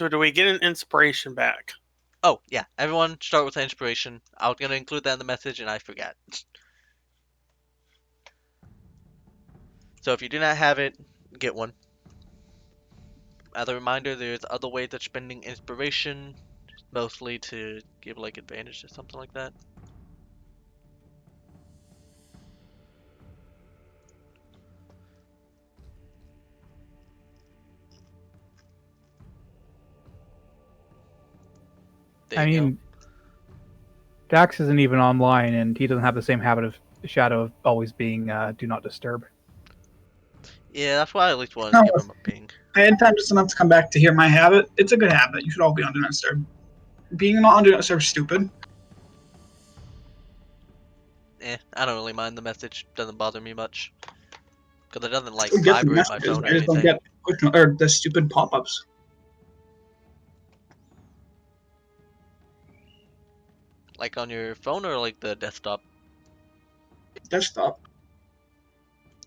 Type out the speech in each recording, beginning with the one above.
So do we get an inspiration back? Oh, yeah. Everyone start with inspiration. I was going to include that in the message and I forgot. So if you do not have it, get one. As a reminder, there's other ways of spending inspiration, mostly to give like advantage or something like that. There I you go. mean, Dax isn't even online, and he doesn't have the same habit of Shadow of always being do not disturb. Yeah, that's why I at least wanted to No, give him a ping. I had time just enough to come back to hear my habit. It's a good habit. You should all be on Do Not Disturb. Being not on Do Not Disturb is stupid. I don't really mind the message. Doesn't bother me much. Because it doesn't I like still get the vibrate my messages. phone or I just don't anything. get or the stupid pop-ups. Like on your phone or like the desktop. Desktop.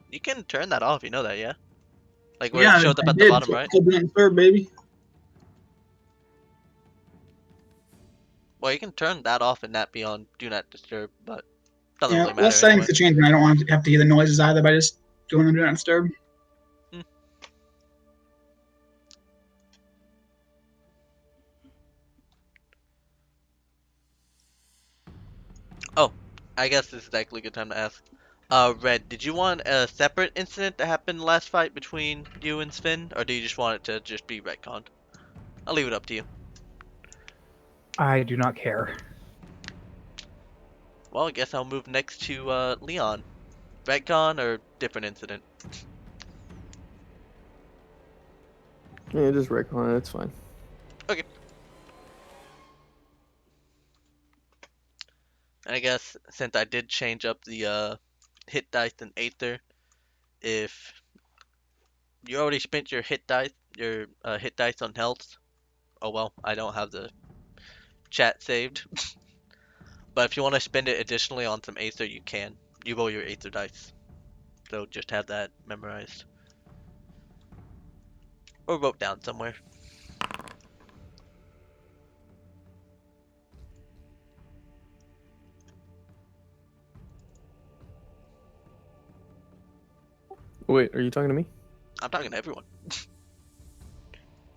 You can turn that off, you know that, yeah? Like where it Yeah, shows up I at the did. bottom, So right? it's called Do Not Disturb, baby. Well, you can turn that off and that be on Do Not Disturb, but doesn't Yeah, really less matter settings anyway. to change, and I don't want to have to hear the noises either by just doing the Do Not Disturb. Hmm. Oh, I guess this is actually a good time to ask. Red, did you want a separate incident that happened last fight between you and Sven, or do you just want it to just be retconned? I'll leave it up to you. I do not care. Well, I guess I'll move next to Leon. Retcon or different incident? Yeah, just retcon it. It's fine. Okay. And I guess since I did change up the hit dice and Aether, if you already spent your hit dice on health. Oh well, I don't have the chat saved. But if you want to spend it additionally on some Aether, you can. You roll your Aether dice. So just have that memorized. Or wrote down somewhere. Wait, are you talking to me? I'm talking to everyone.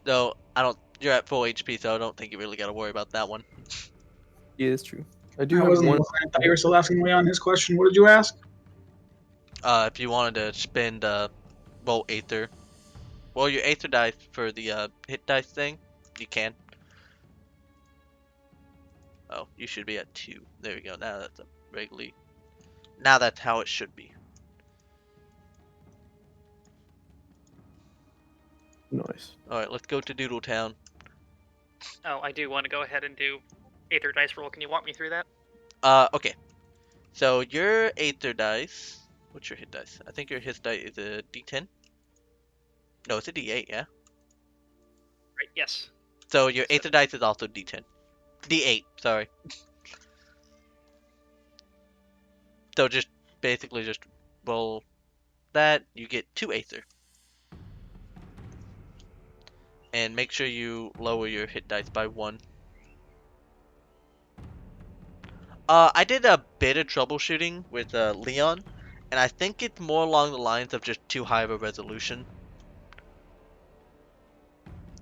Though, I don't. You're at full HP, so I don't think you really gotta worry about that one. Yeah, it's true. I do I have wasn't one. listening. I thought you were still asking me on his question. What did you ask? If you wanted to spend, roll Aether. Roll your Aether dice for the, hit dice thing. You can. Oh, you should be at 2. There we go. Now that's a regularly. Now that's how it should be. Nice. Alright, let's go to Doodle Town. Oh, I do want to go ahead and do Aether dice roll. Can you walk me through that? Okay. So your Aether dice. What's your hit dice? I think your hit dice is a D10. No, it's a D8, yeah? Right, yes. So your So, Aether dice is also D10. D8, sorry. So just basically just roll that. You get 2 Aether. And make sure you lower your hit dice by 1. I did a bit of troubleshooting with Leon, and I think it's more along the lines of just too high of a resolution.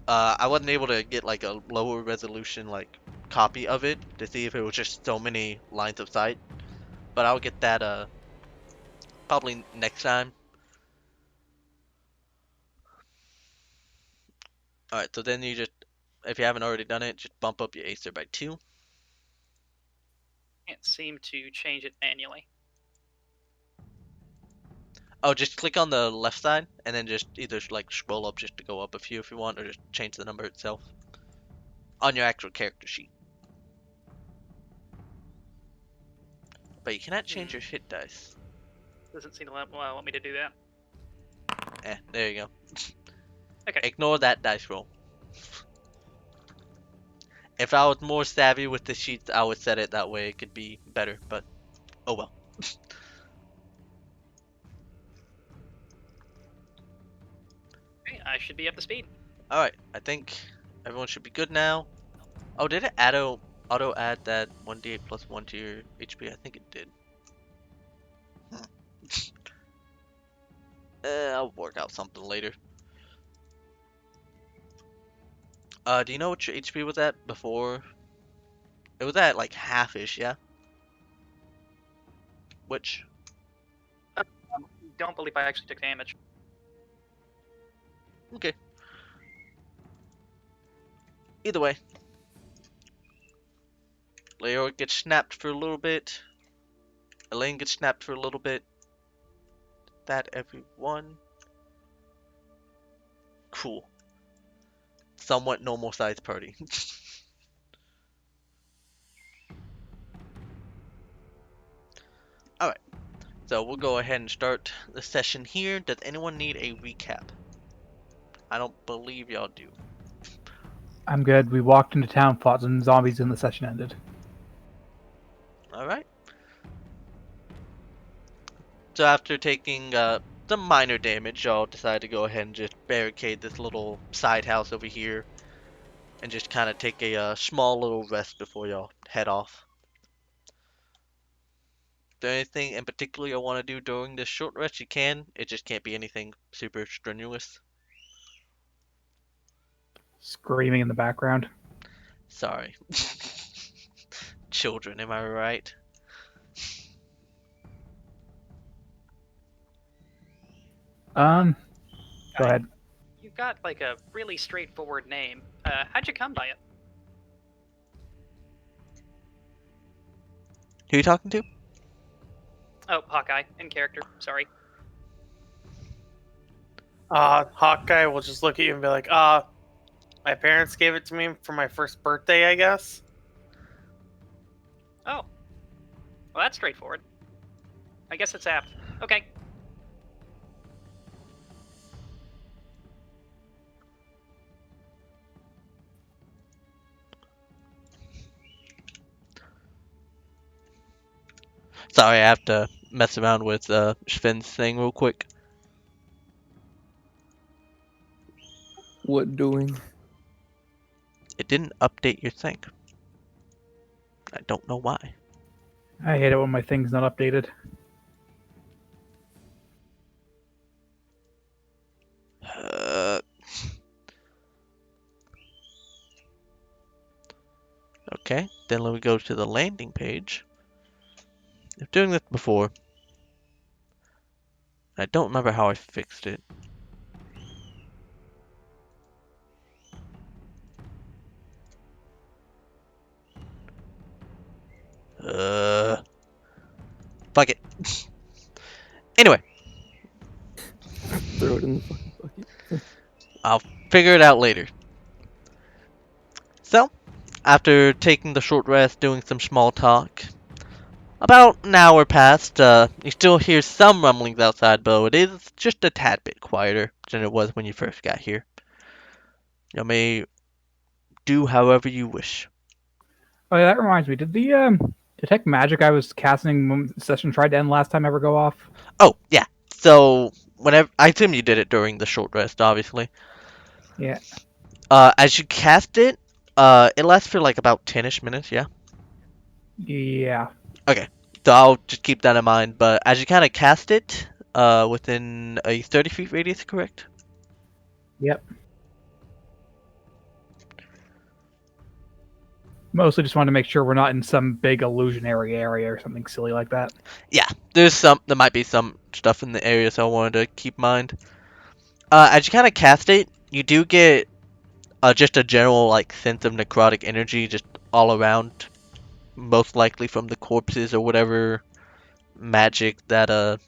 I wasn't able to get like a lower resolution like copy of it to see if it was just so many lines of sight, but I'll get that probably next time. All right, so then you just, if you haven't already done it, just bump up your Acer by 2. can't seem to change it manually. Oh, just click on the left side and then just either like scroll up just to go up a few if you want, or just change the number itself on your actual character sheet. But you cannot change your hit dice. Doesn't seem to want me to do that. There you go. Okay. Ignore that dice roll. If I was more savvy with the sheets, I would set it that way. It could be better, but oh well. Okay, I should be up to speed. Alright, I think Everyone should be good now. Oh, did it auto add that 1d8 plus 1 to your HP? I think it did. I'll work out something later. Do you know what your HP was at before? It was at like half-ish, yeah? Which? Don't believe I actually took damage. Okay. Either way. Leo gets snapped for a little bit. Elaine gets snapped for a little bit. That everyone. Cool. Somewhat normal sized party. Alright. So we'll go ahead and start the session here. Does anyone need a recap? I don't believe y'all do. I'm good. We walked into town, fought some zombies, and the session ended. Alright. So after taking some minor damage, y'all decide to go ahead and just barricade this little side house over here. And just kind of take a small little rest before y'all head off. Is there anything in particular you want to do during this short rest? You can. It just can't be anything super strenuous. Screaming in the background. Sorry. Children, am I right? Go I- ahead. You've got like a really straightforward name. How'd you come by it? Who are you talking to? Oh, Hawkeye, in character. Sorry. Hawkeye will just look at you and be like, my parents gave it to me for my first birthday, I guess. Oh. Well, that's straightforward. I guess it's apt. Okay. Sorry, I have to mess around with Sven's thing real quick. What doing? It didn't update your thing. I don't know why. I hate it when my thing's not updated. Okay, then let me go to the landing page. I've doing this before. I don't remember how I fixed it. Fuck it. Anyway, Throw it in the fucking bucket. I'll figure it out later. So, after taking the short rest, doing some small talk, about an hour passed. You still hear some rumblings outside, but it is just a tad bit quieter than it was when you first got here. You may do however you wish. Oh, yeah, that reminds me. Did the detect magic I was casting when the session tried to end last time ever go off? Oh, yeah. So, whenever I assume you did it during the short rest, obviously. Yeah. As you cast it, it lasts for like about 10-ish minutes, yeah? Yeah. Okay, so I'll just keep that in mind. But as you kind of cast it, within a 30 feet radius, correct? Yep. Mostly just wanted to make sure we're not in some big illusionary area or something silly like that. Yeah, there might be some stuff in the area, so I wanted to keep in mind. As you kind of cast it, you do get just a general like sense of necrotic energy just all around, most likely from the corpses or whatever magic that a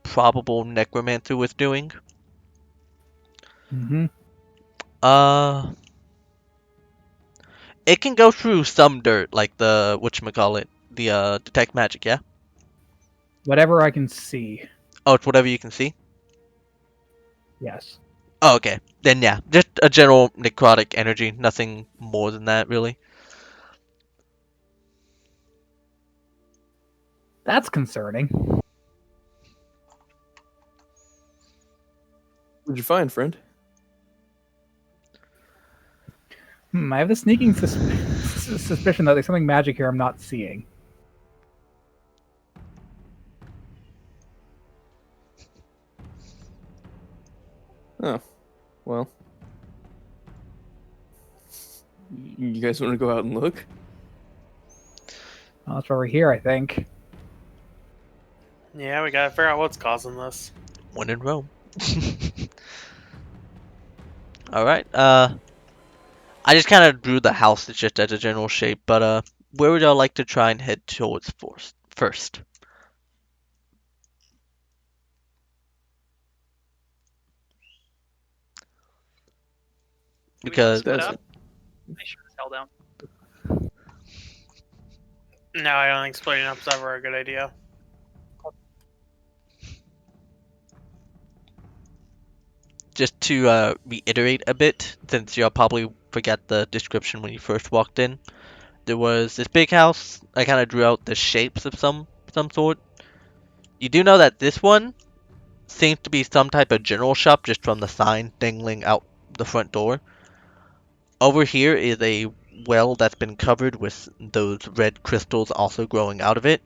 probable necromancer was doing. Mm-hmm. It can go through some dirt, like the whatchamacallit, the detect magic, yeah? Whatever I can see. Oh, it's whatever you can see? Yes. Oh, okay. Then yeah, just a general necrotic energy, nothing more than that, really. That's concerning. What'd you find, friend? I have the sneaking suspicion that there's something magic here I'm not seeing. Oh, well. You guys want to go out and look? Well, that's why we're here, I think. Yeah, we gotta figure out what's causing this. When in Rome. All right. I just kind of drew the house just as a general shape, but where would y'all like to try and head towards first? Do we want to Because split That's up? I sure as hell don't. No, I don't think splitting up's ever a good idea. just to reiterate a bit, since y'all probably forgot the description when you first walked in, there was this big house. I kind of drew out the shapes of some sort. You do know that this one seems to be some type of general shop just from the sign dangling out the front door. Over here is a well that's been covered with those red crystals also growing out of it.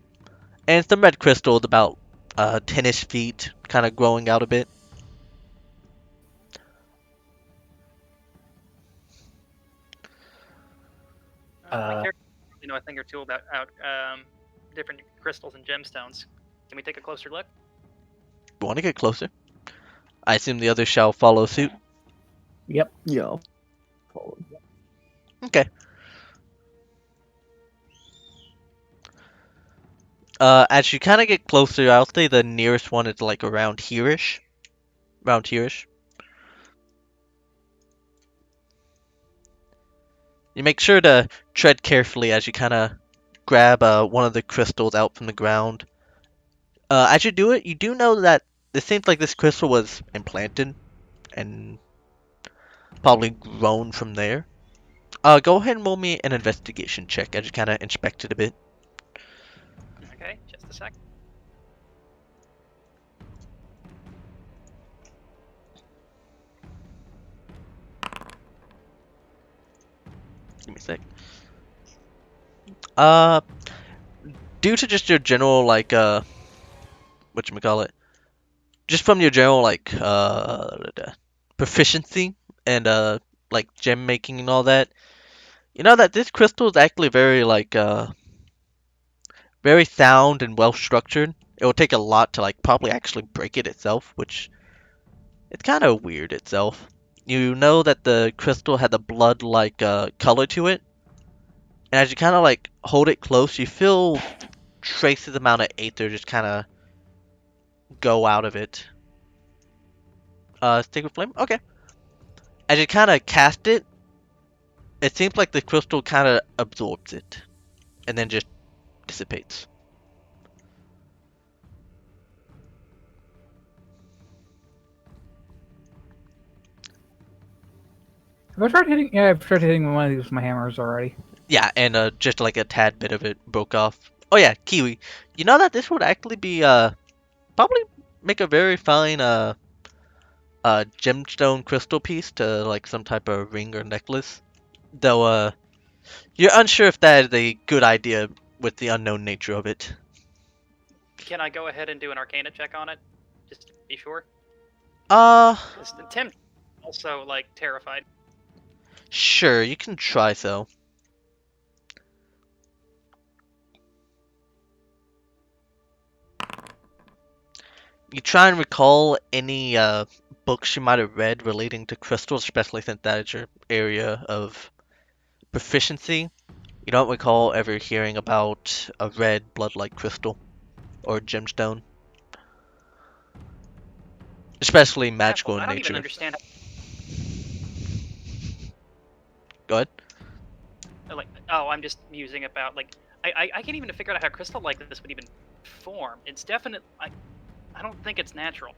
And some red crystals about 10-ish feet kind of growing out a bit. My character know a thing or two about different crystals and gemstones. Can we take a closer look? You want to get closer? I assume the others shall follow suit. Yep. yeah. I'll follow. Okay. As you kind of get closer, I'll say the nearest one is like around here-ish. Around here-ish. You make sure to tread carefully as you kind of grab one of the crystals out from the ground. As you do it, you do know that it seems like this crystal was implanted and probably grown from there. Go ahead and roll me an investigation check as you kind of inspect it a bit. Okay, just a sec. Give me a sec. Uh, due to just your general like whatchamacallit, just from your general like proficiency and like gem making and all that, you know that this crystal is actually very like very sound and well structured. It will take a lot to like probably actually break it itself, which it's kind of weird itself. You know that the crystal had the blood like color to it, and as you kind of like hold it close, you feel traces amount of aether just kind of go out of it. Stick with flame. Okay. As you kind of cast it, it seems like the crystal kind of absorbs it, and then just dissipates. Have I tried hitting? Yeah, I've tried hitting one of these with my hammers already. Yeah, and just like a tad bit of it broke off. Oh yeah, Kiwi. You know that this would actually be probably make a very fine gemstone crystal piece to like some type of ring or necklace. Though you're unsure if that is a good idea with the unknown nature of it. Can I go ahead and do an Arcana check on it, just to be sure? Uh, 'Cause Tim also like terrified. sure, you can try so. You try and recall any books you might have read relating to crystals, especially since that is your area of proficiency. You don't recall ever hearing about a red blood-like crystal or gemstone, especially magical I in don't even nature. understand. Go ahead. Like, oh, I'm just musing about like I can't even figure out how a crystal like this would even form. It's definitely I don't think it's natural.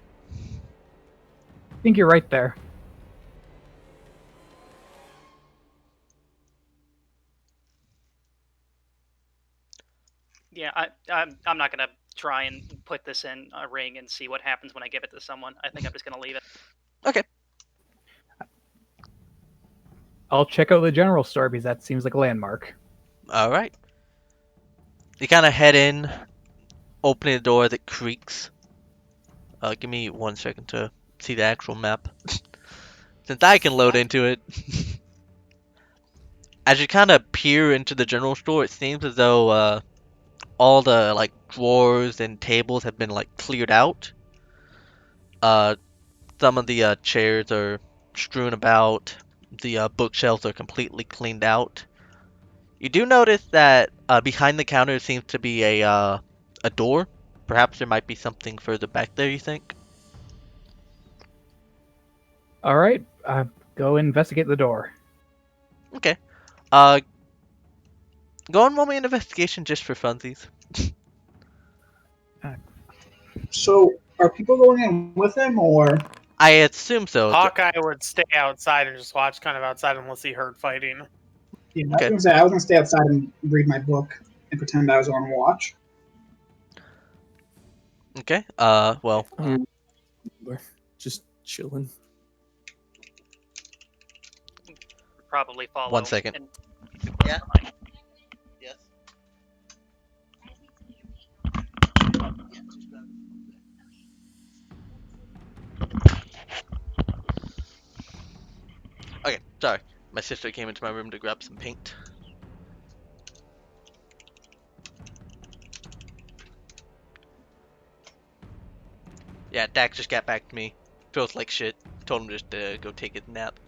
I think you're right there. Yeah, I'm not gonna try and put this in a ring and see what happens when I give it to someone. I think I'm just gonna leave it. Okay. I'll check out the general store because that seems like a landmark. All right. You kind of head in, opening the door that creaks. Give me 1 second to see the actual map, since I can load into it. As you kind of peer into the general store, it seems as though all the like drawers and tables have been like cleared out. Some of the chairs are strewn about. The bookshelves are completely cleaned out. You do notice that behind the counter seems to be a door. Perhaps there might be something further back there, you think? All right, go investigate the door. Okay. Uh, Go and roll me an investigation just for funsies. So, are people going in with him, or I assume so. Hawkeye would stay outside and just watch kind of outside unless he heard fighting. yeah, Okay. I was gonna stay outside and read my book and pretend I was on watch. Okay. Well, We're just chilling. Probably follow. 1 second. And Yeah. Yes. Okay, sorry. My sister came into my room to grab some paint. Yeah, Dak just got back to me. Feels like shit. Told him just to go take a nap.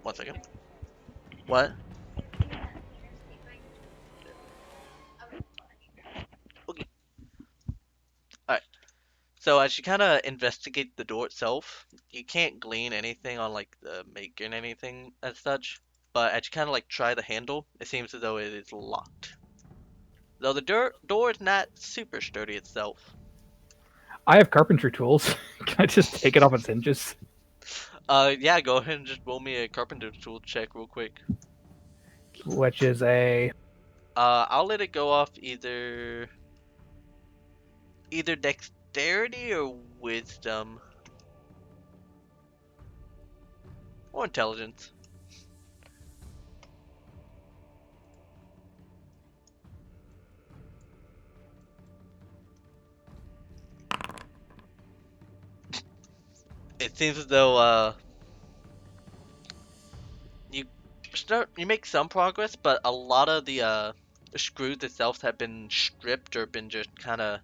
1 second. What? Okay. Alright. So as you kind of investigate the door itself, you can't glean anything on like the make and anything as such. But as you kind of like try the handle, it seems as though it is locked. Though the door is not super sturdy itself. I have carpentry tools. Can I just take it off its hinges? Yeah, go ahead and just roll me a carpenter tool check real quick. Which is a I'll let it go off either dexterity or wisdom. Or intelligence. It seems as though you make some progress, but a lot of the screws itself have been stripped or been just kind of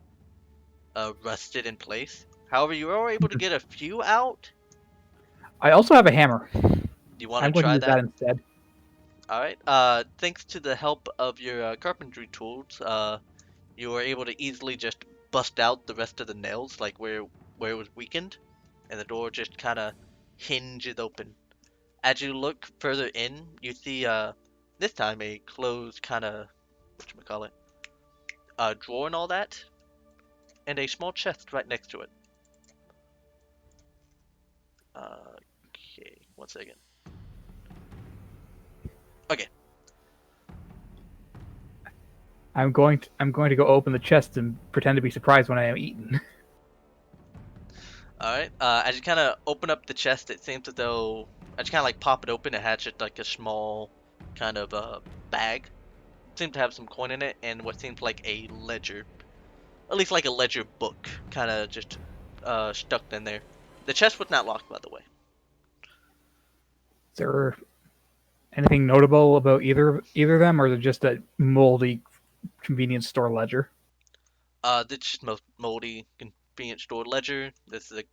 rusted in place. However, you are able to get a few out. I also have a hammer. You want I'm to going to try use that that? instead. All right. Thanks to the help of your carpentry tools, you were able to easily just bust out the rest of the nails, like where it was weakened, and the door just kind of hinges open. As you look further in, you see this time a closed kind of whatchamacallit, drawer and all that, and a small chest right next to it. Okay, 1 second. Okay. I'm going to go open the chest and pretend to be surprised when I am eaten. Alright, as you kind of open up the chest, it seems as though, as you kind of like pop it open, it has just like a small kind of bag. It seemed to have some coin in it, and what seems like a ledger. At least like a ledger book, kind of just stuck in there. The chest was not locked, by the way. Is there anything notable about either of them, or is it just a moldy convenience store ledger? This is most moldy convenience store ledger. This is a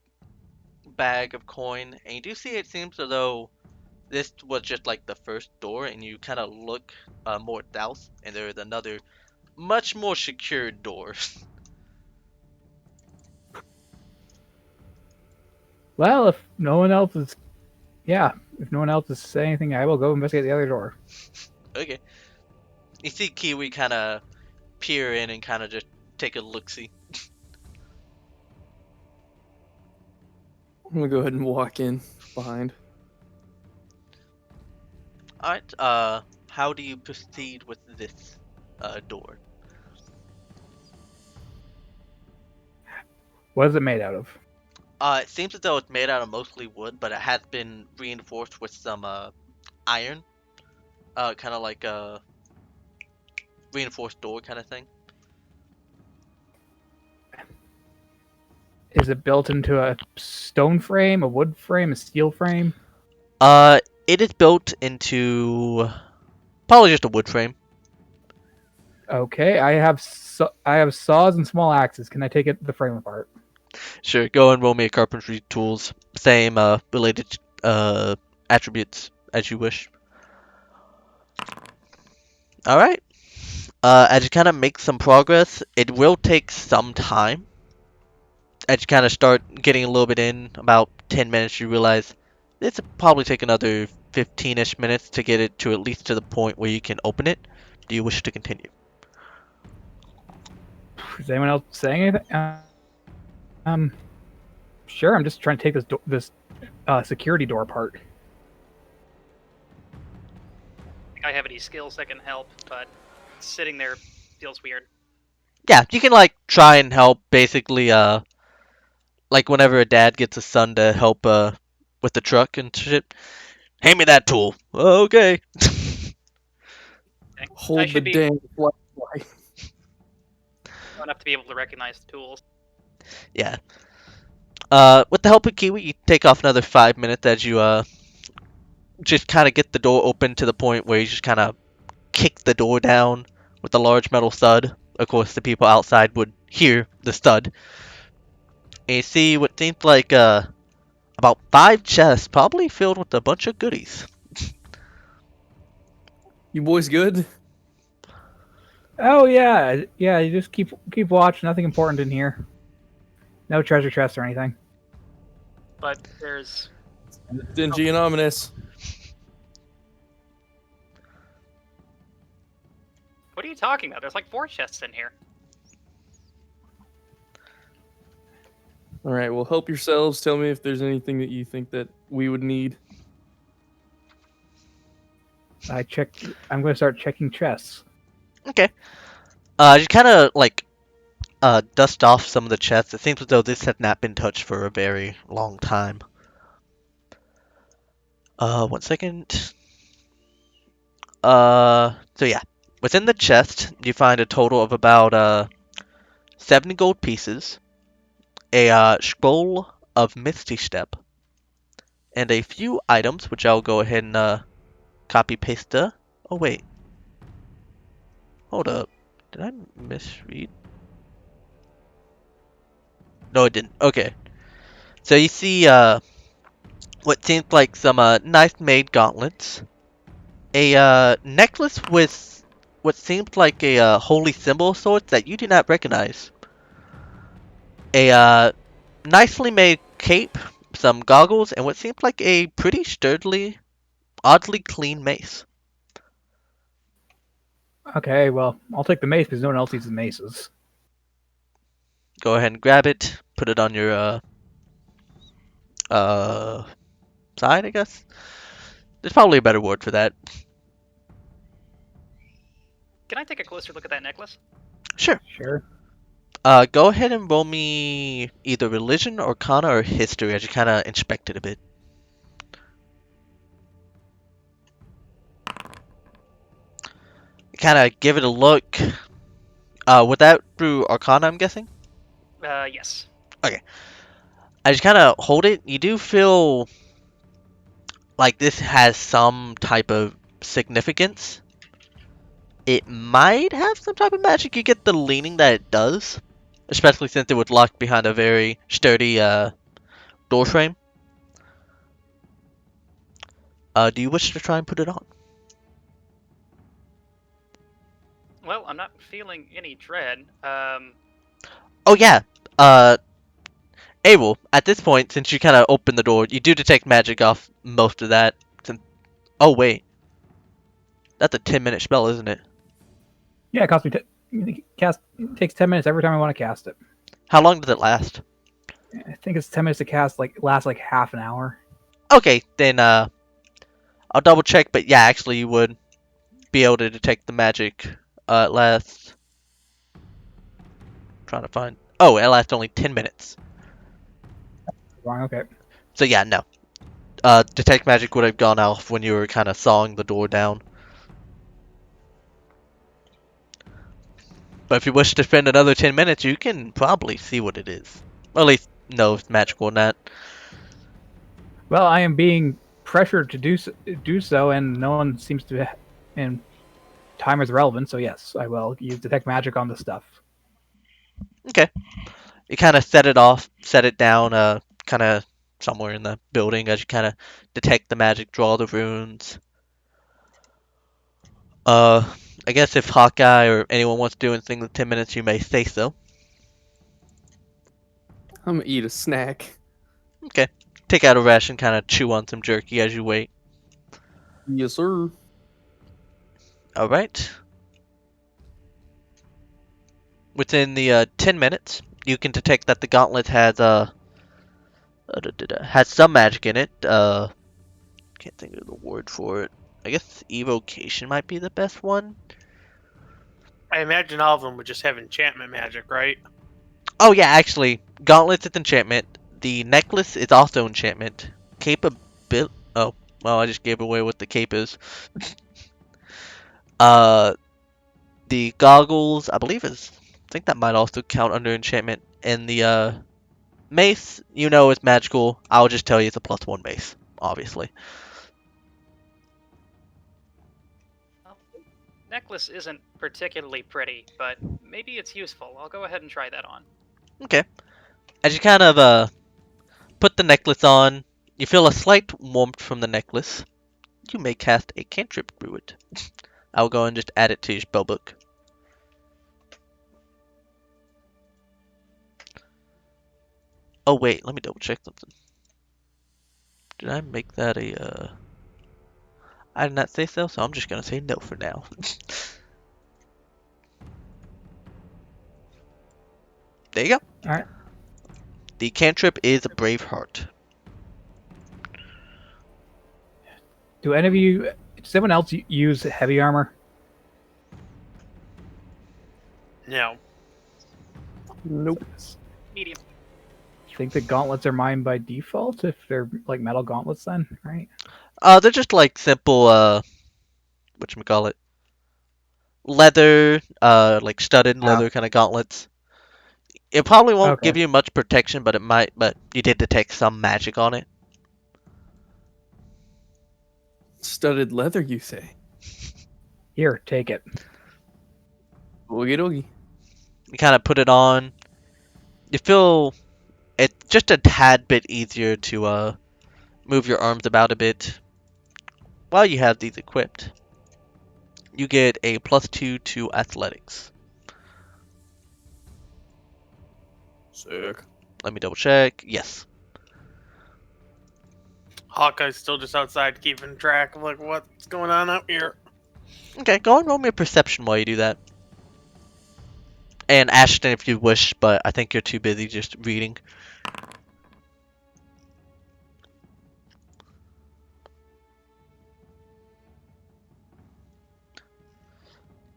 bag of coin, and you do see it seems as though this was just like the first door, and you kind of look more south, and there is another much more secured door. Well, if no one else is saying anything, I will go investigate the other door. Okay. You see Kiwi kind of peer in and kind of just take a look-see. I'm gonna go ahead and walk in behind. Alright, how do you proceed with this door? What is it made out of? It seems as though it's made out of mostly wood, but it has been reinforced with some iron. Kind of like a reinforced door kind of thing. Is it built into a stone frame, a wood frame, a steel frame? It is built into probably just a wood frame. Okay, I have saws and small axes. Can I take the frame apart? Sure, go and roll me a carpentry tools. Same related attributes as you wish. All right. As you kind of make some progress, it will take some time. As you kind of start getting a little bit in, about 10 minutes, you realize this will probably take another 15-ish minutes to get it to at least to the point where you can open it. Do you wish to continue? Is anyone else saying anything? Sure. I'm just trying to take this security door apart. I have any skills that can help, but sitting there feels weird. Yeah, you can like try and help basically like whenever a dad gets a son to help with the truck and shit. Hand me that tool. Okay. I Hold the should be damn flashlight. enough to be able to recognize the tools. Yeah. With the help of Kiwi, you take off another 5 minutes as you just kind of get the door open to the point where you just kind of kick the door down with a large metal thud. Of course, the people outside would hear the thud. And you see what seems like about 5 chests, probably filled with a bunch of goodies. You boys good? Oh yeah, yeah. You just keep watch. Nothing important in here. No treasure chests or anything. But there's Dingy and ominous. what are you talking about? There's like 4 chests in here. All right, well, help yourselves. Tell me if there's anything that you think that we would need. I'm going to start checking chests. Okay. You kind of like dust off some of the chests. It seems as though this had not been touched for a very long time. 1 second. So yeah, within the chest, you find a total of about 70 gold pieces, a scroll of Misty Step, and a few items, which I'll go ahead and copy paste. Oh wait, hold up, did I misread? No, it didn't. Okay, so you see what seems like some nice made gauntlets, a necklace with what seems like a holy symbol of sorts that you do not recognize, a nicely made cape, some goggles, and what seems like a pretty sturdily, oddly clean mace. Okay, well, I'll take the mace because no one else uses maces. Go ahead and grab it, put it on your uh side, I guess. There's probably a better word for that. Can I take a closer look at that necklace? Sure. Sure. Go ahead and roll me either religion, arcana, or history as you kind of inspect it a bit. Kind of give it a look. With that through arcana, I'm guessing? Yes. I just kind of hold it. You do feel like this has some type of significance. It might have some type of magic. You get the leaning that it does, especially since it was locked behind a very sturdy door frame. Do you wish to try and put it on? Well, I'm not feeling any dread. Oh yeah. Abel, at this point, since you kind of opened the door, you do detect magic off most of that. Oh wait, that's a 10-minute spell, isn't it? Yeah, it costs me cast. It takes 10 minutes every time I want to cast it. How long does it last? I think it's 10 minutes to cast. Lasts like half an hour. Okay, then I'll double check. But yeah, actually, you would be able to detect the magic. It lasts. Trying to find. Oh, it lasts only 10 minutes. Wrong. Okay. So yeah, no. Detect magic would have gone off when you were kind of sawing the door down. But if you wish to spend another 10 minutes, you can probably see what it is. Or at least know if it's magical or not. Well, I am being pressured to do so, and no one seems to. And time is relevant, so yes, I will use detect magic on the stuff. Okay. You kind of set it down, kind of somewhere in the building as you kind of detect the magic, draw the runes. I guess if Hawkeye or anyone wants to do anything in 10 minutes, you may say so. I'm gonna eat a snack. Okay. Take out a ration, kind of chew on some jerky as you wait. Yes, sir. Alright. Within the 10 minutes, you can detect that the gauntlet has some magic in it. Can't think of the word for it. I guess evocation might be the best one. I imagine all of them would just have enchantment magic, right? Oh yeah, actually, gauntlets is enchantment. The necklace is also enchantment. Oh, well, I just gave away what the cape is. uh, the goggles, I believe I think that might also count under enchantment. And the mace, you know, is magical. I'll just tell you it's a +1 mace, obviously. Necklace isn't particularly pretty, but maybe it's useful. I'll go ahead and try that on. Okay. As you kind of put the necklace on, you feel a slight warmth from the necklace. You may cast a cantrip through it. I'll go and just add it to your spellbook. Oh wait, let me double check something. Did I make that I did not say so, so I'm just gonna say no for now. There you go. Alright. The cantrip is a brave heart. Do any of you? Does anyone else use heavy armor? No. Nope. Medium. I think the gauntlets are mine by default if they're like metal gauntlets then, right? They're just like simple whatchamacallit, leather, like studded leather kind of gauntlets. It probably won't Okay. give you much protection, but it might. But you did detect some magic on it. Studded leather, you say? Here, take it. Oogie doogie. You kind of put it on. You feel it's just a tad bit easier to move your arms about a bit while you have these equipped. You get a +2 to athletics. Sick. Let me double check. Yes. Hawkeye's still just outside keeping track of like what's going on out here. Okay, go and roll me a perception while you do that. And Ashton if you wish, but I think you're too busy just reading.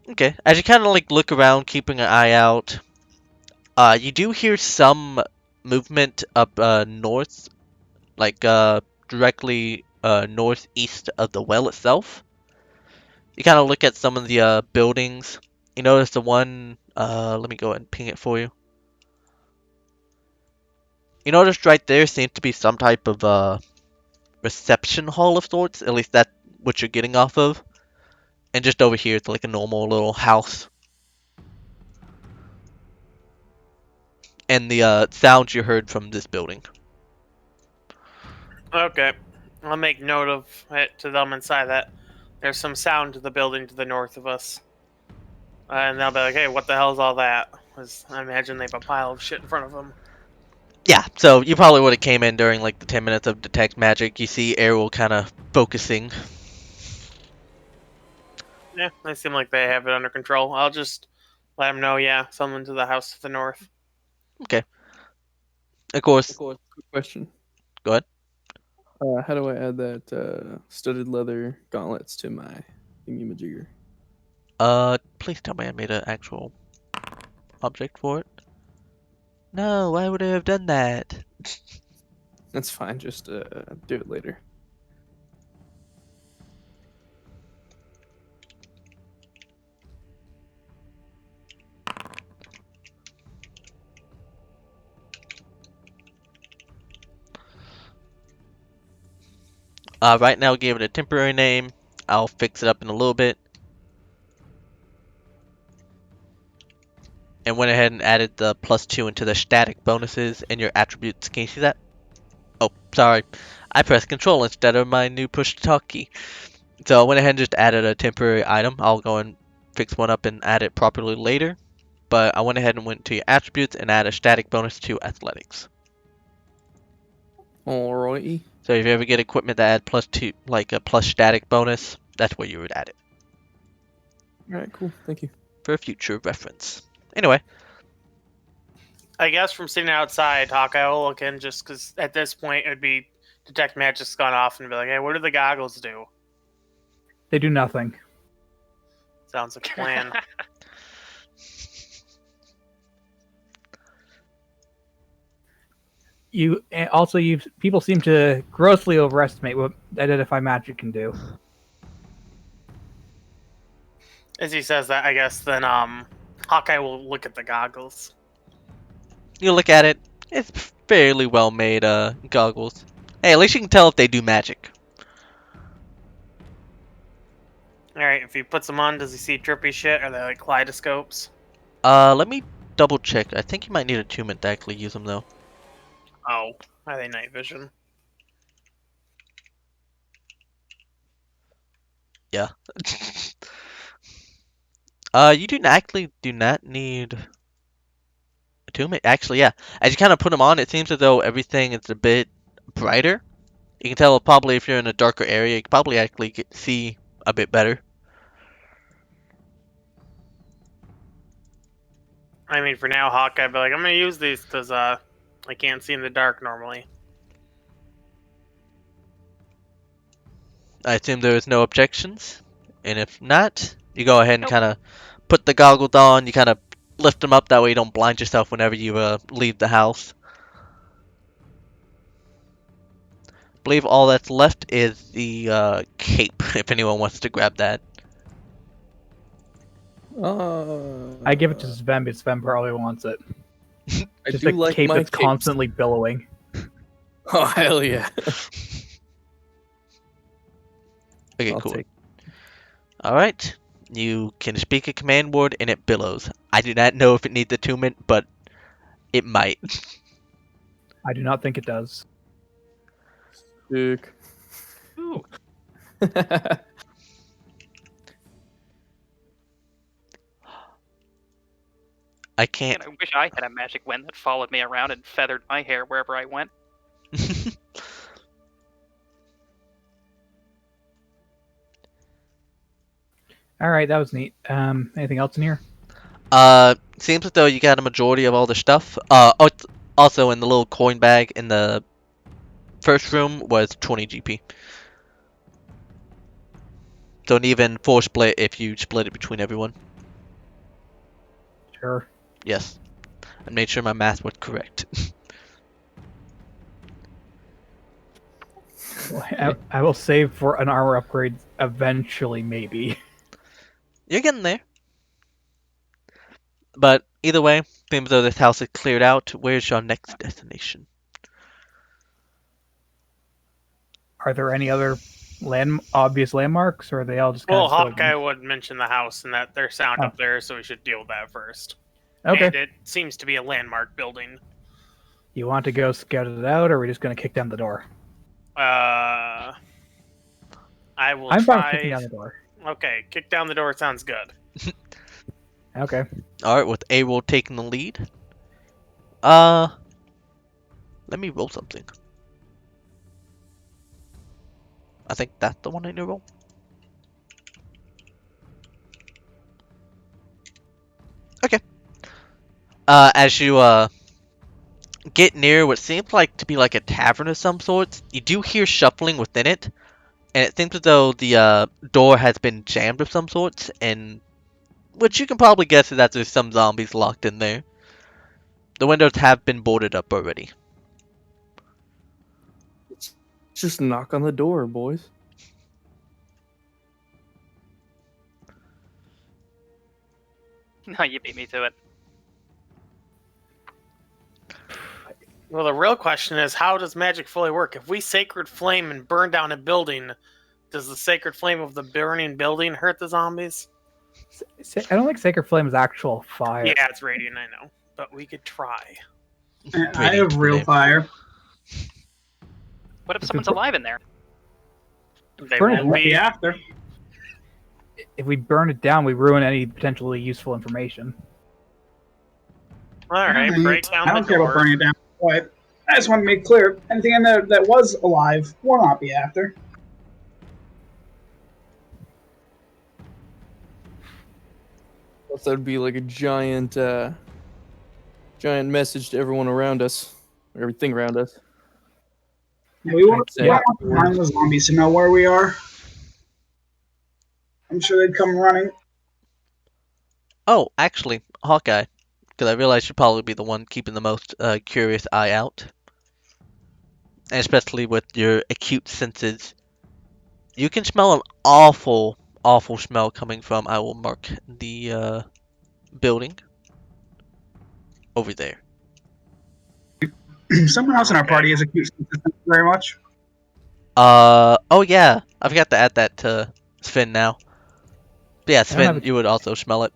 Okay, as you kind of like look around, keeping an eye out, you do hear some movement up north, like directly northeast of the well itself. You kind of look at some of the buildings. You notice the one. Let me go ahead and ping it for you. You notice right there seems to be some type of reception hall of sorts. At least that's what you're getting off of. And just over here, it's like a normal little house. And the sounds you heard from this building. Okay. I'll make note of it to them inside that. There's some sound to the building to the north of us. And they'll be like, hey, what the hell's all that? Because I imagine they have a pile of shit in front of them. Yeah, so you probably would have came in during like the 10 minutes of detect magic. You see Errol kind of focusing. Yeah, they seem like they have it under control. I'll just let them know, yeah, someone to the house to the north. Of course, Quick question. go ahead. How do I add that studded leather gauntlets to my thingy-majigger? Please tell me I made an actual object for it. No, why would I have done that? That's fine. Just do it later. Right now, gave it a temporary name. I'll fix it up in a little bit. And went ahead and added the +2 into the static bonuses in your attributes. Can you see that? Oh, sorry. I pressed Control instead of my new push to talk key. So I went ahead and just added a temporary item. I'll go and fix one up and add it properly later. But I went ahead and went to your attributes and add a static bonus to athletics. Alrighty. So if you ever get equipment that add +2, like a plus static bonus, that's where you would add it All right. Cool. Thank you. for future reference. Anyway, I guess from sitting outside, Hawkeye will look in just because at this point it would be detect magic's gone off and be like, hey, what do the goggles do? They do nothing. Sounds like a plan. People seem to grossly overestimate what identify magic can do. As he says that, I guess then Hawkeye will look at the goggles. you look at it. It's fairly well made goggles. Hey, at least you can tell if they do magic. All right, if he puts them on, does he see trippy shit? Are they like kaleidoscopes? Let me double check. I think you might need attunement to actually use them though. Oh, are they night vision? Yeah. You do not need attunement. Actually, yeah. As you kind of put them on, it seems as though everything is a bit brighter. You can tell probably if you're in a darker area, you can probably actually see a bit better. I mean, for now, Hawkeye, but like, I'm gonna use these because I can't see in the dark normally. I assume there is no objections, and if not, you go ahead and Nope. kind of put the goggles on. You kind of lift them up that way you don't blind yourself whenever you leave the house. I believe all that's left is the cape. If anyone wants to grab that. I give it to Sven, but Sven probably wants it. I Just do a like cape my that's capes. constantly billowing. Oh hell yeah! Okay, I'll cool. take. Alright. You can speak a command word and it billows. I do not know if it needs attunement, but it might. I do not think it does. Sick. Ooh. I can't. Man, I wish I had a magic wind that followed me around and feathered my hair wherever I went. All right, that was neat. Anything else in here? Seems as though you got a majority of all the stuff. Also in the little coin bag in the first room was 20 GP. So an even 4 split if you split it between everyone. Sure. Yes. I made sure my math was correct. I will save for an armor upgrade eventually, maybe. You're getting there. But either way, seems as though this house is cleared out. Where's your next destination? Are there any other obvious landmarks, or are they all just kind Well, of still Hawkeye would mention the house and that there's sound Oh. up there, so we should deal with that first. Okay. And it seems to be a landmark building. You want to go scout it out, or are we just going to kick down the door? I will I'm fine with try. kicking down the door. Okay, kick down the door sounds good. Okay. Alright, with A-roll taking the lead. Let me roll something. I think that's the one I need to roll. Okay. As you get near what seems like to be like a tavern of some sorts, you do hear shuffling within it, and it seems as though the door has been jammed of some sorts, and which you can probably guess is that there's some zombies locked in there. The windows have been boarded up already. Just knock on the door, boys. No, you beat me to it. Well, the real question is, how does magic fully work? If we sacred flame and burn down a building, does the sacred flame of the burning building hurt the zombies? I don't think Sacred Flame is actual fire. Yeah, it's radiant, I know. But we could try. I have real fire. What if someone's alive in there? They Burn it won't Won't be be. after. If we burn it down, we ruin any potentially useful information. Alright, break down I the don't care about door. burning it down. But I just want to make clear, anything in there that was alive will not be after. That would be like a giant message to everyone around us, or everything around us. Yeah, we want I'd say- the zombies to know where we are. I'm sure they'd come running. Oh, actually, Hawkeye, because I realize you'd probably be the one keeping the most curious eye out. And especially with your acute senses. You can smell an awful, awful smell coming from, I will mark the building over there. Someone else in our party is acute. Thank you very much. Oh yeah, I forgot to add that to Sven now. But yeah, have Sven, a- you would also smell it.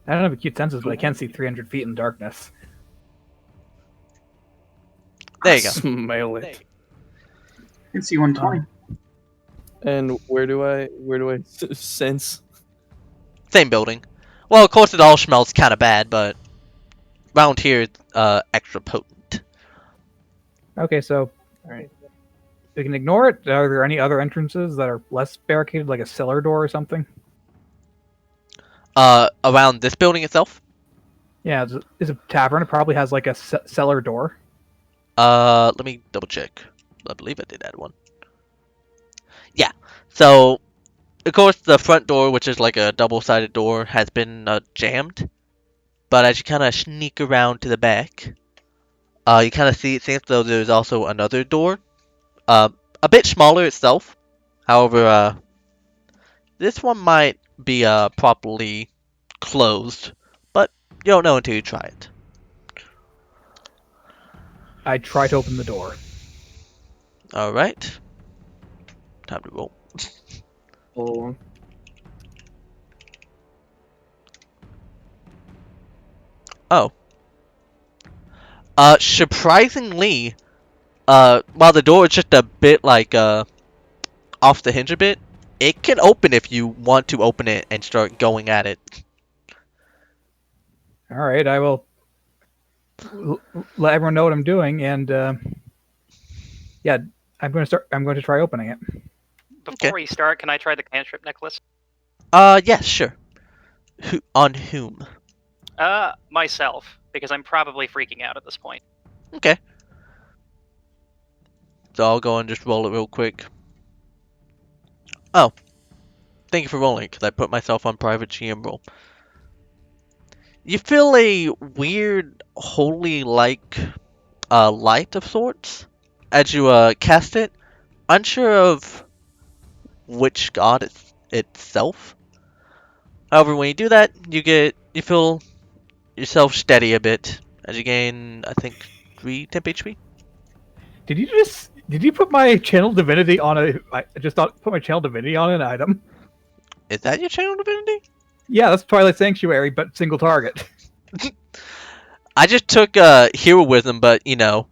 I don't have acute senses, but I can see 300 feet in darkness. There you go. Smell it. I can see 120. And where do I sense? Same building. Well, of course it all smells kind of bad, but around here it's extra potent. Okay, so Alright. we can ignore it. Are there any other entrances that are less barricaded, like a cellar door or something? Around this building itself? Yeah, it's a tavern. It probably has like a cellar door. Let me double check. I believe I did add one. Yeah. So, of course, the front door, which is like a double-sided door, has been jammed. But as you kind of sneak around to the back, you kind of see it seems though there's also another door, a bit smaller itself. However, this one might be properly closed, but you don't know until you try it. I try to open the door. All right. Time to roll. Oh, Oh. Surprisingly, while the door is just a bit like off the hinge a bit, it can open if you want to open it and start going at it. All right, I will let everyone know what I'm doing, and yeah, I'm going to try opening it. Before you start, can I try the cantrip necklace? Yeah, sure. On whom? Myself, because I'm probably freaking out at this point. Okay. So I'll go and just roll it real quick. Oh. Thank you for rolling, because I put myself on private GM roll. You feel a weird, holy-like light of sorts as you cast it. Unsure of which god itself. However, when you do that, you feel yourself steady a bit as you gain, I think, 3 temp HP. Did you put my channel divinity on I just thought put my channel divinity on an item? Is that your channel divinity? Yeah, that's Twilight Sanctuary, but single target. I just took heroism, but you know,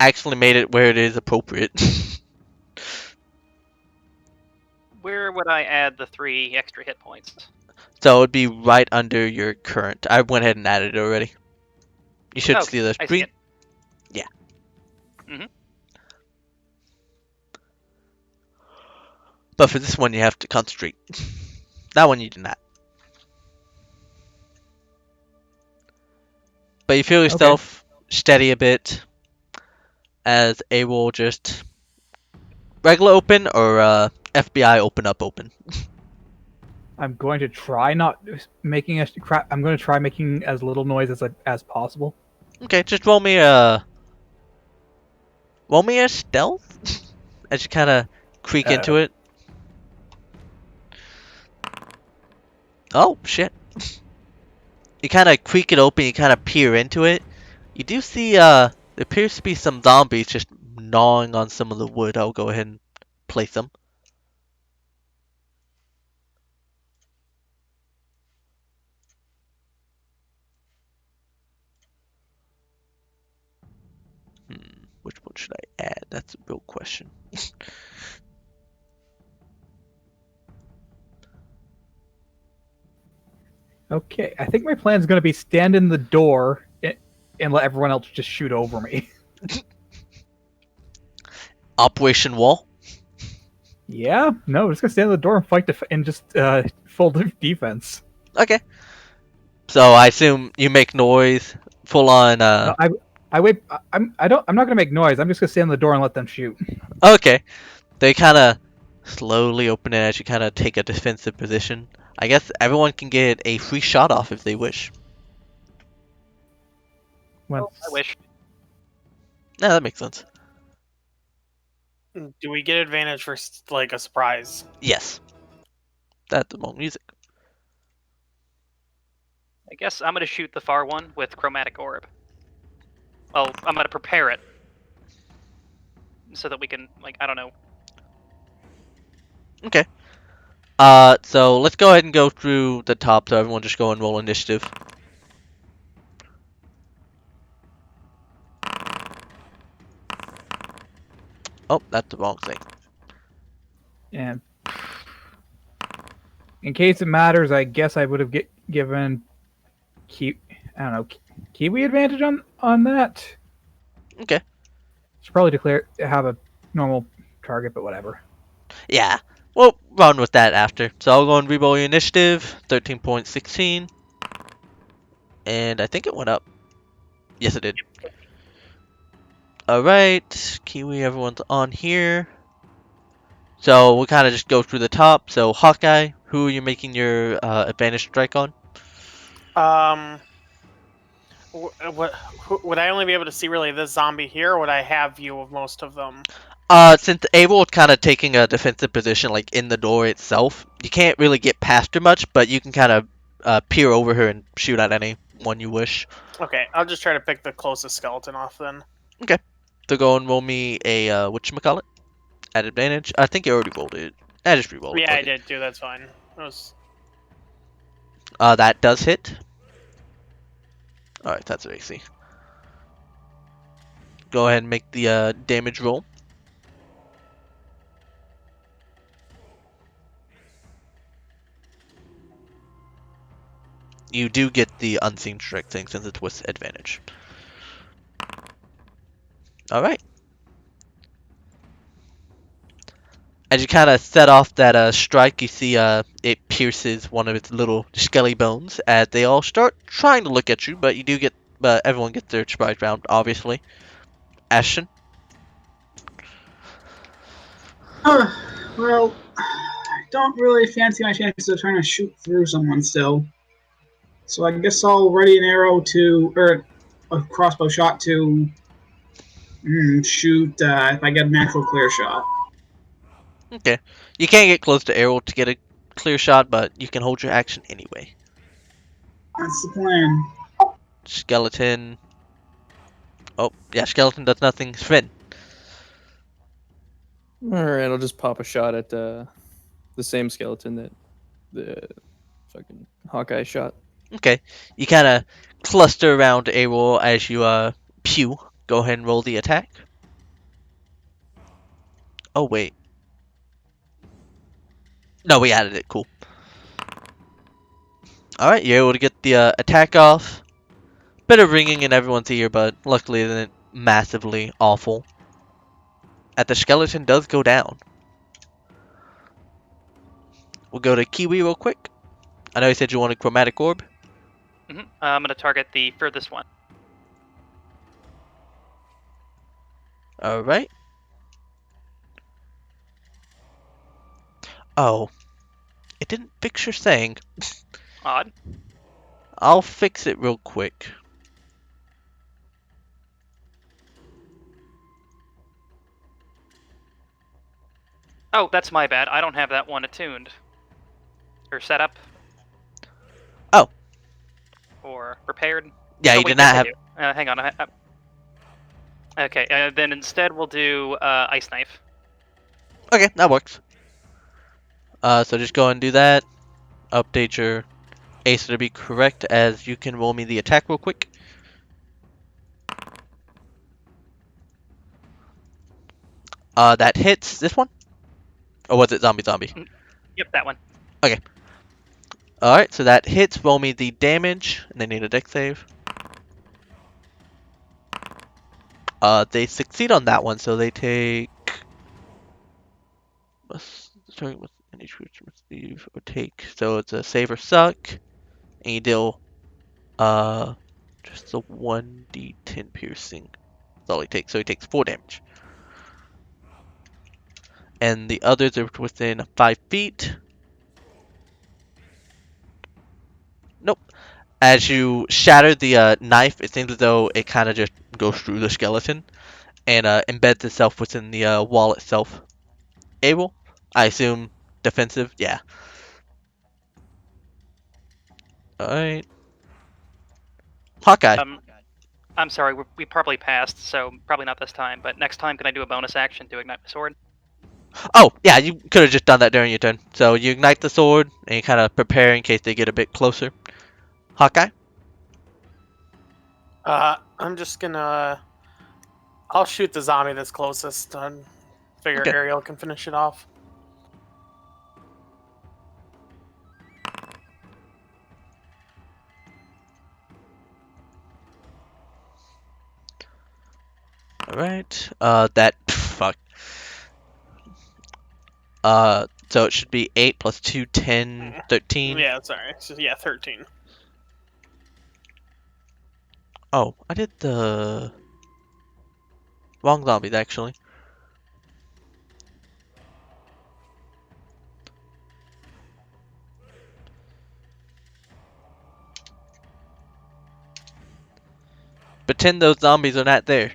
actually made it where it is appropriate. Where would I add the 3 extra hit points? So it would be right under your current. I went ahead and added it already. You should Oh, see the I see screen. it. Yeah. Mhm. But for this one, you have to concentrate. That one you do not. But you feel yourself steady a bit as A will just regular open or FBI open. I'm going to try not making I'm going to try making as little noise as possible. Okay, just roll me Roll me a stealth as you kind of creak into it. Oh shit! You kind of creak it open. You kind of peer into it. You do see there appears to be some zombies just gnawing on some of the wood. I'll go ahead and place them. Which one should I add? That's a real question. Okay, I think my plan is going to be stand in the door and let everyone else just shoot over me. Operation Wall. Yeah, no, we're just gonna stand in the door and fight and just full defense. Okay. So I assume you make noise, full on. No, I wait. I'm not gonna make noise. I'm just gonna stand in the door and let them shoot. Okay. They kind of slowly open it as you kind of take a defensive position. I guess everyone can get a free shot off if they wish. Once, I wish. Yeah, that makes sense. Do we get advantage for like a surprise? Yes. That's the moment music. I guess I'm gonna shoot the far one with chromatic orb. Well, I'm gonna prepare it so that we can, like, I don't know. Okay. So let's go ahead and go through the top. So everyone just go and roll initiative. Oh, that's the wrong thing. and in case it matters, I guess I would have given I don't know, Kiwi advantage on that. Okay. Should probably have a normal target, but whatever. Yeah. We'll run with that after. So I'll go and reroll your initiative. 13.16. And I think it went up. Yes, it did. Alright. Kiwi, everyone's on here. So we'll kind of just go through the top. So Hawkeye, who are you making your advantage strike on? Would I only be able to see really this zombie here, or would I have view of most of them? Since Abel is kind of taking a defensive position, like in the door itself, you can't really get past her much, but you can kind of peer over her and shoot at anyone you wish. Okay, I'll just try to pick the closest skeleton off then. Okay. So go and roll me a whatchamacallit at advantage. I think you already rolled it. I just re-rolled it. Yeah, I Okay. did too. That's fine. It was... That does hit. Alright, that's an AC. Go ahead and make the damage roll. You do get the unseen strike thing since it's with advantage. Alright. As you kind of set off that strike, you see it pierces one of its little skelly bones as they all start trying to look at you, but you do get, everyone gets their surprise round, obviously. Ashton? Well, I don't really fancy my chances of trying to shoot through someone still. So I guess I'll ready an arrow or a crossbow shot to shoot if I get an actual clear shot. Okay. You can't get close to arrow to get a clear shot, but you can hold your action anyway. That's the plan. Skeleton. Oh, yeah, skeleton does nothing. Sven. Alright, I'll just pop a shot at the same skeleton that the fucking Hawkeye shot. Okay. You kind of cluster around arrow as you pew. Go ahead and roll the attack. Oh, wait. No, we added it. Cool. Alright, you're able to get the attack off. Bit of ringing in everyone's ear, but luckily it isn't massively awful. The skeleton does go down. We'll go to Kiwi real quick. I know you said you wanted chromatic orb. I'm gonna target the furthest one. Alright. Oh. It didn't fix your thing. Odd. I'll fix it real quick. Oh, that's my bad. I don't have that one attuned. Or set up. Oh. Or prepared. Yeah, Oh, you wait, did yes, not I have. do. Hang on. Okay, then instead we'll do Ice Knife. Okay, that works. So just go and do that. Update your Aether to be correct, as you can roll me the attack real quick. That hits this one? Or was it zombie? Yep, that one. Alright, so that hits. Roll me the damage, and they need a dex save. They succeed on that one, so they take. Starting with any creature receive or take. So it's a save or suck, and you deal just a 1d10 piercing. That's all he takes. So he takes 4 damage. And the others are within 5 feet. Nope. As you shatter the knife, it seems as though it kind of just goes through the skeleton and embeds itself within the wall itself. Able? I assume defensive? Yeah. Alright. Hawkeye. I'm sorry, we probably passed, so probably not this time. But next time, can I do a bonus action to ignite my sword? Oh, yeah, you could have just done that during your turn. So you ignite the sword, and you kind of prepare in case they get a bit closer. Hawkeye? I'm just gonna. I'll shoot the zombie that's closest and figure Okay. Ariel can finish it off. Alright. Fuck. So it should be 8 plus 2, 10, 13. Yeah, sorry. So, yeah, 13. Oh, I did the wrong zombies, actually. Pretend those zombies are not there.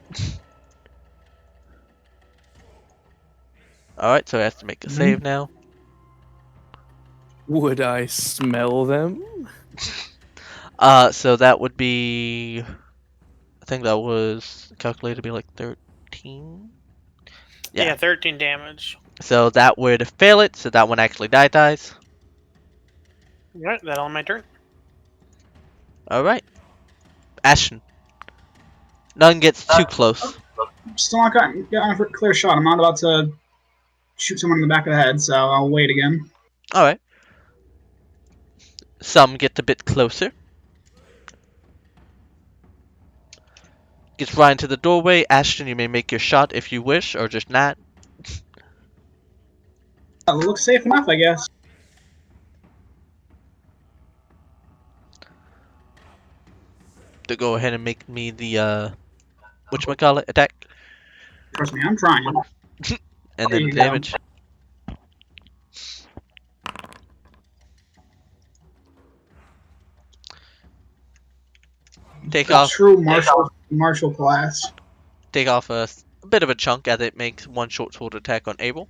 Alright, so I have to make a save now. Would I smell them? So that would be... I think that was calculated to be like 13? Yeah, 13 damage. So that would fail it, so that one actually dies. Alright, that on my turn. Alright. Ashton. None gets too close. Still not gotten a clear shot. I'm not about to shoot someone in the back of the head, so I'll wait again. Alright. Some get a bit closer. Gets right into the doorway. Ashton, you may make your shot if you wish, or just not. That looks safe enough, I guess. To go ahead and make me the, whatchamacallit, attack. Trust me, I'm trying. And There then you go. damage. Take A off true martial class. Take off a bit of a chunk as it makes one short sword attack on Abel.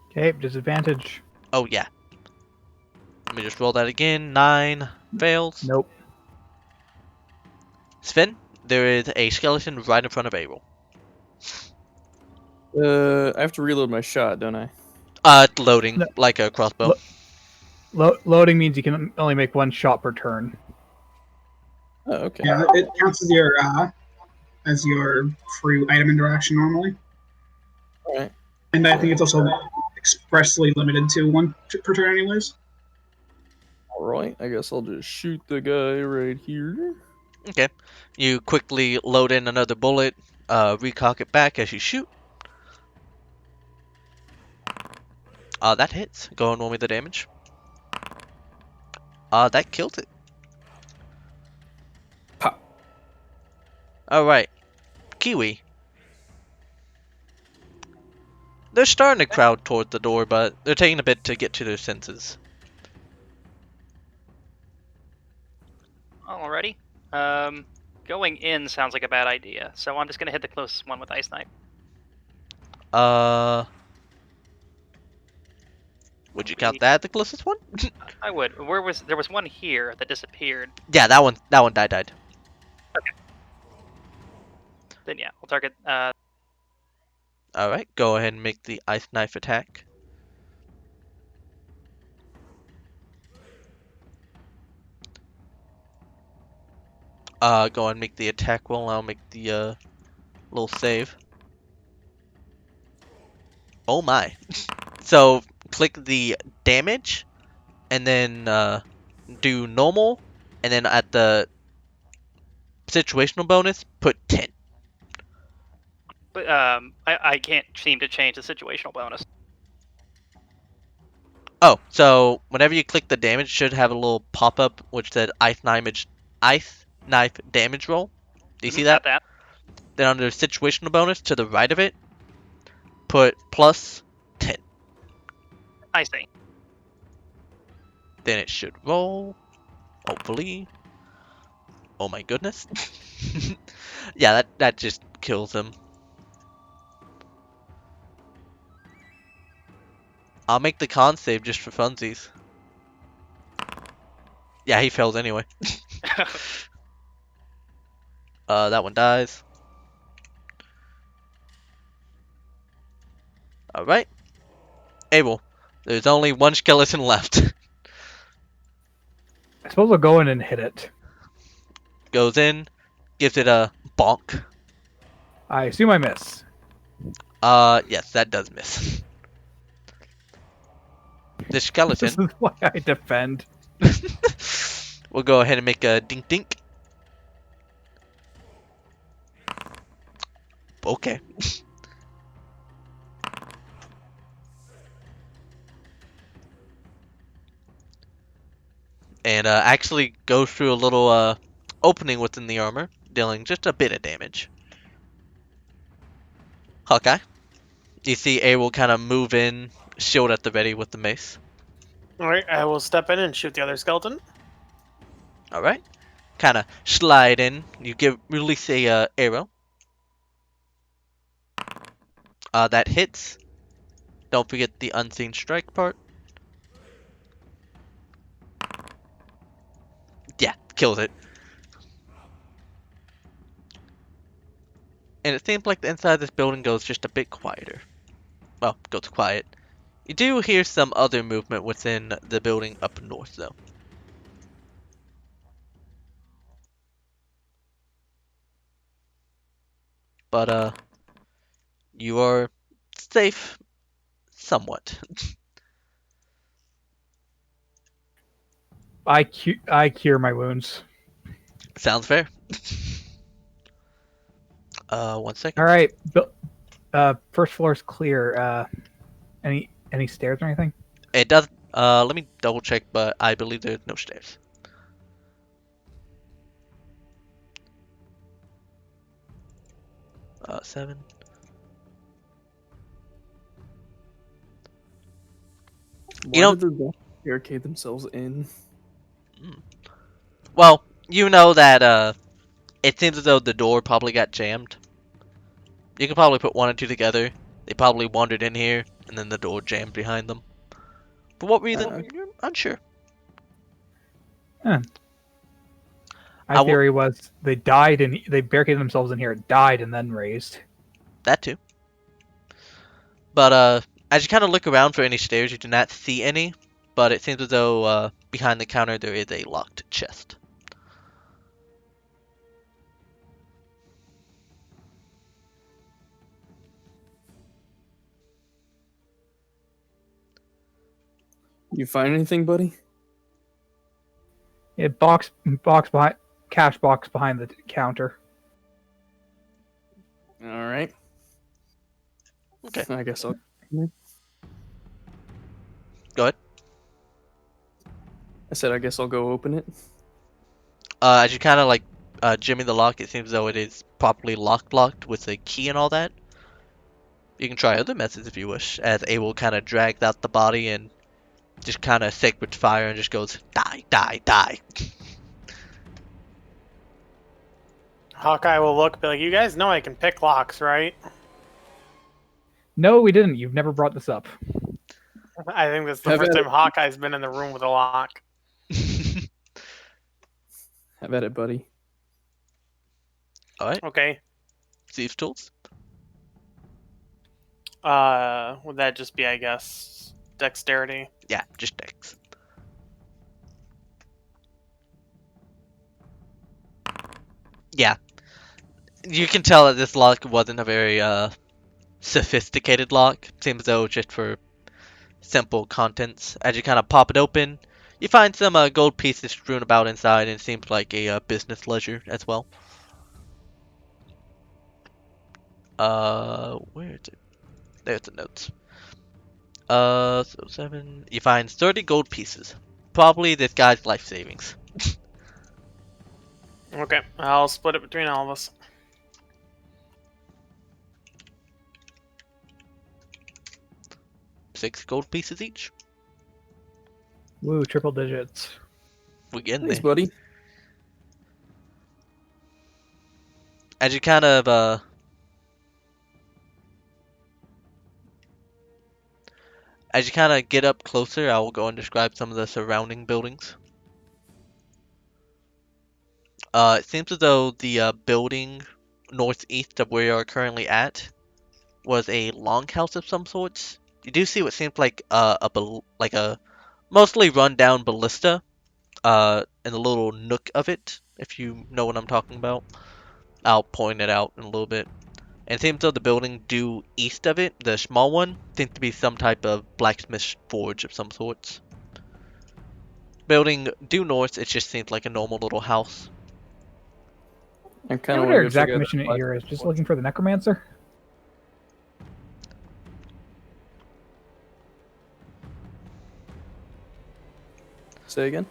Okay, disadvantage. Oh yeah. Let me just roll that again. 9 fails. Nope. Sven, there is a skeleton right in front of Abel. I have to reload my shot, don't I? Loading No. like a crossbow. Loading means you can only make one shot per turn. Oh, okay. Yeah, it counts as your free item interaction normally. All right. And I think it's also expressly limited to one per turn, anyways. All right. I guess I'll just shoot the guy right here. Okay. You quickly load in another bullet, recock it back as you shoot. That hits. Go and roll me the damage. That killed it. Pop. Alright. Kiwi. They're starting to crowd toward the door, but they're taking a bit to get to their senses. Alrighty. Going in sounds like a bad idea, so I'm just gonna hit the closest one with Ice Knife. Would you count that the closest one? I would. There was one here that disappeared. Yeah, that one died. Then yeah, we'll target. All right, go ahead and make the ice knife attack. Go ahead and make the attack roll. I'll make the little save. Oh my! So click the damage, and then do normal, and then at the situational bonus, put 10. But I can't seem to change the situational bonus. Oh, so whenever you click the damage, it should have a little pop-up which said ice knife damage roll. Do you see that? Got that. Then under situational bonus, to the right of it, put plus 10. I see. Then it should roll. Hopefully. Oh my goodness. Yeah, that just kills him. I'll make the con save just for funsies. Yeah, he fails anyway. That one dies. Alright. Abel, there's only one skeleton left. I suppose I'll go in and hit it. Goes in, gives it a bonk. I assume I miss. Yes, that does miss. The This skeleton is why I defend. will go ahead and make a dink dink. Okay. And actually goes through a little opening within the armor, dealing just a bit of damage. Hawkeye, you see A will kind of move in, shield at the ready with the mace. Alright, I will step in and shoot the other skeleton. Alright. Kind of slide in. You release a arrow. That hits. Don't forget the unseen strike part. Yeah, kills it. And it seems like the inside of this building goes just a bit quieter. Well, goes quiet. You do hear some other movement within the building up north, though. But, you are safe somewhat. I cure my wounds. Sounds fair. 1 second. All right. First floor is clear. Any stairs or anything? It does. Let me double check, but I believe there's no stairs. Seven. Why know- did they barricade themselves in? Well, you know that it seems as though the door probably got jammed. You can probably put 1 and 2 together. They probably wandered in here, and then the door jammed behind them. For what reason? You're unsure. My I will- theory was they died and they barricaded themselves in here, died, and then raised. That too. But as you kind of look around for any stairs, you do not see any. But it seems as though behind the counter there is a locked chest. You find anything, buddy? Yeah, cash box behind the counter. All right. Okay. I guess I'll. Go ahead. I said I guess I'll go open it. As you kind of like jimmy the lock, it seems as though it is properly locked with a key and all that. You can try other methods if you wish, as Abel kind of drags out the body and just kind of sacred fire and just goes, die, die, die. Hawkeye will look, be like, you guys know I can pick locks, right? No, we didn't. You've never brought this up. I think this is the Have first at time it. Hawkeye's been in the room with a lock. Have at it, buddy. All right, Okay. thieves tools. Would that just be, I guess, dexterity? Yeah, just dex. Yeah, you can tell that this lock wasn't a very sophisticated lock. Seems though just for simple contents. As you kind of pop it open, you find some gold pieces strewn about inside, and it seems like a business ledger as well. Where is it? There's the notes. So 7. You find 30 gold pieces. Probably this guy's life savings. Okay, I'll split it between all of us. Six gold pieces each. Woo, triple digits. We get in Thanks, there. buddy. As you kind of get up closer, I will go and describe some of the surrounding buildings. It seems as though the building northeast of where you are currently at was a longhouse of some sorts. You do see what seems like a mostly run-down ballista in the little nook of it, if you know what I'm talking about. I'll point it out in a little bit. And it seems though the building due east of it, the small one, seems to be some type of blacksmith forge of some sorts. Building due north, it just seems like a normal little house. I I kind of wonder want to our go exact check out mission that here is just platform. looking for the necromancer. Say again?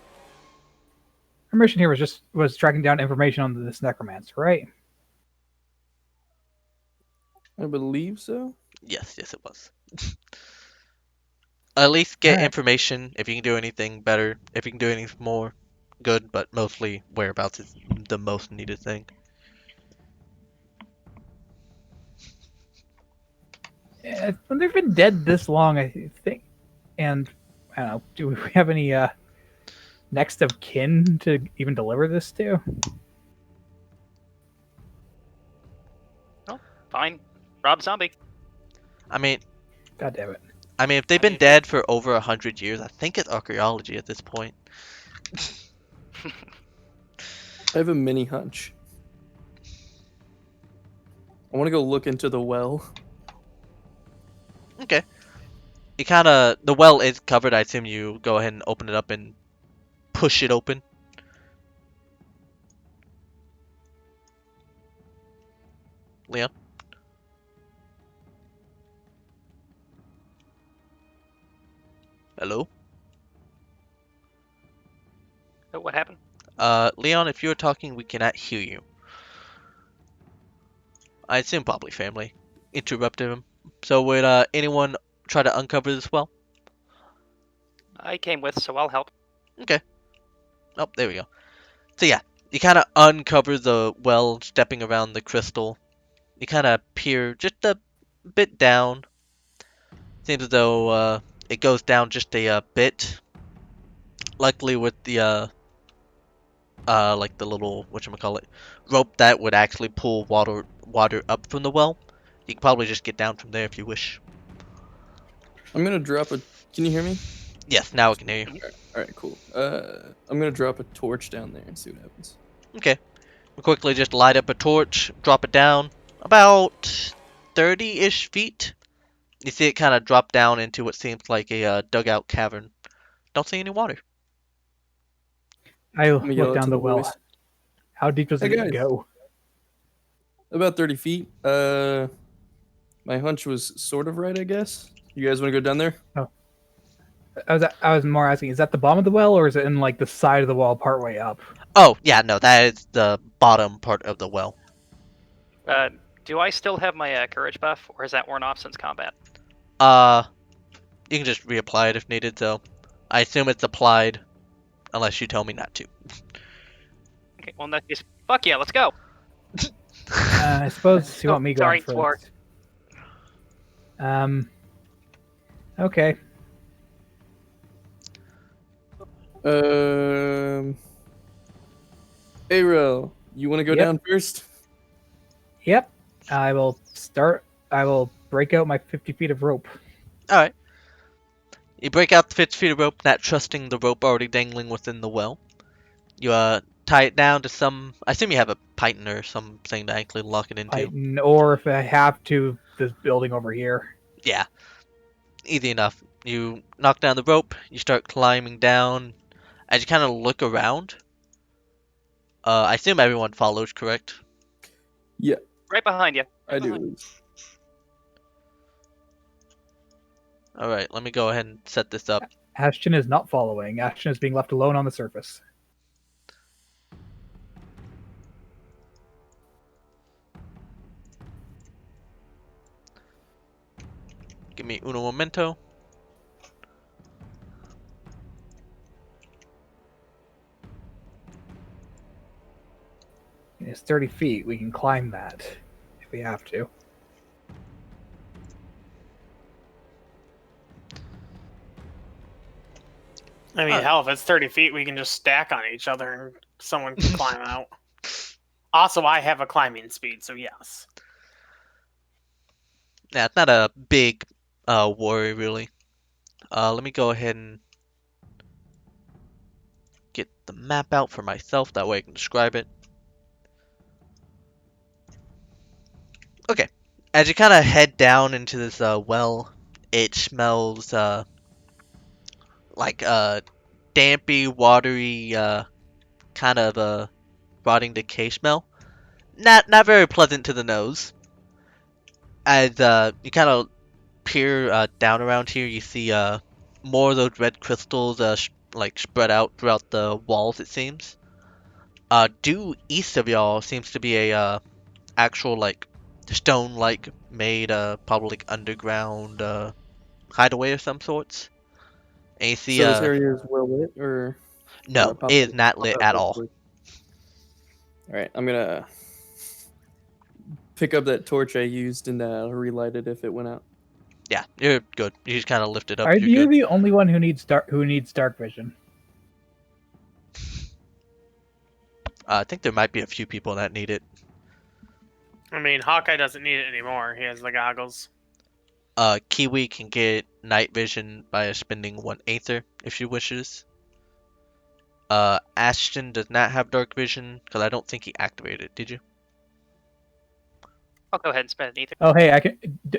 Our mission here was tracking down information on this necromancer, right? I believe so. Yes, it was. At least get Alright. information. If you can do anything better, if you can do anything more, good. But mostly whereabouts is the most needed thing. When they've been dead this long, I think, and I don't know, do we have any next of kin to even deliver this to? Fine. Rob Zombie. I mean, God damn it. if they've been dead for over 100 years, I think it's archaeology at this point. I have a mini hunch. I want to go look into the well. Okay. The well is covered. I assume you go ahead and open it up and push it open. Leon? Hello? Oh, what happened? Leon, if you're talking, we cannot hear you. I assume probably family interrupted him. So would anyone try to uncover this well? I came with, so I'll help. Okay. Oh, there we go. So yeah, you kind of uncover the well, stepping around the crystal. You kind of peer just a bit down. Seems as though it goes down just a bit. Luckily with the like the little whatchamacallit rope that would actually pull water up from the well. You can probably just get down from there if you wish. I'm gonna drop a. Can you hear me? Yes, now I can hear you. All right, cool. I'm gonna drop a torch down there and see what happens. Okay. We'll quickly just light up a torch, drop it down about 30-ish feet. You see it kind of drop down into what seems like a dugout cavern. Don't see any water. I Let me yell look it down to the the well. boys. How deep does Hey, it guys. go? About 30 feet. My hunch was sort of right, I guess. You guys want to go down there? I was more asking, is that the bottom of the well, or is it in like the side of the wall partway up? Oh, yeah, no, that is the bottom part of the well. Do I still have my courage buff, or has that worn off since combat? You can just reapply it if needed, so I assume it's applied unless you tell me not to. Okay, well in that case, fuck yeah, let's go. I suppose you want me going Sorry, Twark. first. Okay. Ariel, you want to go Yep. down first? Yep. I will start. I will break out my 50 feet of rope. All right. You break out the 50 feet of rope, not trusting the rope already dangling within the well. You tie it down to some. I assume you have a python or something to actually lock it into. Or if I have to, this building over here. Yeah, easy enough. You knock down the rope. You start climbing down. As you kind of look around, I assume everyone follows, correct? Yeah, Right behind you. I do at least. All right, let me go ahead and set this up. Ashton is not following. Ashton is being left alone on the surface. Give me uno momento. It's 30 feet. We can climb that if we have to. I mean, hell, if it's 30 feet, we can just stack on each other and someone can climb out. Also, I have a climbing speed, so yes. Yeah, it's not a big worry, really. Let me go ahead and get the map out for myself. That way I can describe it. Okay. As you kind of head down into this well, it smells like dampy, watery, kind of rotting decay smell. Not very pleasant to the nose. As you kind of peer down around here, you see more of those red crystals like spread out throughout the walls. It seems. Due east of y'all seems to be a actual like stone like made probably like underground hideaway of some sorts. And you see So this area is well lit, or no, pop it is it- not pop lit out at real all. quick? All right, I'm gonna pick up that torch I used and relight it if it went out. Yeah, you're good. You just kind of lift it up. Are You're you good. the only one who needs dark vision? I think there might be a few people that need it. I mean, Hawkeye doesn't need it anymore. He has the goggles. Kiwi can get night vision by spending 1 Aether if she wishes. Ashton does not have dark vision because I don't think he activated it. Did you? I'll go ahead and spend an ether. Oh, hey, I can.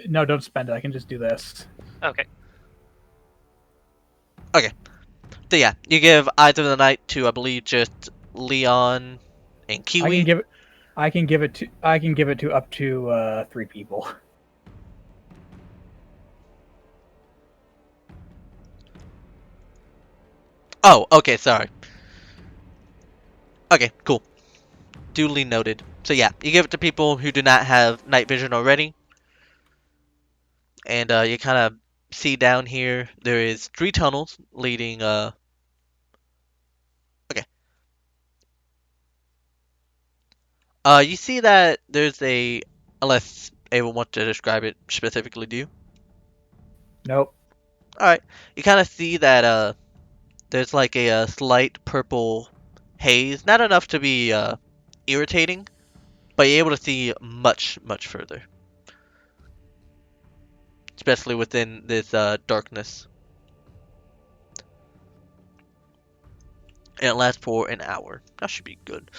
No, don't spend it. I can just do this. Okay. So yeah, you give either of the night to I believe just Leon and Kiwi. I can give it. I can give it to. I can give it to up to 3 people. Oh, okay, sorry. Okay, cool. Duly noted. So yeah, you give it to people who do not have night vision already. And you kind of see down here, there is 3 tunnels leading, okay. You see that there's a, unless Ava wants to describe it specifically, do you? Nope. Alright, you kind of see that, there's like a slight purple haze. Not enough to be, irritating, but you're able to see much, much further. Especially within this, darkness. And it lasts for an hour. That should be good.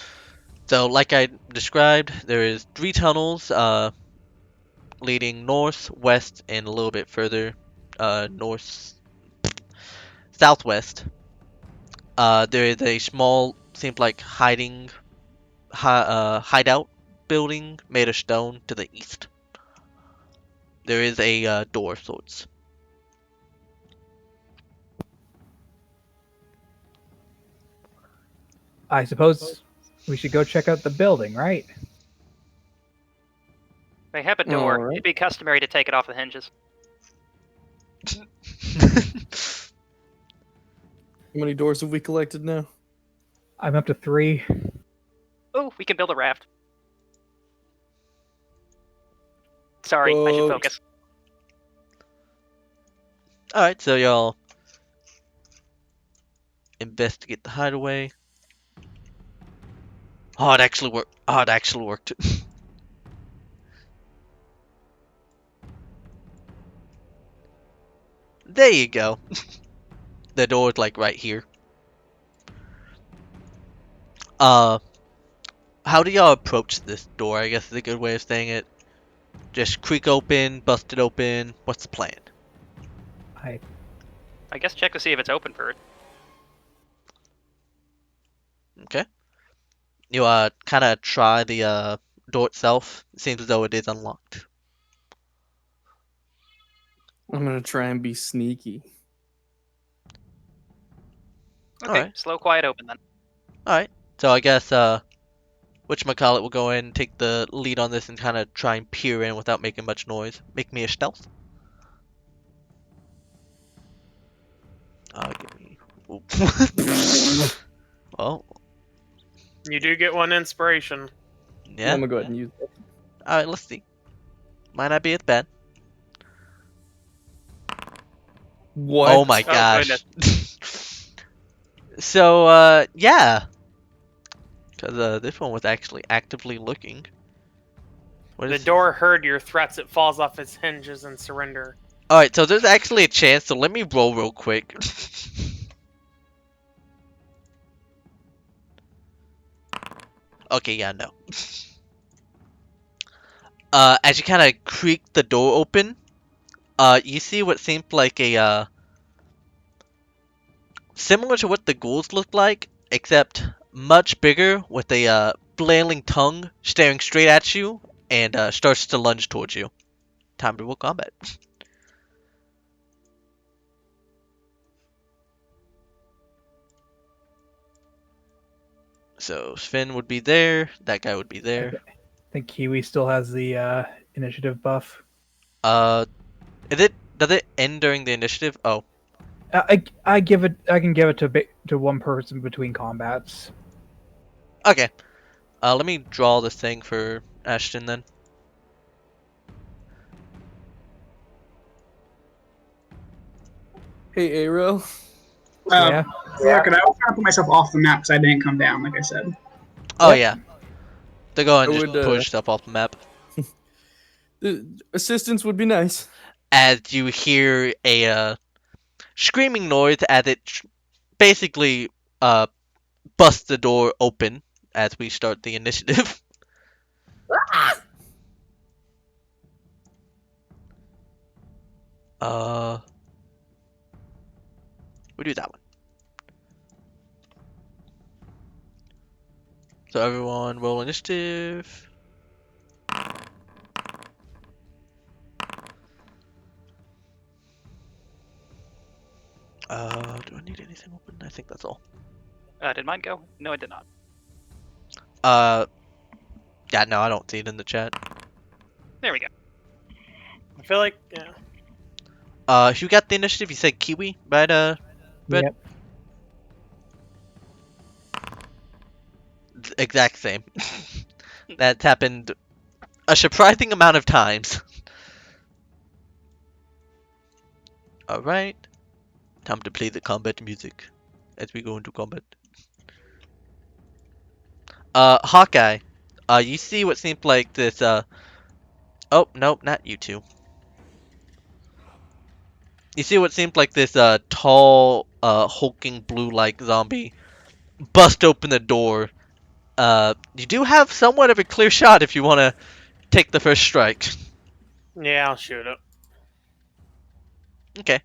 So, like I described, there is 3 tunnels, leading north, west, and a little bit further, north, southwest. There is a small, seems like hideout building made of stone to the east. There is a door of sorts. I suppose we should go check out the building, right? They have a door. Alright. It'd be customary to take it off the hinges. How many doors have we collected now? I'm up to 3. Oh, we can build a raft. Sorry, I should Oh. focus. Alright, so y'all investigate the hideaway. Oh, it actually worked. Oh, it actually worked. There you go. The door's like right here. How do y'all approach this door? I guess is a good way of saying it. Just creak open, bust it open. What's the plan? I I guess check to see if it's open first. Okay. You kind of try the door itself. It seems as though it is unlocked. I'm gonna try and be sneaky. Okay, Alright. slow, quiet, open then. Alright. So I guess whatchamacallit will go in, take the lead on this, and kind of try and peer in without making much noise. Make me a stealth. Give me. Oop. Well, You do get one inspiration. yeah. I'm gonna go ahead and use it. Alright, let's see. Might not be as bad. What? Oh my Oh, gosh. So, yeah. Because this one was actually actively looking. What The is... door heard your threats. It falls off its hinges and surrender. Alright, so there's actually a chance, so let me roll real quick. Okay, yeah, no. As you kind of creak the door open, you see what seemed like a, similar to what the ghouls looked like, except much bigger, with a, flailing tongue staring straight at you, and, starts to lunge towards you. Time to roll combat. So, Sven would be there, that guy would be there. think Kiwi still has the initiative buff. Does it end during the initiative? Oh, I give it. I can give it to one person between combats. okay. Let me draw this thing for Ashton then. Hey, Aero. Yeah. Yeah, because I was trying to put myself off the map because I didn't come down, like I said. Oh Yep. yeah. To go and I just would, push stuff off the map. The assistance would be nice. As you hear a screaming noise as it basically busts the door open as we start the initiative. We do that one. So everyone roll initiative. Do I need anything open? I think that's all. Did mine go? No, it did not. Yeah, no, I don't see it in the chat. There we go. I feel like, yeah. Who got the initiative? You said Kiwi, right? Red? Yep. Exact same. That's happened a surprising amount of times. Alright. Time to play the combat music as we go into combat. Hawkeye. You see what seemed like this, oh, nope, not you two. You see what seemed like this, tall, hulking blue-like zombie bust open the door. You do have somewhat of a clear shot if you want to take the first strike. Yeah, I'll shoot it. Okay.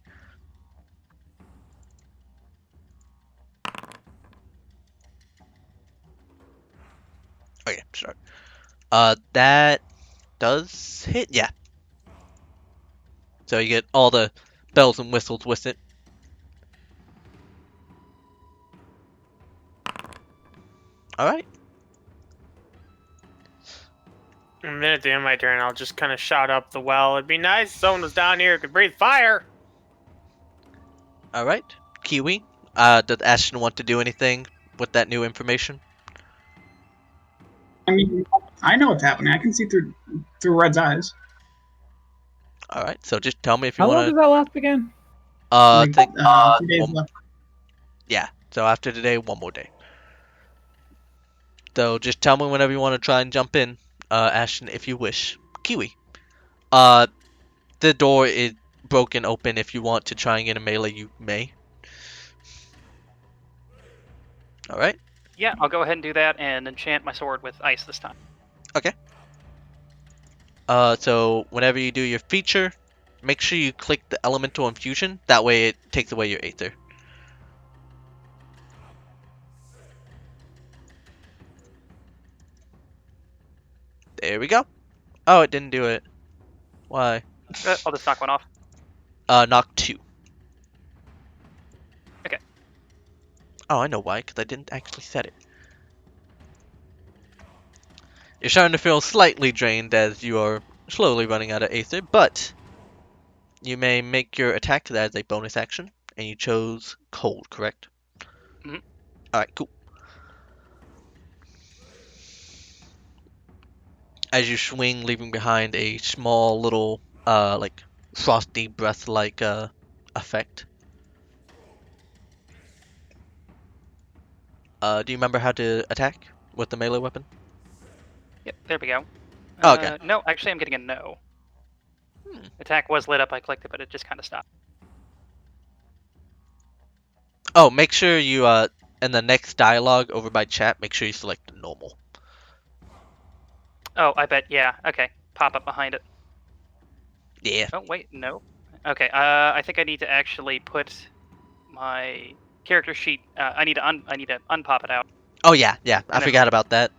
Okay, start. That does hit, yeah. So you get all the bells and whistles with it. Alright. And then at the end of my turn, I'll just kind of shout up the well. It'd be nice if someone was down here who could breathe fire. Alright. Kiwi, does Ashton want to do anything with that new information? I mean, I know what's happening. I can see through Red's eyes. Alright, so just tell me if you How long want does to... that last again? Like, Think 2 days one- left. yeah. So after today, one more day. So just tell me whenever you want to try and jump in, Ashton, if you wish. Kiwi. The door is broken open. If you want to try and get a melee, you may. All right. Yeah, I'll go ahead and do that and enchant my sword with ice this time. So whenever you do your feature, make sure you click the elemental infusion. That way it takes away your Aether. There we go. Oh, it didn't do it. Why? I'll just knock one off. Knock 2. Okay. Oh, I know why, because I didn't actually set it. You're starting to feel slightly drained as you are slowly running out of Aether, but you may make your attack as a bonus action, and you chose cold, correct? Mhm. Alright, cool. As you swing, leaving behind a small little, like, frosty breath-like, effect. Do you remember how to attack with the melee weapon? Yep, there we go. Oh, okay. No, actually, I'm getting a no. Hmm. Attack was lit up. I clicked it, but it just kind of stopped. Oh, make sure you, in the next dialogue over by chat, make sure you select normal. Oh, I bet. Yeah. Okay. Pop up behind it. Yeah. Oh wait, no. Okay. I think I need to actually put my character sheet. I need to unpop it out. Oh, yeah, I And then forgot about that.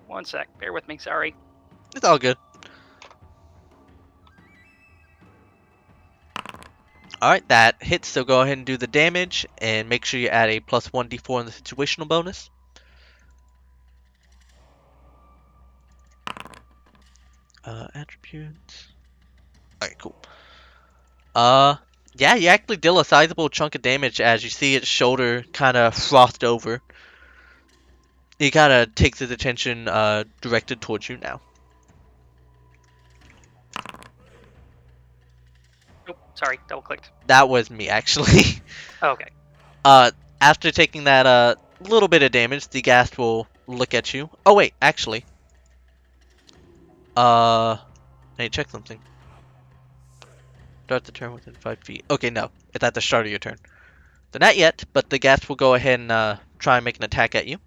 one sec. Bear with me. Sorry. It's all good. Alright, that hits, so go ahead and do the damage, and make sure you add a plus 1d4 in the situational bonus. Attributes. Alright, cool. Yeah, you actually deal a sizable chunk of damage as you see its shoulder kind of frost over. He kind of takes his attention, directed towards you now. Oh, sorry. Double clicked. That was me, actually. Oh, okay. After taking that, little bit of damage, the ghast will look at you. Oh, wait, actually. I need to check something. Start the turn within 5 feet. Okay, no. It's at the start of your turn. So not yet, but the ghast will go ahead and, try and make an attack at you.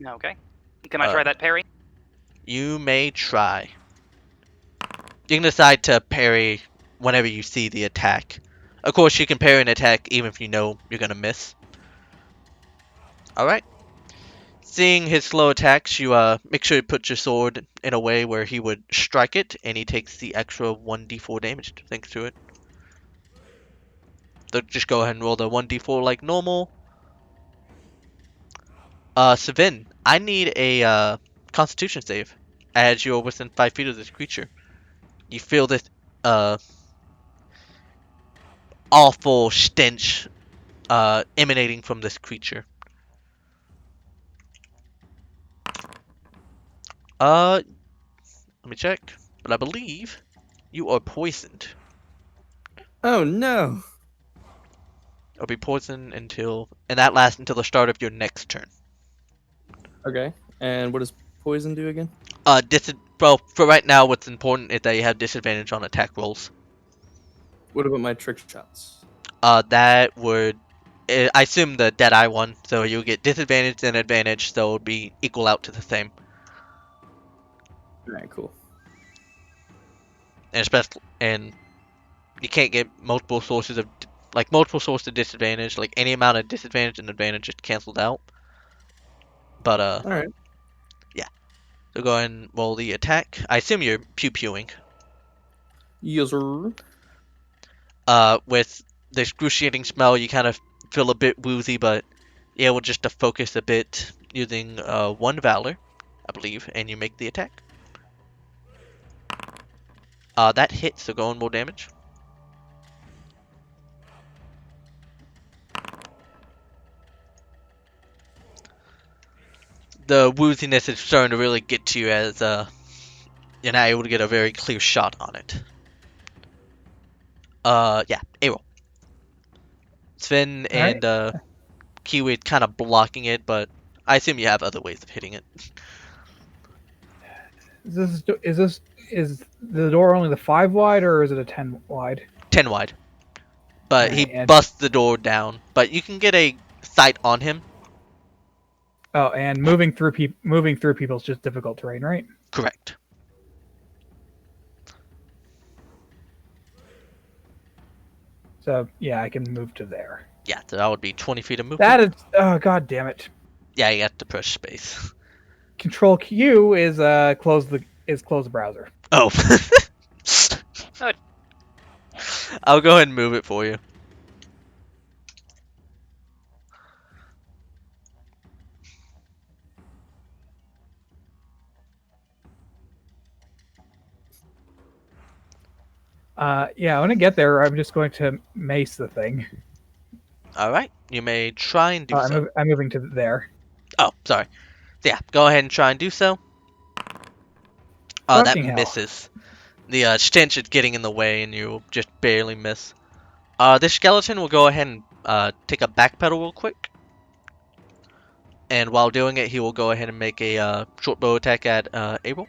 Okay. Can I try that parry? You may try. You can decide to parry whenever you see the attack. Of course, you can parry an attack even if you know you're gonna miss. Alright. Seeing his slow attacks, you make sure you put your sword in a way where he would strike it, and he takes the extra 1d4 damage thanks to it. So just go ahead and roll the 1d4 like normal. Savin, I need a Constitution save, as you're within 5 feet of this creature. You feel this awful stench emanating from this creature. Let me check. But I believe you are poisoned. Oh no. It'll be poisoned and that lasts until the start of your next turn. Okay. And what does poison do again? Well, for right now, what's important is that you have disadvantage on attack rolls. What about my trick shots? That would, I assume the Deadeye one, so you'll get disadvantage and advantage, so it'll be equal out to the same. Alright, cool. And you can't get multiple sources of disadvantage. Like any amount of disadvantage and advantage is canceled out. But Alright. yeah. So go ahead and roll the attack. I assume you're pew-pewing. Yes, sir. With the excruciating smell, you kind of feel a bit woozy, but you're able just to focus a bit using 1 Valor, I believe, and you make the attack. That hits, so go and roll damage. The wooziness is starting to really get to you as you're not able to get a very clear shot on it. Yeah, April. Sven All right. and Kiwi kind of blocking it, but I assume you have other ways of hitting it. Is the door only the 5 wide or is it a 10 wide? 10 wide. But All he right, and busts the door down. But you can get a sight on him. moving through people is just difficult terrain, right? Correct. So yeah, I can move to there. Yeah, so that would be 20 feet of movement. That is, oh god damn it! Yeah, you have to push space. Control Q is close the browser. Oh. Oh. I'll go ahead and move it for you. Yeah, when I get there, I'm just going to mace the thing. Alright, you may try and do so. I'm moving to there. Oh, sorry. So yeah, go ahead and try and do so. That Fucking hell. misses. The stench is getting in the way and you just barely miss. This skeleton will go ahead and take a backpedal real quick. And while doing it, he will go ahead and make a short bow attack at Abel.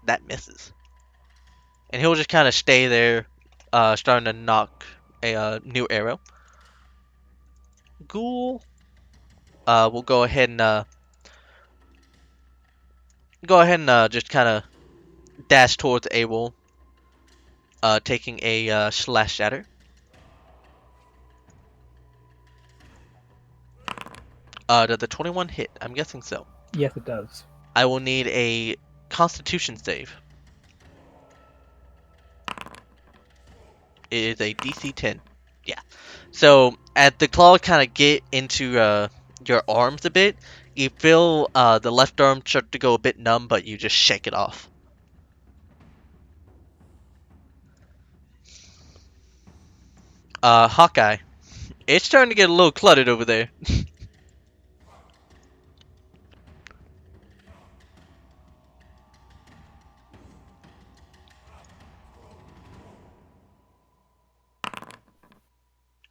That misses. And he'll just kind of stay there, starting to knock a new arrow. Ghoul will go ahead and just kind of dash towards Abel, taking a slash shatter. Does the 21 hit? I'm guessing so. Yes, it does. I will need a Constitution save. It is a DC 10. Yeah. So, as the claw kind of get into your arms a bit, you feel the left arm start to go a bit numb, but you just shake it off. Hawkeye. It's starting to get a little cluttered over there.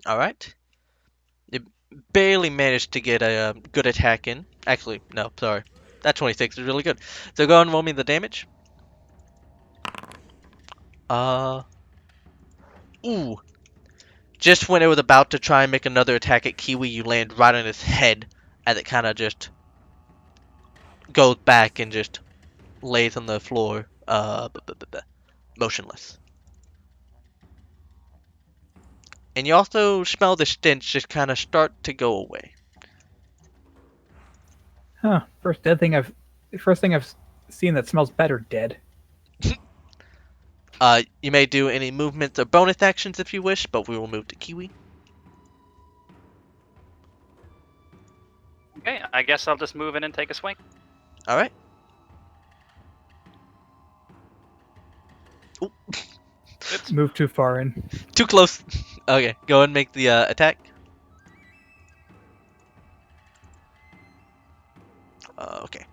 Alright. You barely managed to get a good attack in. Actually, no, sorry. That 26 is really good. So go ahead and roll me the damage. Ooh. Just when it was about to try and make another attack at Kiwi, you land right on his head as it kind of just goes back and just lays on the floor, motionless. And you also smell the stench just kind of start to go away. Huh. First thing I've seen that smells better dead. You may do any movements or bonus actions if you wish, but we will move to Kiwi. Okay, I guess I'll just move in and take a swing. Alright. Oops. Move too far in. Too close. Okay, go ahead and make the attack. Okay.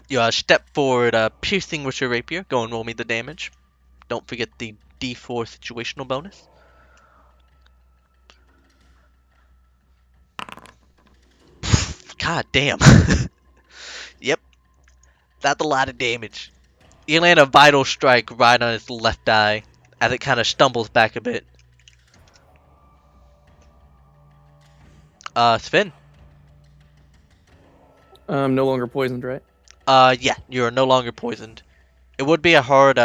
You step forward, piercing with your rapier. Go and roll me the damage. Don't forget the D4 situational bonus. God damn. Yep. That's a lot of damage. You land a vital strike right on its left eye as it kind of stumbles back a bit. Sven. I'm no longer poisoned, right? Yeah, you are no longer poisoned. It would be a hard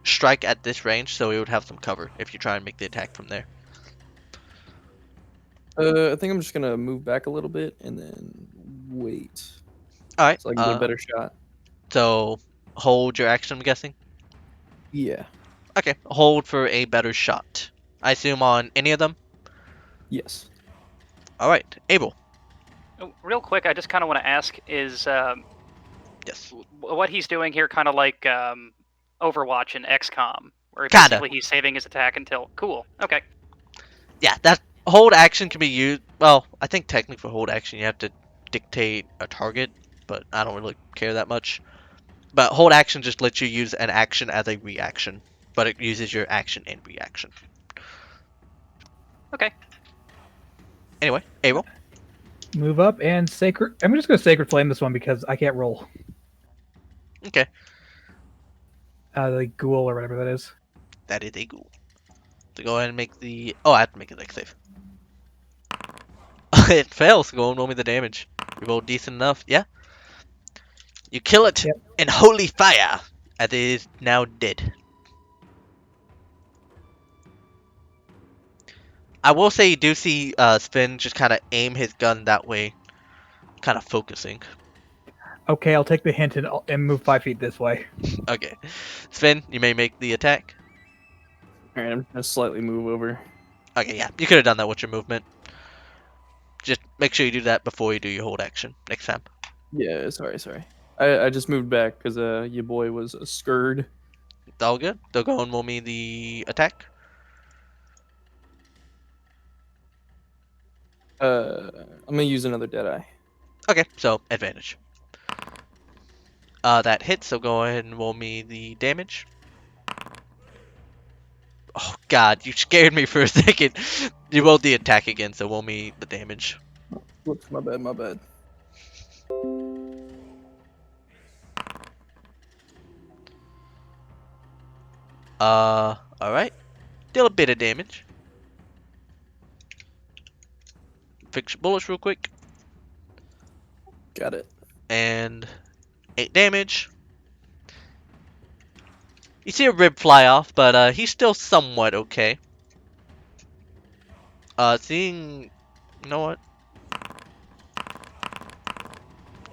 strike at this range, so it would have some cover if you try and make the attack from there. I think I'm just gonna move back a little bit and then wait, Alright, so I can get a better shot. so hold your action, I'm guessing? Yeah. Okay, hold for a better shot. I assume on any of them? Yes. Alright, Abel. Oh, real quick, I just kind of want to ask: is Yes. what he's doing here kind of like Overwatch and XCOM, where Kinda. basically he's saving his attack until? Cool. Okay. Yeah, that's hold action can be used. Well, I think technically for hold action you have to dictate a target, but I don't really care that much. But hold action just lets you use an action as a reaction, but it uses your action and reaction. Okay. Anyway, Abel. Move up and sacred. I'm just gonna sacred flame this one because I can't roll. Okay, The ghoul or whatever that is. that is a ghoul. So go ahead and make the. Oh, I have to make a dex save. It fails. Go and roll me the damage. You rolled decent enough. Yeah. You kill it Yep. in holy fire, as it is now dead. I will say you do see Sven just kind of aim his gun that way, kind of focusing. Okay, I'll take the hint and move 5 feet this way. Okay, Sven, you may make the attack. All right, I'm gonna slightly move over. Okay, yeah, you could have done that with your movement. Just make sure you do that before you do your hold action next time. Yeah, sorry. I just moved back because your boy was scurred. It's all good. They'll go and roll me the attack. I'm gonna use another Deadeye. Okay, so advantage. That hits, so go ahead and roll me the damage. Oh god, you scared me for a second. You rolled the attack again, so roll me the damage. Whoops, my bad. Alright. Deal a bit of damage. Fix your bullets real quick. Got it. And 8 damage. You see a rib fly off, but he's still somewhat okay. Seeing... You know what?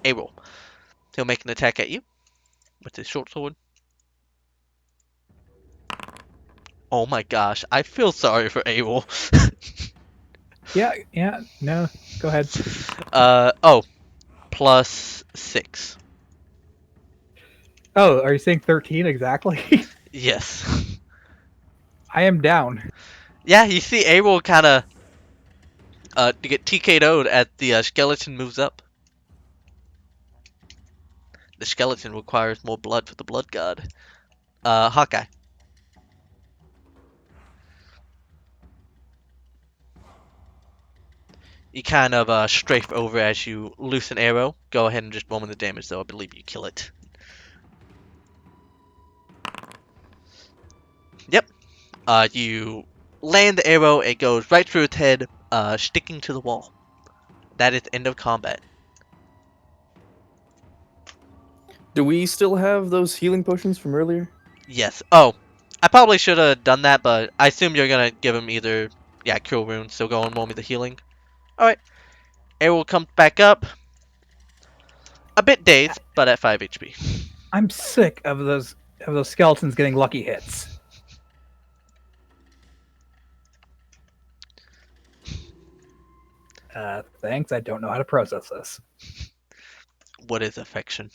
A roll. He'll make an attack at you with his short sword. Oh my gosh, I feel sorry for Abel. Yeah, no, go ahead. Oh, plus 6. Oh, are you saying 13 exactly? Yes. I am down. Yeah, you see Abel kind of to get TK'd as the skeleton moves up. The skeleton requires more blood for the blood god. Hawkeye. You kind of strafe over as you loose an arrow. Go ahead and just roll me the damage, though. I believe you kill it. Yep. You land the arrow. It goes right through its head, sticking to the wall. That is end of combat. Do we still have those healing potions from earlier? Yes. Oh, I probably should have done that, but I assume you're gonna give him either, yeah, cure wounds. So go and roll me the healing. All right. Arrow comes back up. A bit dazed, but at 5 HP. I'm sick of those skeletons getting lucky hits. Thanks. I don't know how to process this. What is affection?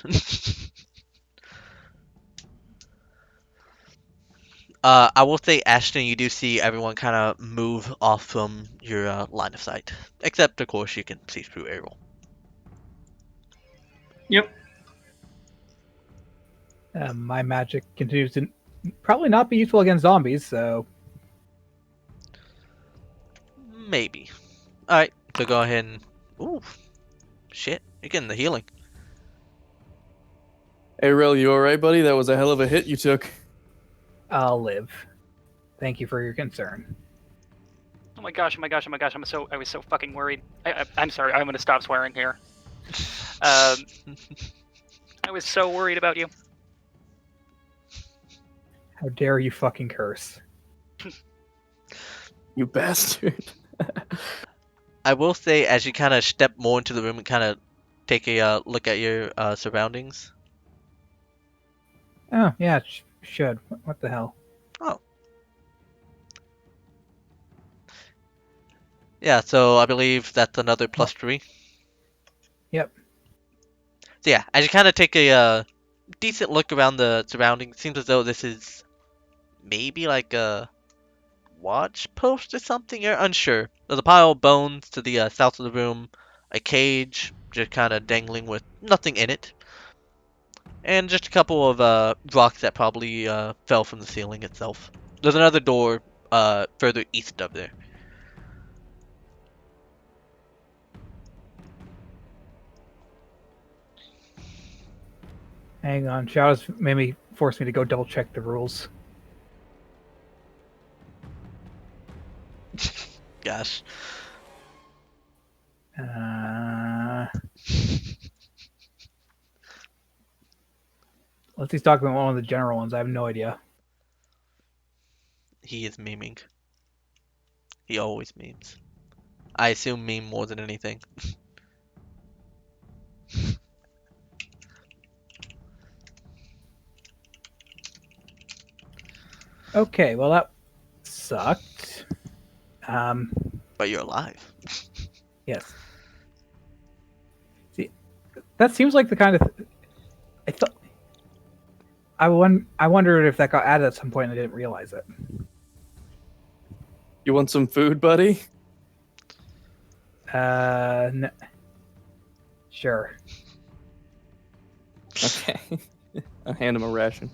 I will say, Ashton, you do see everyone kind of move off from your line of sight. Except, of course, you can see through Errol. Yep. My magic continues to probably not be useful against zombies, so Maybe. Alright, so go ahead and... Ooh. Shit, you're getting the healing. Hey, Rel, you alright, buddy? That was a hell of a hit you took. I'll live. Thank you for your concern. Oh my gosh! I was so fucking worried. I'm sorry. I'm gonna stop swearing here. I was so worried about you. How dare you fucking curse? You bastard. I will say, as you kind of step more into the room and kind of take a look at your surroundings. Oh, yeah, should. What the hell? Oh. Yeah, so I believe that's another +3. Yep. So yeah, as you kind of take a decent look around the surroundings, it seems as though this is maybe like a watch post or something. You're unsure. There's a pile of bones to the south of the room, a cage just kind of dangling with nothing in it, and just a couple of rocks that probably fell from the ceiling itself. There's another door further east of there. Hang on, Shadows made me force me to go double check the rules. Gosh. Let's just talk about one of the general ones. I have no idea. He is memeing. He always memes. I assume meme more than anything. Okay, well that sucked. But you're alive. Yes. See, that seems like the kind of. I thought. I wondered if that got added at some point and I didn't realize it. You want some food, buddy? Sure. Okay. I'll hand him a ration.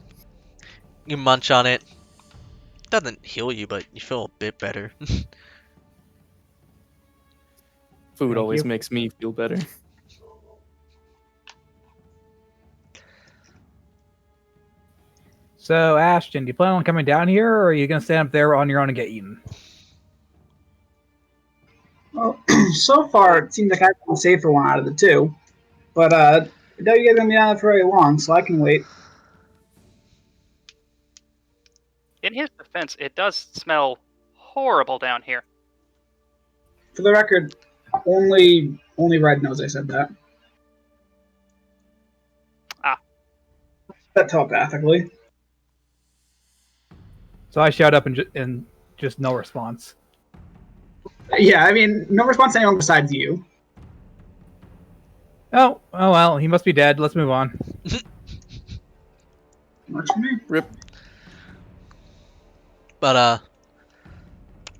You munch on it. Doesn't heal you, but you feel a bit better. Food Thank always you. makes me feel better. So, Ashton, do you plan on coming down here, or are you going to stand up there on your own and get eaten? Well, so far it seems like I've been the safer one out of the two. But I doubt you guys are gonna be on it for very long, so I can wait. In his defense, it does smell horrible down here. For the record, only Red knows I said that. Ah. That telepathically. So I shout up and just no response. Yeah, I mean, no response to anyone besides you. Oh well, he must be dead. Let's move on. Works for me. Rip. But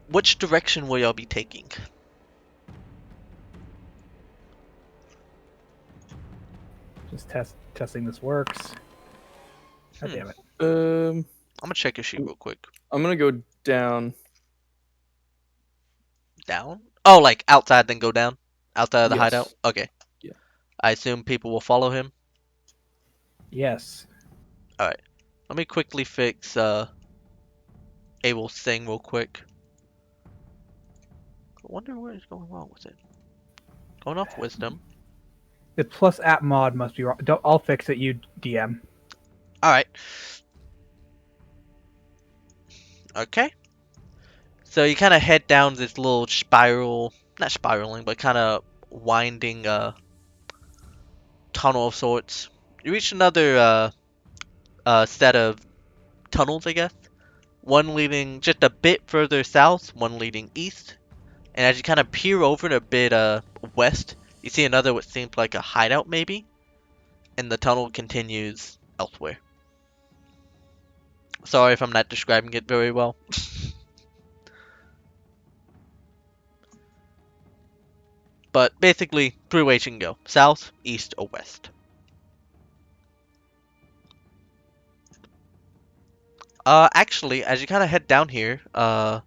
which direction will y'all be taking? Just testing this works. God damn it. I'm gonna check your sheet real quick. I'm gonna go down. Down? Oh, like outside then go down? Outside of the Yes. hideout? Okay. Yeah. I assume people will follow him. Yes. Alright. Let me quickly fix Abel's thing real quick. I wonder what is going wrong with it. Going off wisdom. The plus app mod must be wrong. I'll fix it. You DM. Alright. Okay. So you kind of head down this little spiral, not spiraling, but kind of winding tunnel of sorts. You reach another set of tunnels, I guess. One leading just a bit further south, one leading east. And as you kind of peer over a bit west, you see another what seems like a hideout maybe. And the tunnel continues elsewhere. Sorry if I'm not describing it very well. But basically, 3 ways you can go. South, east, or west. Actually, as you kind of head down here, y'all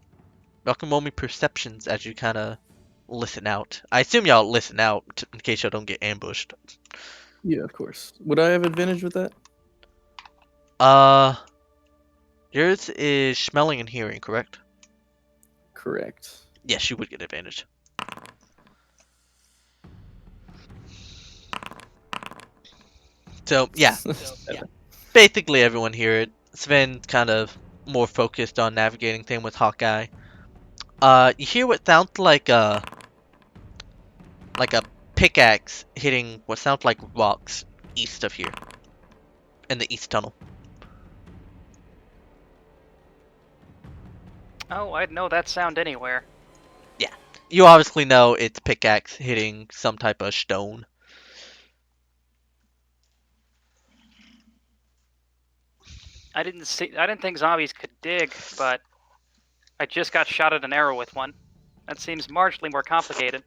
can roll me perceptions as you kind of listen out. I assume y'all listen out in case y'all don't get ambushed. Yeah, of course. Would I have advantage with that? Yours is smelling and hearing, correct? Correct. Yes, you would get advantage. So, yeah. Basically everyone here. Sven kind of more focused on navigating thing with Hawkeye. You hear what sounds like a pickaxe hitting what sounds like rocks east of here. In the east tunnel. Oh, I'd know that sound anywhere. You obviously know it's pickaxe hitting some type of stone. I didn't think zombies could dig, but I just got shot at an arrow with one. That seems marginally more complicated.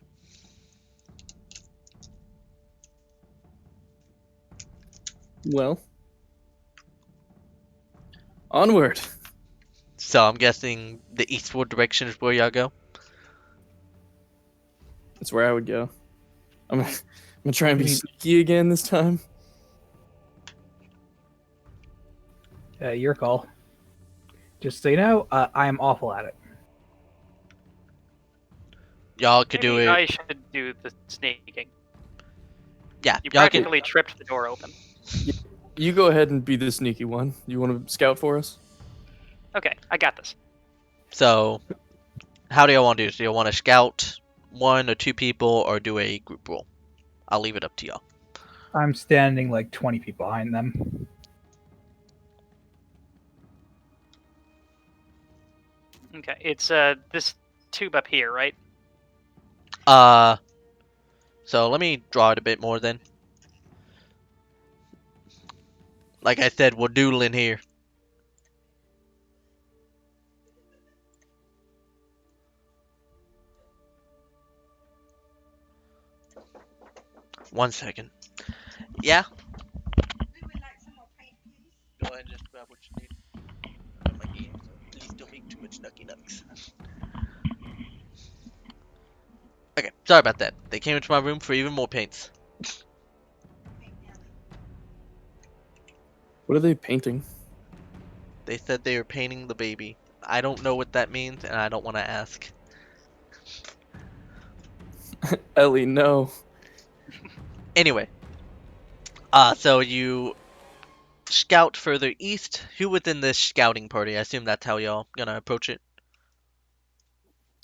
Well, onward. So I'm guessing the eastward direction is where y'all go. That's where I would go. I'm gonna try and be I mean- sneaky again this time. Your call. Just so you know, I am awful at it. Y'all could do Maybe it. I should do the sneaking. Yeah, You y'all could. practically tripped the door open. You go ahead and be the sneaky one. You want to scout for us? Okay, I got this. So, how do y'all want to do this? Do y'all want to scout 1 or 2 people, or do a group roll? I'll leave it up to y'all. I'm standing like 20 feet behind them. Okay, it's this tube up here, right? So let me draw it a bit more then. Like I said, we're doodling here. One second. Yeah? Go ahead and just grab what you need. My game, so please don't make too much nucky nucks. Okay, sorry about that. They came into my room for even more paints. What are they painting? They said they were painting the baby. I don't know what that means, and I don't want to ask. Ellie, no. Anyway. So you scout further east. Who within this scouting party? I assume that's how y'all gonna approach it.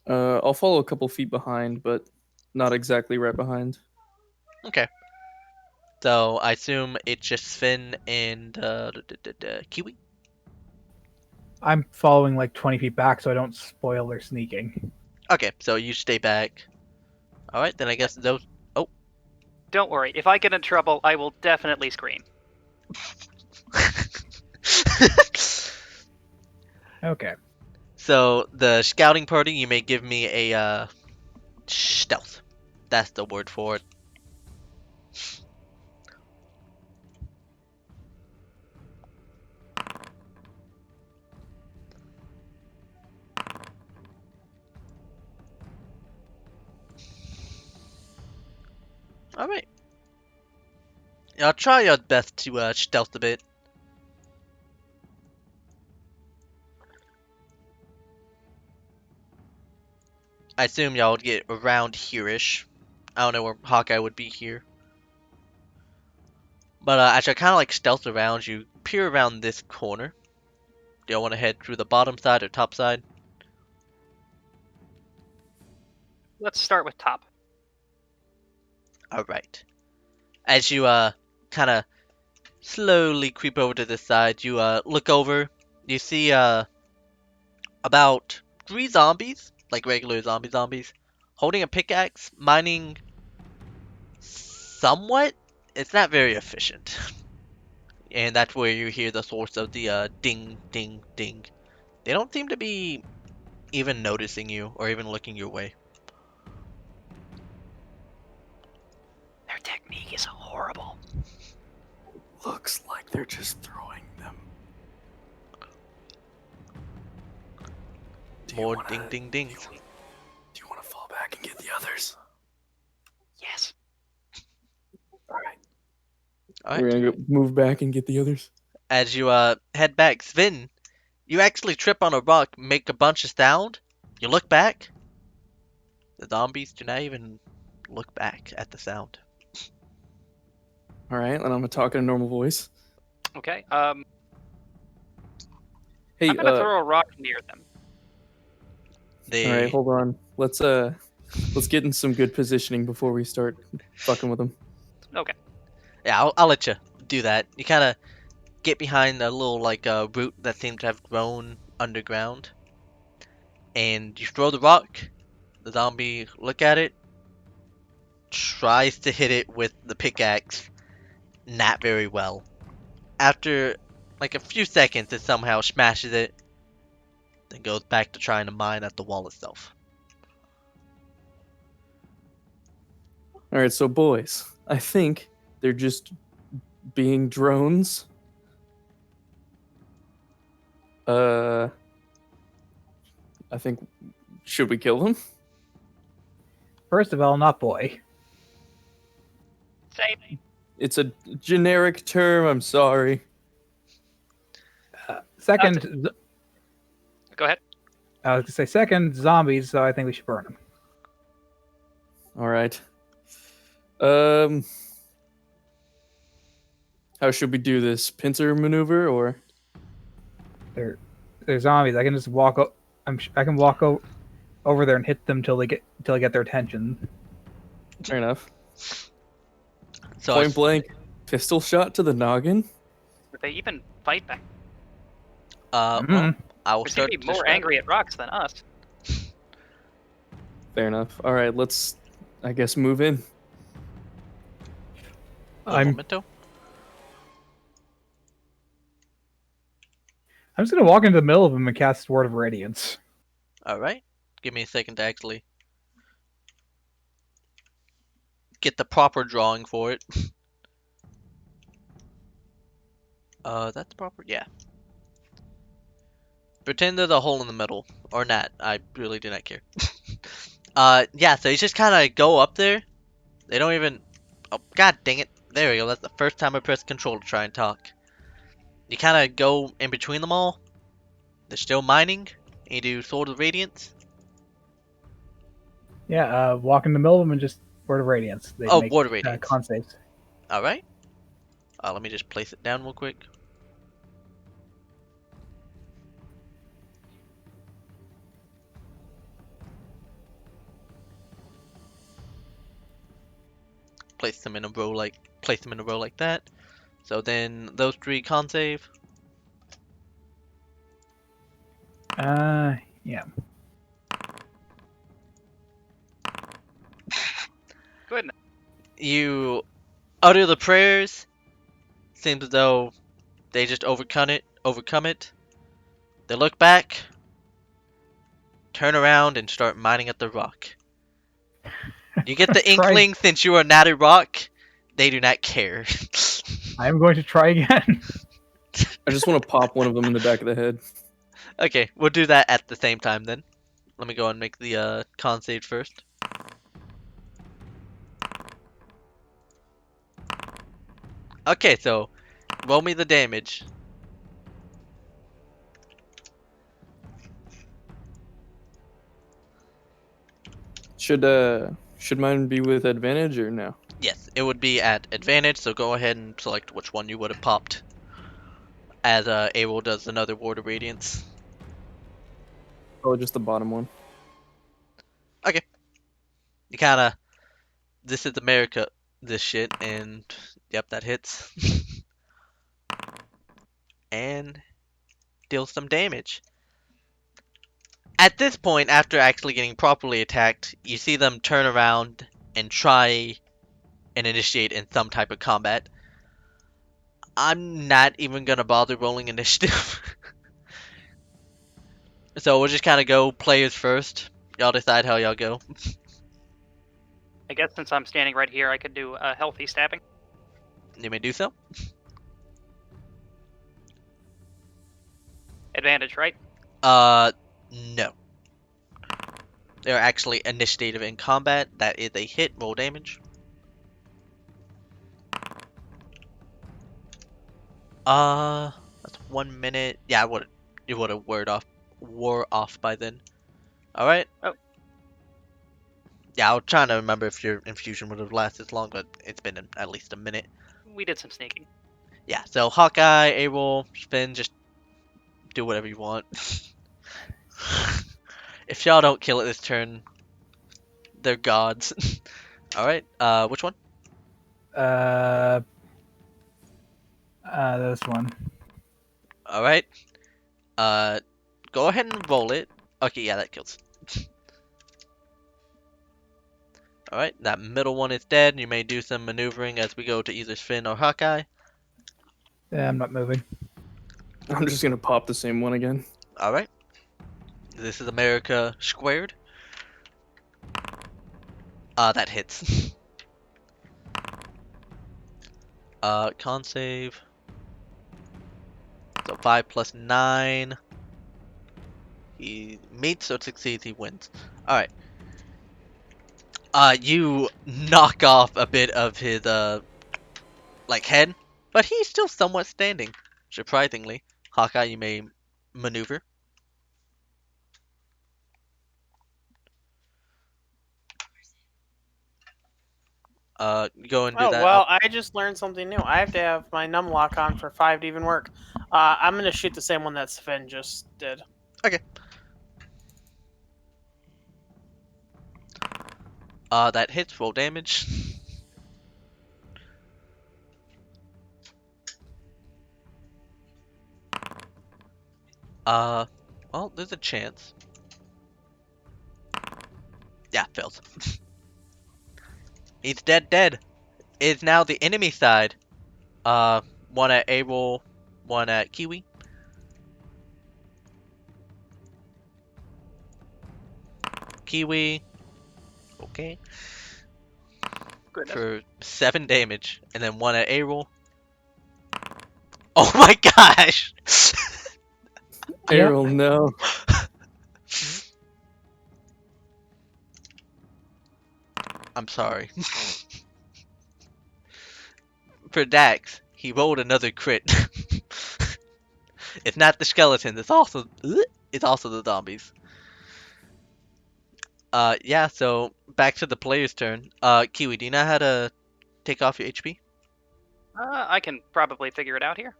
I'll follow a couple feet behind, but not exactly right behind. Okay. So I assume it's just Sven and Kiwi. I'm following like 20 feet back so I don't spoil their sneaking. Okay, so you stay back. All right, then I guess those. Don't worry, if I get in trouble, I will definitely scream. Okay. So the scouting party, you may give me a stealth. That's the word for it. All right. I'll try your best to stealth a bit. I assume y'all would get around here-ish. I don't know where Hawkeye would be here. But as I kind of like stealth around, you peer around this corner. Do y'all want to head through the bottom side or top side? Let's start with top. Alright. As you kind of slowly creep over to this side, you look over. You see about 3 zombies, like regular zombies, holding a pickaxe, mining somewhat. It's not very efficient. And that's where you hear the source of the ding, ding, ding. They don't seem to be even noticing you or even looking your way. Their technique is horrible. Looks like they're just throwing them. More ding, ding, dings. Do you want to fall back and get the others? Yes. All right. Alright. We're gonna move back and get the others. As you head back, Sven, you actually trip on a rock, make a bunch of sound. You look back. The zombies do not even look back at the sound. All right, and I'm gonna talk in a normal voice. Okay. Hey, I'm gonna throw a rock near them. They all right, hold on. Let's get in some good positioning before we start fucking with them. Okay. Yeah, I'll let you do that. You kind of get behind a little like root that seems to have grown underground, and you throw the rock. The zombie look at it, tries to hit it with the pickaxe, not very well. After like a few seconds, it somehow smashes it, then goes back to trying to mine at the wall itself. All right, so boys, I think they're just being drones. I think, should we kill them? First of all, not boy. Same. It's a generic term. I'm sorry. Second, Go ahead. I was gonna say second zombies, so I think we should burn them. All right. How should we do this? Pincer maneuver or? They're zombies. I can just walk. I can walk over there and hit them till I get their attention. Fair enough. So Point blank, pistol shot to the noggin. Would they even fight back? well, I will They seem start to be to more describe angry at rocks than us. Fair enough. All right, let's, I guess, move in. Un momento. I'm just gonna walk into the middle of them and cast Word of Radiance. All right, give me a second to actually get the proper drawing for it. That's proper. Yeah. Pretend there's a hole in the middle, or not. I really do not care. Yeah. So you just kind of go up there. They don't even. Oh, god dang it! There we go. That's the first time I pressed control to try and talk. You kind of go in between them all. They're still mining. And you do Sword of Radiance. Yeah, walk in the middle of them and just Word of Radiance. They Oh, make, Word of Radiance. con saves. All right. Let me just place it down real quick. Place them in a row like that. So then those 3 con save. Yeah. Goodness. You utter the prayers. Seems as though they just overcome it. They look back, turn around, and start mining at the rock. You get the inkling since you are not a rock, they do not care. I am going to try again. I just want to pop one of them in the back of the head. Okay, we'll do that at the same time then. Let me go and make the con save first. Okay, so roll me the damage. Should mine be with advantage or no? Yes, it would be at advantage, so go ahead and select which one you would have popped. As Abel does another Ward of Radiance. Oh, just the bottom one. Okay. You kinda... This is America, this shit, and... Yep, that hits. And... deals some damage. At this point, after actually getting properly attacked, you see them turn around and try and initiate in some type of combat. I'm not even gonna bother rolling initiative. So we'll just kind of go players first. Y'all decide how y'all go. I guess since I'm standing right here, I could do a healthy stabbing. You may do so. Advantage, right? No. They're actually initiative in combat. That is a hit. Roll damage. That's 1 minute. Yeah, it would have wore off by then. All right. Oh. Yeah, I was trying to remember if your infusion would have lasted this long, but it's been at least a minute. We did some sneaking. Yeah. So Hawkeye, Able, Spin, just do whatever you want. If y'all don't kill it this turn, they're gods. All right. Which one? This one. All right. Go ahead and roll it. Okay, yeah, that kills. All right, that middle one is dead. You may do some maneuvering as we go to either Finn or Hawkeye. Yeah, I'm not moving. I'm just gonna pop the same one again. All right. This is America squared. That hits. Con save. So 5 plus 9. He meets or succeeds, he wins. Alright. You knock off a bit of his, like, head, but he's still somewhat standing. Surprisingly. Hawkeye, you may maneuver. Go and do Oh that. well, I just learned something new. I have to have my numlock on for 5 to even work. I'm gonna shoot the same one that Sven just did. Okay. That hits. Roll damage. Well, there's a chance. Yeah, fails. He's dead. It's now the enemy side. One at Abel, one at Kiwi. Kiwi. Okay. Goodness. For 7 damage. And then one at Abel. Oh my gosh! Errol, no. I'm sorry. For Dax, he rolled another crit. It's not the skeletons, it's also the zombies. Yeah, so back to the player's turn. Kiwi, do you know how to take off your HP? I can probably figure it out here.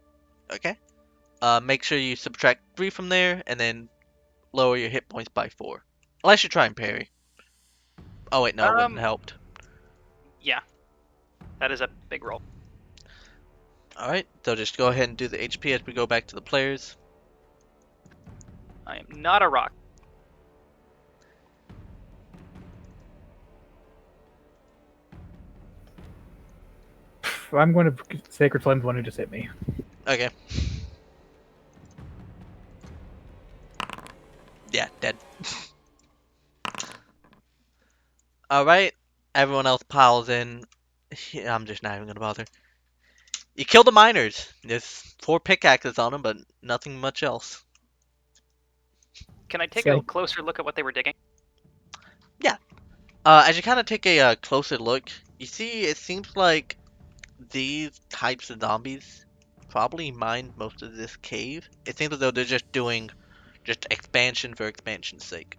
Okay. Make sure you subtract 3 from there, and then lower your hit points by 4. Unless you try and parry. Oh wait, no, it wouldn't have helped. Yeah. That is a big roll. Alright, so just go ahead and do the HP as we go back to the players. I am not a rock. I'm going to Sacred Flame's the one who just hit me. Okay. Yeah, dead. Alright, everyone else piles in. Yeah, I'm just not even gonna bother. You kill the miners. There's 4 pickaxes on them, but nothing much else. Can I take So- a closer look at what they were digging? As you kind of take a closer look, you see it seems like these types of zombies probably mined most of this cave. It seems as though they're just doing just expansion for expansion's sake.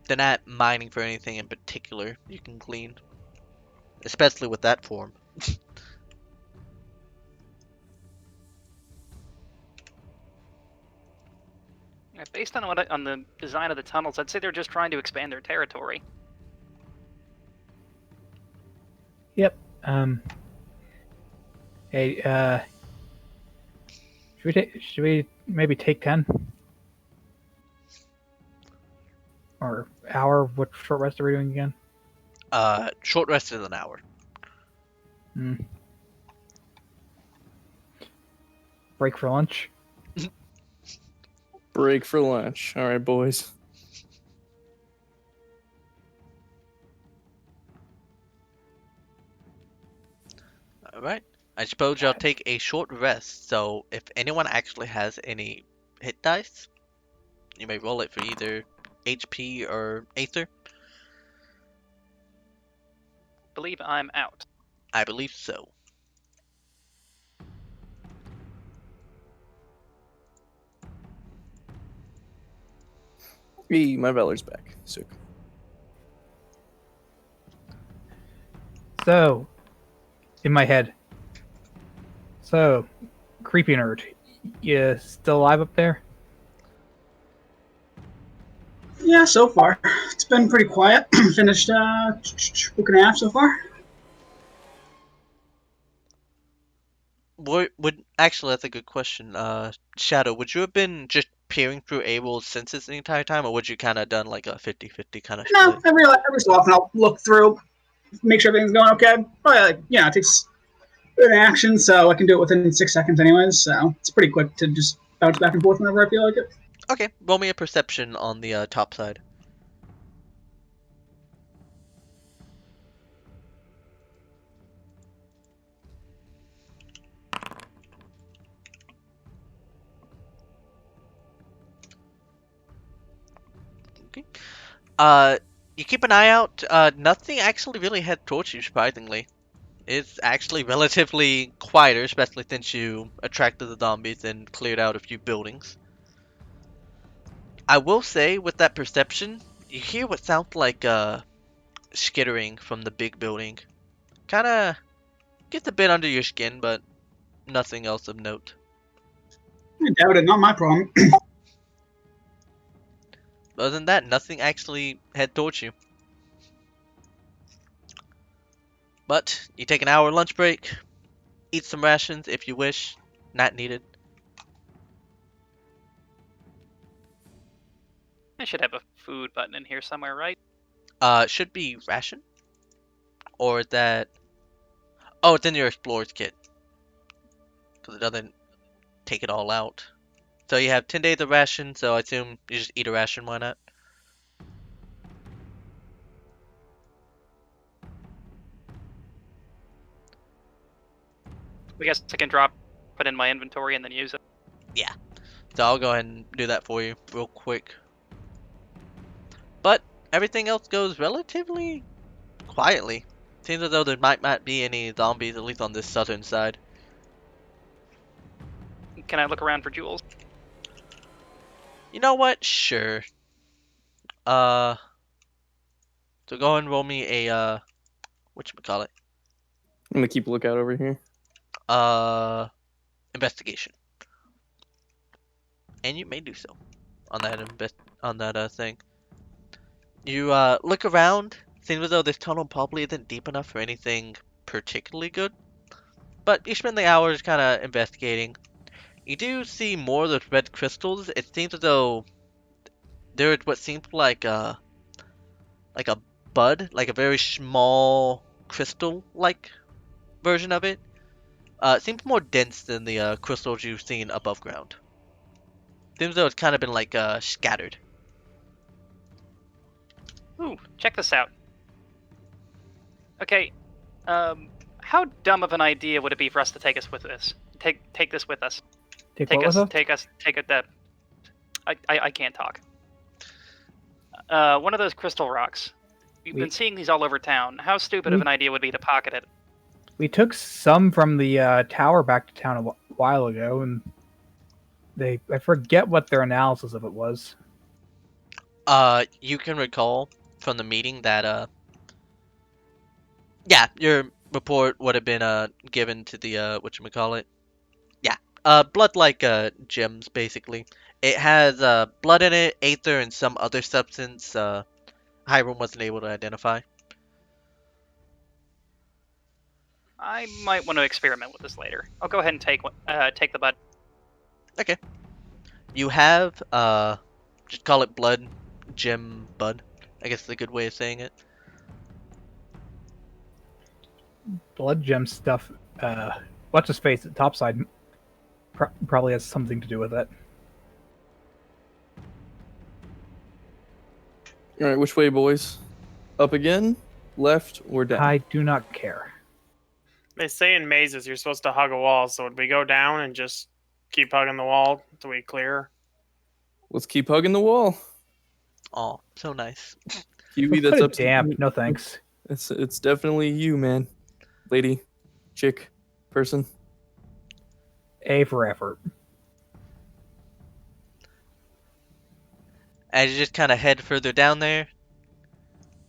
They're not mining for anything in particular you can glean. Especially with that form. Yeah, based on on the design of the tunnels, I'd say they're just trying to expand their territory. Yep. Hey, should we maybe take 10? Or hour? What short rest are we doing again? Short rest is an hour. Break for lunch? Break for lunch. All right, boys. Alright. I suppose y'all take a short rest, so if anyone actually has any hit dice, you may roll it for either HP or Aether. Believe I'm out. I believe so. Hey, my Valor's back. Sick. So, in my head. So, creepy nerd, you still alive up there? Yeah, so far. It's been pretty quiet. Finished book and a half so far. Would actually, that's a good question. Shadow, would you have been just peering through Abel's senses the entire time, or would you kind of done like a 50-50 kind of No, split? every so often I'll look through, make sure everything's going okay. Probably it takes an action, so I can do it within 6 seconds anyways, so it's pretty quick to just bounce back and forth whenever I feel like it. Okay, roll me a perception on the top side. Okay. You keep an eye out. Nothing actually really head towards you, surprisingly. It's actually relatively quieter, especially since you attracted the zombies and cleared out a few buildings. I will say, with that perception, you hear what sounds like skittering from the big building. Kinda gets a bit under your skin, but nothing else of note. I doubt it. Not my problem. Other than that, nothing actually head towards you. But you take an hour lunch break, eat some rations if you wish, not needed. I should have a food button in here somewhere, right? It should be ration, or that. Oh, it's in your explorer's kit, because it doesn't take it all out. So you have 10 days of ration, so I assume you just eat a ration, why not? I guess I can drop it in my inventory and then use it. Yeah. So I'll go ahead and do that for you real quick. But everything else goes relatively quietly. Seems as though there might not be any zombies, at least on this southern side. Can I look around for jewels? You know what? Sure. So go ahead and roll me a, whatchamacallit? I'm gonna keep a lookout over here. Investigation. And you may do so on that thing. You look around. Seems as though this tunnel probably isn't deep enough for anything particularly good. But you spend the hours kind of investigating. You do see more of those red crystals. It seems as though there is what seems like a bud, like a very small crystal-like version of it. It seems more dense than the crystals you've seen above ground. Seems as though it's kind of been like scattered. Ooh, check this out. Okay, how dumb of an idea would it be for us to take us with this? Take this with us. Take what with us? Take it that. I can't talk. One of those crystal rocks. We've been seeing these all over town. How stupid of an idea would it be to pocket it? We took some from the tower back to town a while ago, and I forget what their analysis of it was. You can recall from the meeting that yeah, your report would have been given to the whatchamacallit. Yeah. Blood-like gems basically. It has blood in it, aether, and some other substance Hiram wasn't able to identify. I might want to experiment with this later. I'll go ahead and take the bud. Okay. You have just call it blood gem bud. I guess is a good way of saying it. Blood gem stuff. What's his face? The top side probably has something to do with it. All right, which way, boys? Up again, left, or down? I do not care. They say in mazes you're supposed to hug a wall, so would we go down and just keep hugging the wall until we clear? Let's keep hugging the wall. Oh, so nice. Huey, that's up to damp. you. No thanks. It's definitely you, man. Lady, chick, person. A for effort. As you just kind of head further down there,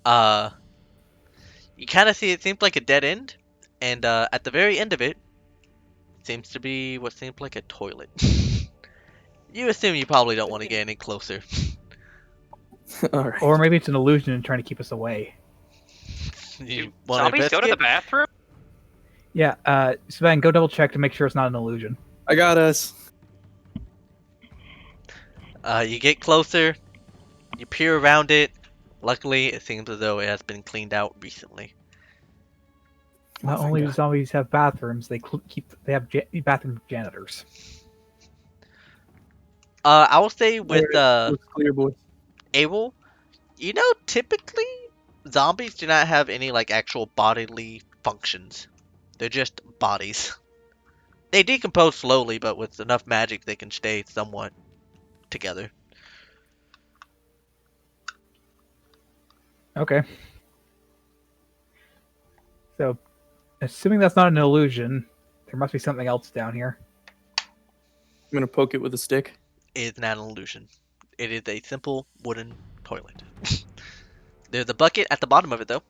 you kind of see it seems like a dead end, and at the very end of it, seems to be what seems like a toilet. You assume you probably don't want to get any closer. All right. Or maybe it's an illusion and trying to keep us away. You Do wanna zombies go to the investigate? bathroom? Yeah, Sven, go double check to make sure it's not an illusion. I got us. You get closer, you peer around it. Luckily, it seems as though it has been cleaned out recently. Not thank only do God. zombies have bathrooms, they have bathroom janitors. I will say with Looks clear, boys. Abel, typically zombies do not have any like actual bodily functions. They're just bodies. They decompose slowly, but with enough magic, they can stay somewhat together. Okay. So, assuming that's not an illusion, there must be something else down here. I'm gonna poke it with a stick. It is not an illusion. It is a simple wooden toilet. There's a bucket at the bottom of it, though,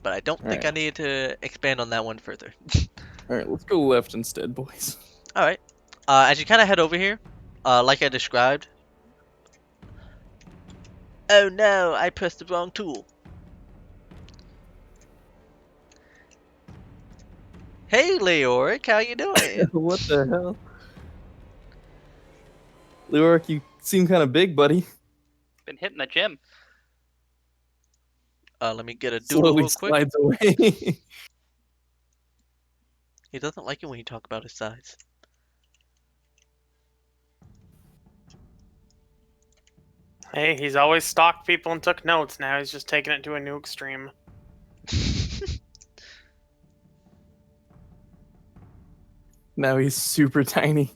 but I don't think I Alright. need to expand on that one further. All right, let's go left instead, boys. All right. As you kind of head over here, like I described. Oh no, I pressed the wrong tool. Hey, Leoric, how you doing? What the hell? Leoric, you seem kind of big, buddy. Been hitting the gym. Let me get a doodle Slowly real quick. slides away. He doesn't like it when you talk about his size. Hey, he's always stalked people and took notes. Now he's just taking it to a new extreme. Now he's super tiny.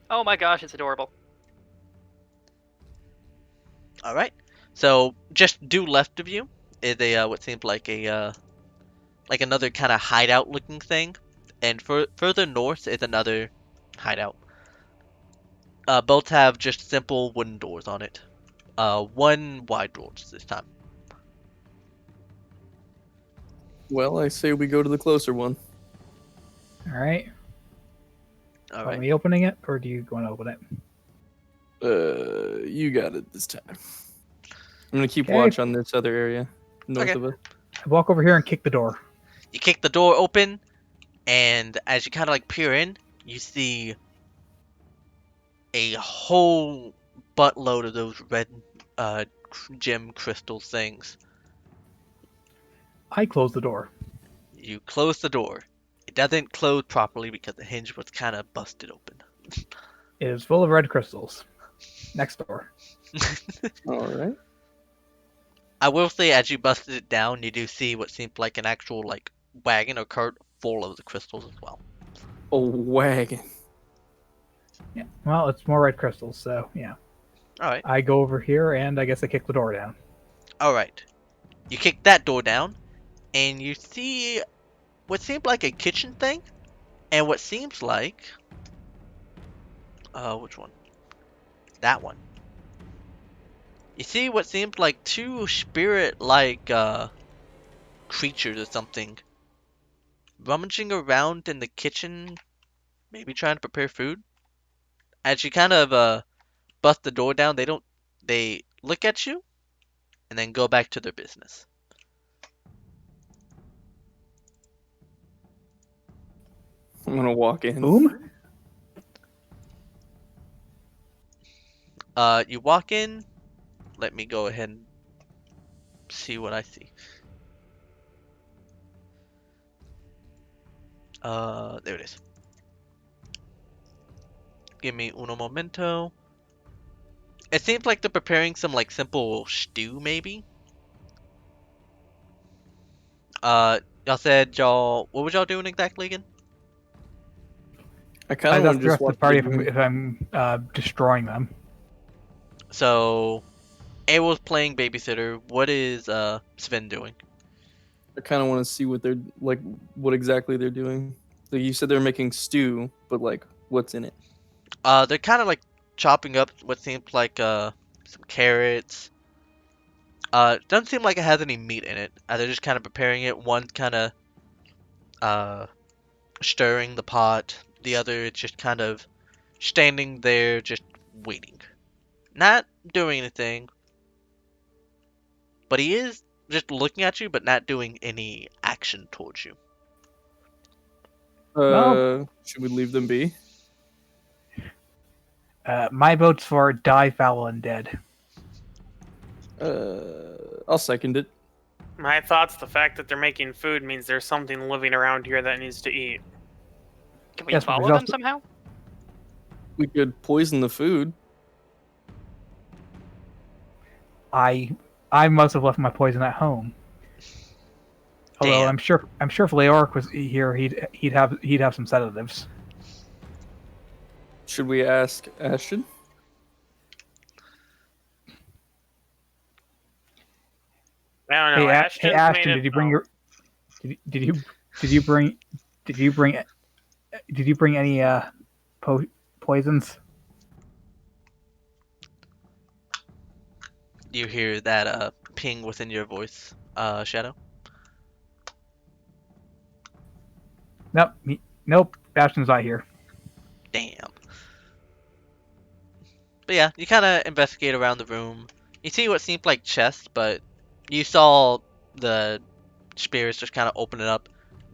Oh my gosh, it's adorable. All right. So just due left of you is a what seems like a like another kind of hideout looking thing, and further north is another hideout. Both have just simple wooden doors on it. One wide doors this time. Well, I say we go to the closer one. All right. All Are right. we opening it, or do you want to open it? You got it this time. I'm gonna keep Okay. watch on this other area north Okay. of us. I walk over here and kick the door. You kick the door open, and as you kind of like peer in, you see a whole buttload of those red gem crystal things. I close the door. You close the door. It doesn't close properly because the hinge was kind of busted open. It is full of red crystals. Next door. All right. I will say, as you busted it down, you do see what seemed like an actual like wagon or cart full of the crystals as well. A wagon. Yeah. Well, it's more red crystals, so yeah. All right. I go over here and I guess I kick the door down. All right. You kick that door down, and you see what seemed like a kitchen thing, and what seems like which one? That one. You see what seems like two spirit-like creatures or something rummaging around in the kitchen, maybe trying to prepare food. As you kind of bust the door down, they look at you and then go back to their business. I'm gonna walk in. Boom. You walk in. Let me go ahead and see what I see. There it is. Give me uno momento. It seems like they're preparing some like simple stew, maybe. Y'all said what was y'all doing exactly again? I kind I of left want the to rest just of the watch party the if I'm destroying them. So, Abel's playing babysitter. What is Sven doing? I kind of want to see what they're like, what exactly they're doing. Like you said, they're making stew, but like, what's in it? They're kind of like chopping up what seems like some carrots. Doesn't seem like it has any meat in it. They're just kind of preparing it. One kind of stirring the pot. The other it's just kind of standing there, just waiting, not doing anything. But he is just looking at you, but not doing any action towards you. Well- Should we leave them be? My vote's for die foul and dead. I'll second it. My thoughts, the fact that they're making food means there's something living around here that needs to eat. Can we Yes, but follow there's them also- somehow? We could poison the food. I must have left my poison at home. Although Damn. I'm sure if Leoric was here, he'd have some sedatives. Should we ask Ashton? I don't know. Hey, Ashton's made Ashton, it. did you bring your did you did you bring did you bring any poisons? You hear that ping within your voice, Shadow? Nope, nope. Ashton's not here. Damn. But yeah, you kind of investigate around the room. You see what seemed like chests, but you saw the spirits just kind of open it up,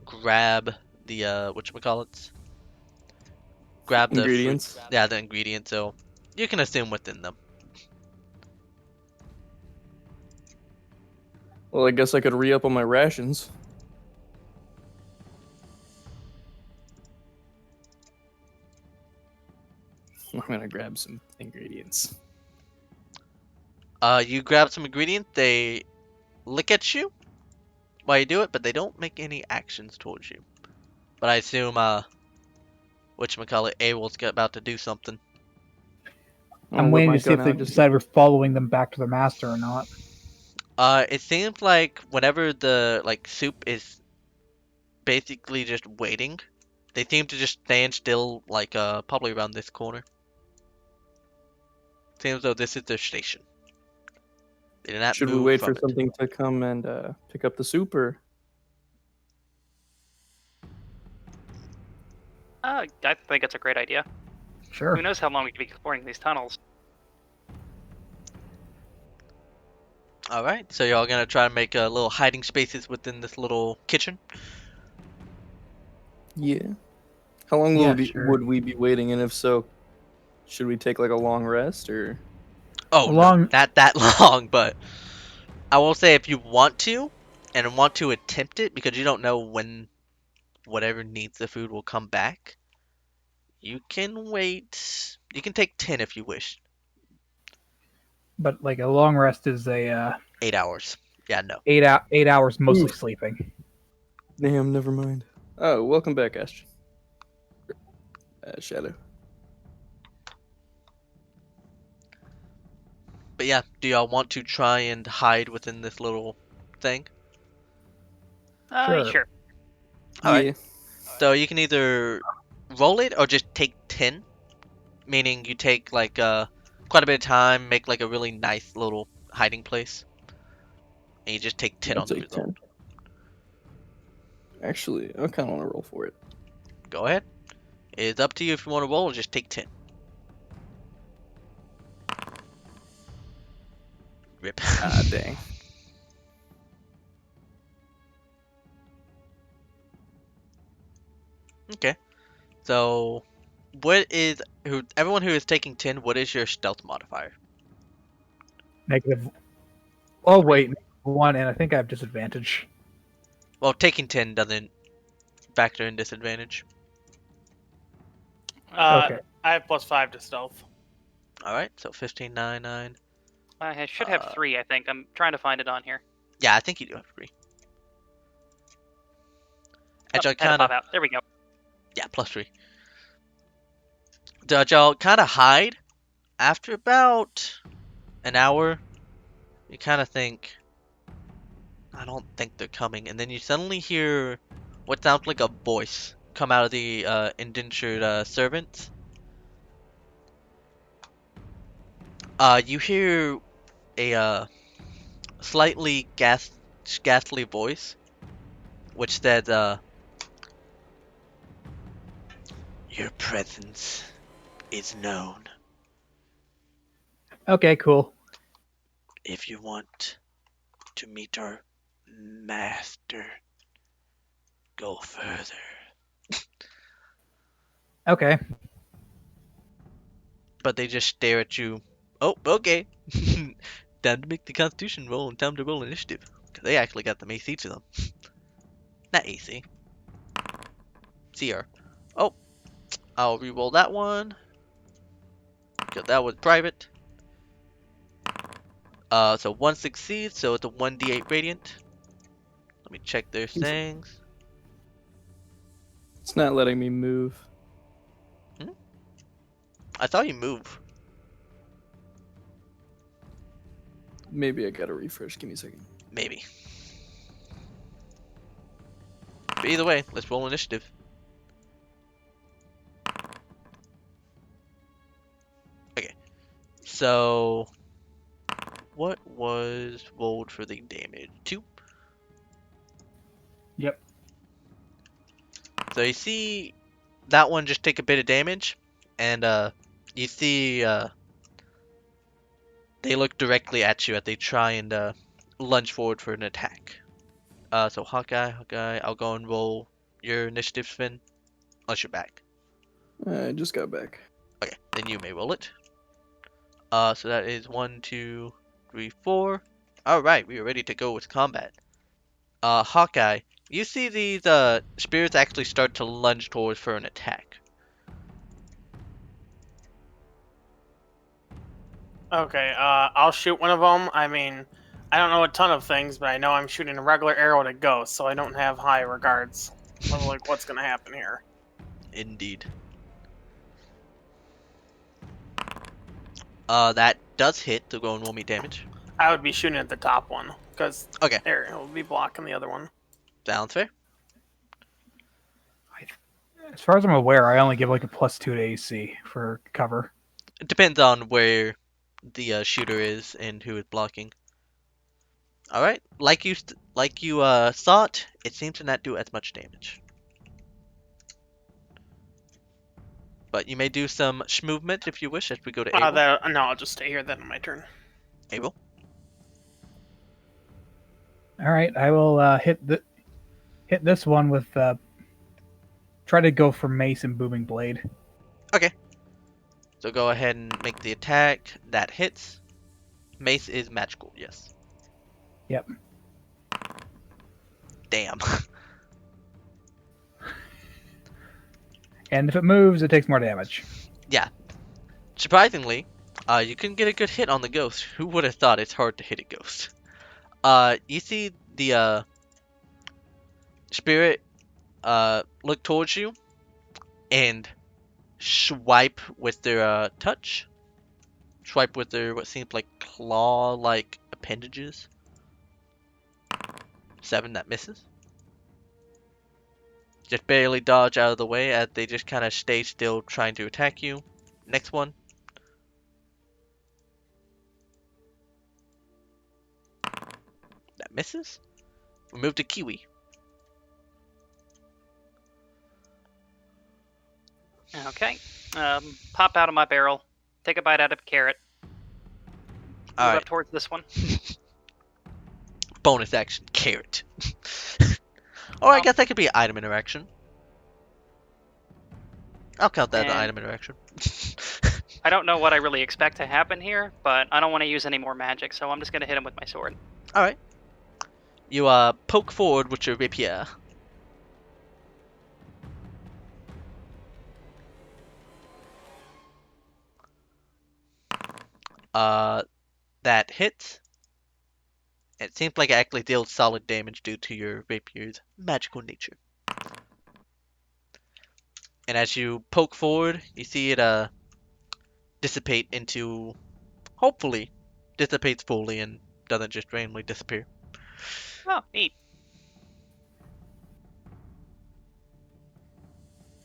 grab the whatchamacallits? Grab the Ingredients. fruit, yeah, the ingredients. So you can assume within them. Well, I guess I could re-up on my rations. I'm gonna grab some ingredients. You grab some ingredients. They look at you while you do it, but they don't make any actions towards you. But I assume whatchamacallit, Awol's about to do something. I'm waiting to see if they decide we're following them back to their master or not. It seems like whenever the soup is basically just waiting, they seem to just stand still, probably around this corner. Seems though this is their station. They did not Should we move wait from for something to come and pick up the soup, or? I think it's a great idea. Sure. Who knows how long we could be exploring these tunnels? All right, so y'all gonna try to make little hiding spaces within this little kitchen. Yeah. How long would we be waiting, and if so, should we take like a long rest, or? Oh, no, not that long, but I will say if you want to, and want to attempt it, because you don't know when whatever needs the food will come back, you can wait. You can take 10 if you wish. But like a long rest is a 8 hours. Yeah, no. 8 hours mostly Oof. sleeping. Damn, never mind. Oh, welcome back, Ashton. Shadow. But yeah, do y'all want to try and hide within this little thing? Sure. Alright. So you can either roll it or just take 10. Meaning you take quite a bit of time, make like a really nice little hiding place. And you just take 10 on the result. 10. Actually, I kind of want to roll for it. Go ahead. It's up to you if you want to roll or just take 10. Rip. Ah, dang. Okay. So, everyone who is taking 10, what is your stealth modifier? Negative. Oh wait, 1, and I think I have disadvantage. Well, taking 10 doesn't factor in disadvantage. Okay. I have +5 to stealth. Alright, so 15, 9, 9. I should have 3, I think. I'm trying to find it on here. Yeah, I think you do have 3. Actually, Had to pop out. There we go. Yeah, +3. So y'all kind of hide. After about an hour, you kind of think, I don't think they're coming. And then you suddenly hear what sounds like a voice come out of the indentured servants. You hear a slightly ghastly voice, which says, your presence is known. Okay, cool. If you want to meet our master, go further. Okay. But they just stare at you. Oh, okay. Time to make the Constitution roll and time to roll initiative. Because they actually got them AC to them. Not AC. CR. Oh, I'll re-roll that one. Because that was private. So 1 succeeds, so it's a 1d8 radiant. Let me check their things. It's not letting me move. I thought you move. Maybe I gotta refresh. Give me a second. Maybe. But either way, let's roll initiative. Okay. So, what was rolled for the damage? 2? Yep. So you see that one just take a bit of damage, and you see they look directly at you as they try and lunge forward for an attack. So Hawkeye, I'll go and roll your initiative spin, unless you're back. I just got back. Okay, then you may roll it. So that is 1, 2, 3, 4. Alright, we are ready to go with combat. Hawkeye, you see these spirits actually start to lunge towards for an attack. Okay, I'll shoot one of them. I mean, I don't know a ton of things, but I know I'm shooting a regular arrow at a ghost, so I don't have high regards of like what's gonna happen here. Indeed. That does hit to go and roll me damage. I would be shooting at the top one because Okay, there it'll be blocking the other one. sounds fair. As far as I'm aware, I only give like a +2 to AC for cover. It depends on where the shooter is and who is blocking. Alright, like you thought, it seems to not do as much damage. But you may do some movement if you wish as we go to Abel. No, I'll just stay here. Then on my turn. Abel? All right, I will hit this one with try to go for mace and booming blade. Okay. So go ahead and make the attack. That hits. Mace is magical, yes. Yep. Damn. And if it moves, it takes more damage. Yeah. Surprisingly, you can get a good hit on the ghost. Who would have thought it's hard to hit a ghost? You see the spirit look towards you and swipe with their touch. Swipe with their what seems like claw-like appendages. 7, that misses. Just barely dodge out of the way as they just kind of stay still trying to attack you. Next one. That misses. We move to Kiwi. Okay. Pop out of my barrel. Take a bite out of a carrot. Move Alright, up towards this one. bonus action, carrot. Or I Oh. guess that could be an item interaction. I'll count that as an And- item interaction. I don't know what I really expect to happen here, but I don't want to use any more magic, so I'm just gonna hit him with my sword. Alright. You poke forward with your rapier. That hits. It seems like it actually deals solid damage due to your rapier's magical nature. And as you poke forward, you see it dissipate into, hopefully, dissipates fully and doesn't just randomly disappear. Oh, neat.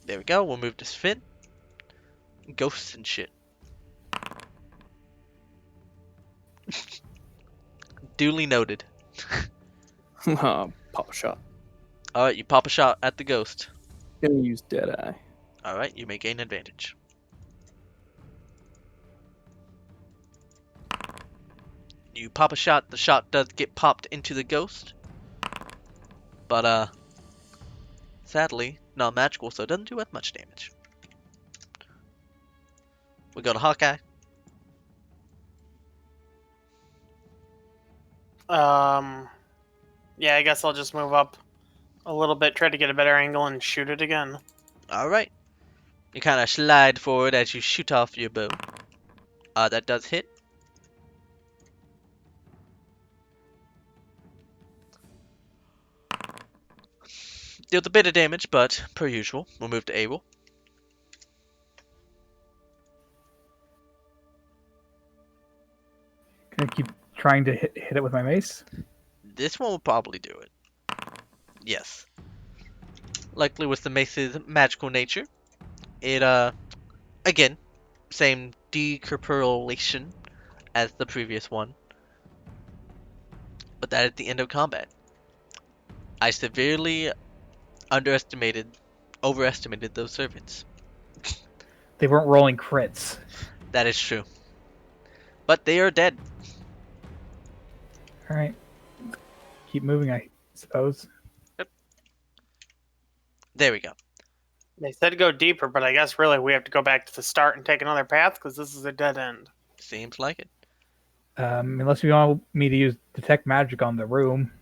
There we go. We'll move to Sven. Ghosts and shit. Duly noted. Pop a shot. Alright, you pop a shot at the ghost. Gonna use Deadeye. Alright, you may gain advantage. You pop a shot, the shot does get popped into the ghost. But, sadly, not magical, so it doesn't do as much damage. We go to Hawkeye. Yeah, I guess I'll just move up a little bit, try to get a better angle, and shoot it again. Alright. You kind of slide forward as you shoot off your bow. That does hit. dealt a bit of damage, but per usual, we'll move to Abel. Can I keep trying to hit it with my mace? This one will probably do it. Yes. Likely with the mace's magical nature. It, again, same decorporealization as the previous one. But that is the end of combat. I severely overestimated those servants. They weren't rolling crits. That is true. But they are dead. All right. Keep moving, I suppose. There we go. They said go deeper, but I guess really we have to go back to the start and take another path because this is a dead end. Seems like it. Unless you want me to use detect magic on the room.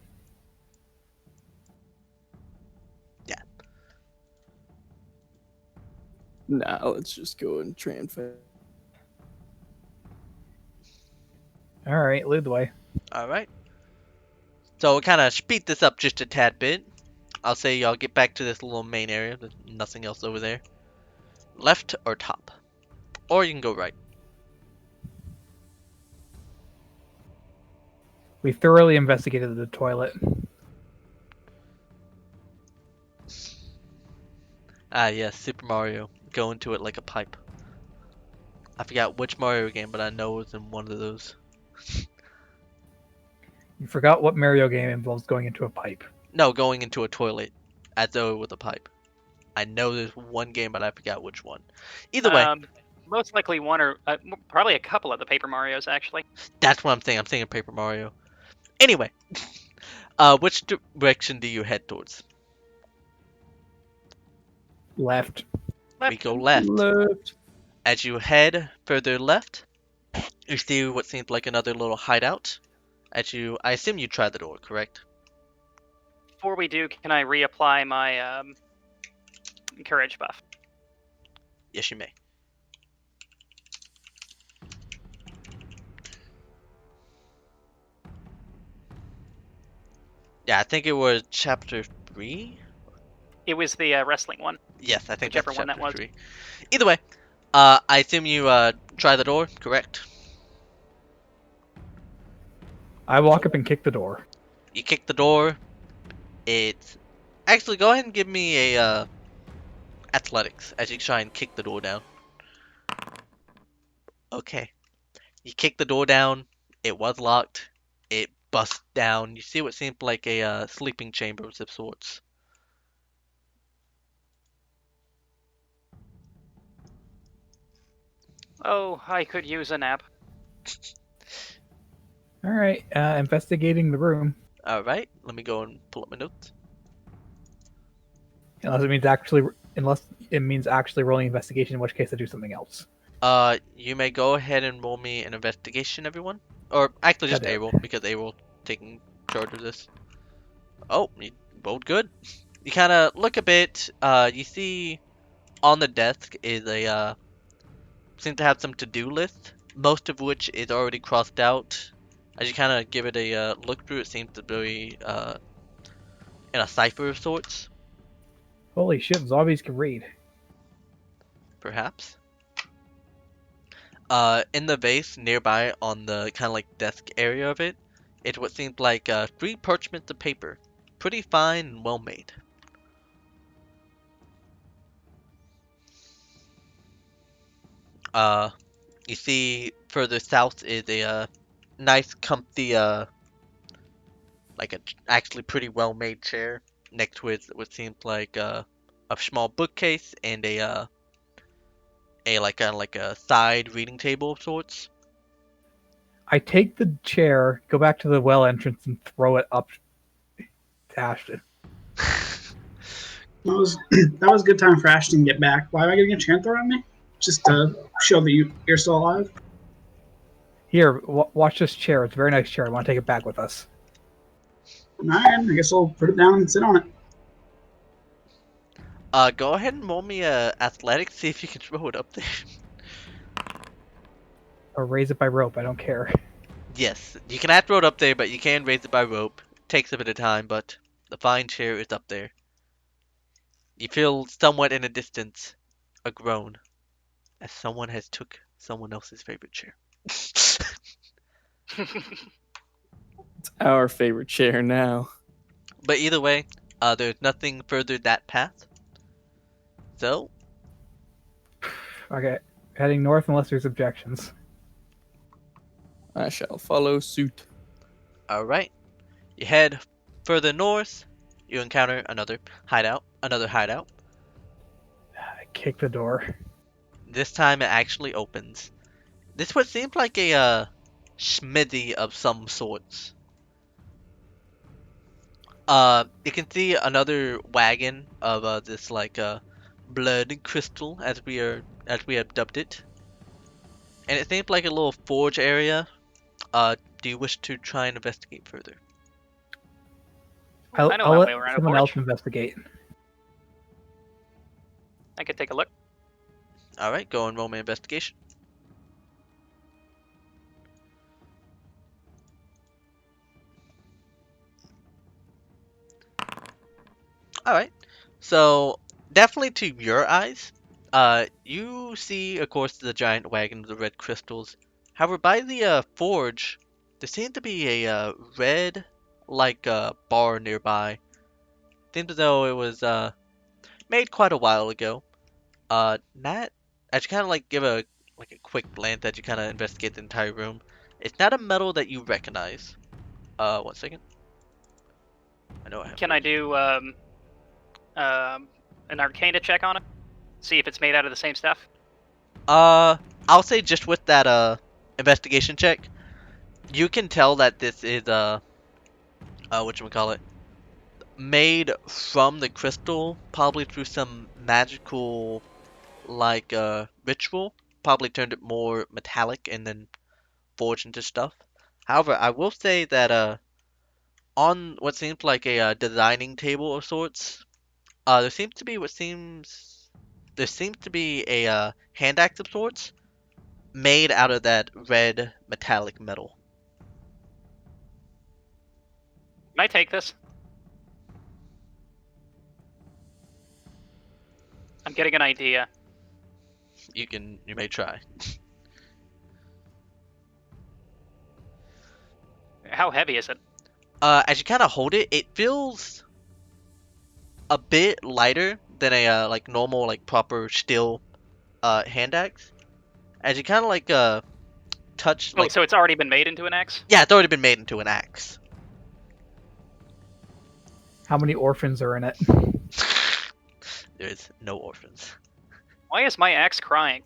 Nah, let's just go and try and find. All right, lead the way. Alright. So we'll kind of speed this up just a tad bit. I'll say y'all get back to this little main area. There's nothing else over there. Left or top? Or you can go right. We thoroughly investigated the toilet. Ah, yes, Super Mario. Go into it like a pipe. I forgot which Mario game, but I know it was in one of those. You forgot what Mario game involves going into a pipe. No, going into a toilet. As though it was a pipe. I know there's one game, but I forgot which one. Either way, Most likely one or probably a couple of the Paper Marios, actually. that's what I'm saying. I'm thinking Paper Mario. Anyway, which direction do you head towards? Left. We go left. Left. As you head further left, you see what seems like another little hideout. I assume you tried the door, correct? Before we do, can I reapply my courage buff? Yes, you may. Yeah, I think it was chapter 3. It was the wrestling one. Yes, I think Whichever that's one that chapter was. 3. Either way, I assume you try the door, correct? I walk up and kick the door. You kick the door. It's actually go ahead and give me a athletics as you try and kick the door down. Okay, you kick the door down. It was locked. It busts down. You see what seemed like a sleeping chamber of sorts. Oh, I could use a nap. All right, investigating the room. All right, let me go and pull up my notes. Unless it means actually rolling investigation, in which case I do something else. You may go ahead and roll me an investigation, everyone. Or actually just Okay. A-roll, because A-roll taking charge of this. Oh, you rolled good. You kind of look a bit. You see on the desk is seem to have some to-do list, most of which is already crossed out. As you kind of give it a look through, it seems to be in a cipher of sorts, Holy shit, zombies can read. perhaps. In the vase nearby on the kind of like desk area of it, it's what seems like 3 parchments of paper. Pretty fine and well made. You see further south is a nice comfy like a actually pretty well made chair next to it what seems like a small bookcase and a like a side reading table of sorts. I take the chair, go back to the well entrance, and throw it up to Ashton. That was that was a good time for Ashton to get back. Why am I getting a chair thrown at me? Just to show that you're still alive. Here, watch this chair. It's a very nice chair. I want to take it back with us. Alright, I guess I'll put it down and sit on it. Go ahead and roll me athletics, see if you can throw it up there. Or raise it by rope. I don't care. Yes, you can throw it up there, but you can raise it by rope. Takes a bit of time, but the fine chair is up there. You feel somewhat in the distance a groan as someone has took someone else's favorite chair. It's our favorite chair now. But either way, there's nothing further that path. So, Okay, heading north unless there's objections. I shall follow suit. alright. You head further north, you encounter another hideout. I kick the door. This time it actually opens. This what seems like a smithy of some sorts. You can see another wagon of this like blood crystal as we have dubbed it, and it seems like a little forge area. Do you wish to try and investigate further? I'll, I know I'll my let way around a someone forge. else investigate. I could take a look. All right, go and roll my investigation. All right, so definitely to your eyes, you see, of course, the giant wagon with the red crystals. However, by the forge, there seemed to be a red, like bar nearby. Seems as though it was made quite a while ago. Not as you kind of like give a quick glance as you kind of investigate the entire room. It's not a metal that you recognize. 1 second. I know I have. Can I do an Arcana check on it? See if it's made out of the same stuff. I'll say just with that investigation check, you can tell that this is whatchamacallit, made from the crystal, probably through some magical like ritual, probably turned it more metallic and then forged into stuff. However, I will say that on what seems like a designing table of sorts, there seems to be a hand axe of sorts made out of that red metallic metal. Can I take this? I'm getting an idea. You may try. How heavy is it? As you kind of hold it, it feels a bit lighter than a like normal like proper steel hand axe. As you kind of like touch Oh, like so it's already been made into an axe? yeah, it's already been made into an axe. How many orphans are in it? There's no orphans. Why is my axe crying?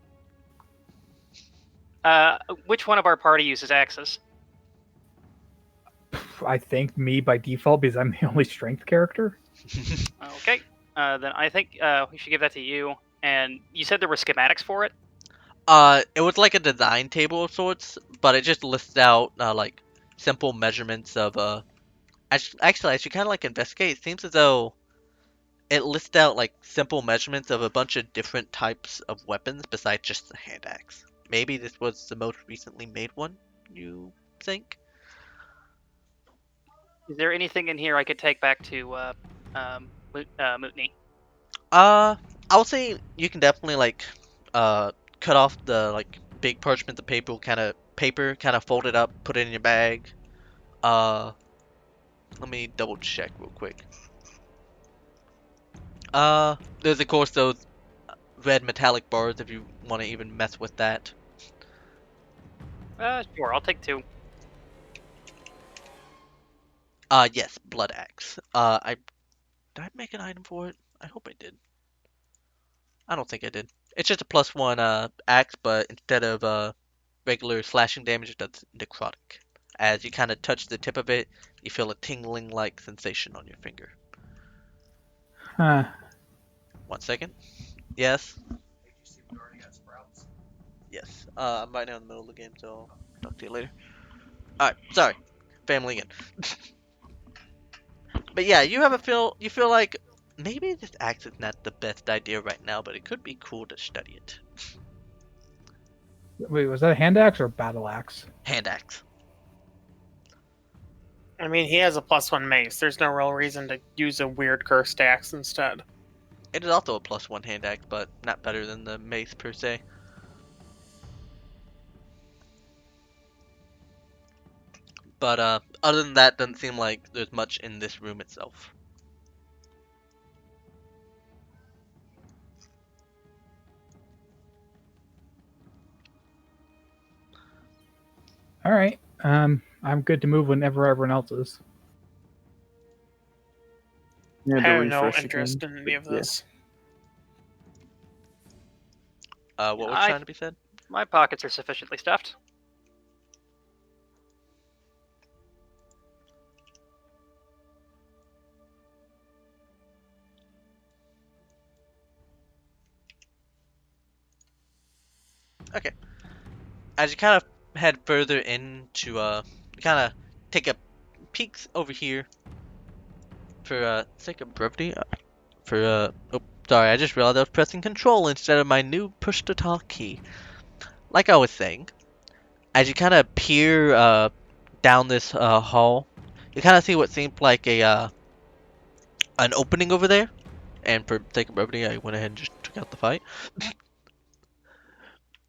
Which one of our party uses axes? I think me by default because I'm the only strength character. Okay. Then I think we should give that to you. And you said there were schematics for it? It was like a design table of sorts, but it just lists out like simple measurements of actually, as you kind of like investigate, it seems as though it lists out like simple measurements of a bunch of different types of weapons besides just the hand axe. Maybe this was the most recently made one, you think? Is there anything in here I could take back to Mutiny? I'll say you can definitely like cut off the like big parchment, the paper kind of fold it up, put it in your bag. Let me double check real quick. There's of course those red metallic bars if you want to even mess with that. Sure, I'll take 2. Yes, blood axe. Did I make an item for it? I hope I did. I don't think I did. It's just a +1 axe, but instead of regular slashing damage, it does necrotic. As you kind of touch the tip of it, you feel a tingling like sensation on your finger. Huh. 1 second. Yes. Yes. I'm right now in the middle of the game, so I'll talk to you later. Alright, sorry. Family again. But yeah, you feel like maybe this axe is not the best idea right now, but it could be cool to study it. Wait, was that a hand axe or a battle axe? Hand axe. I mean, he has a +1 mace. There's no real reason to use a weird cursed axe instead. It is also a +1 hand axe, but not better than the mace per se. But other than that, doesn't seem like there's much in this room itself. All right. I'm good to move whenever everyone else is. You I had to have no refresh interest again, in any of but yeah. this. What was I- trying to be said? My pockets are sufficiently stuffed. Okay. As you kind of head further into, kind of take a peek over here for sake of brevity. Oh, sorry, I just realized I was pressing Control instead of my new push-to-talk key. Like I was saying, as you kind of peer down this hall, you kind of see what seemed like an opening over there. And for sake of brevity, I went ahead and just took out the fight.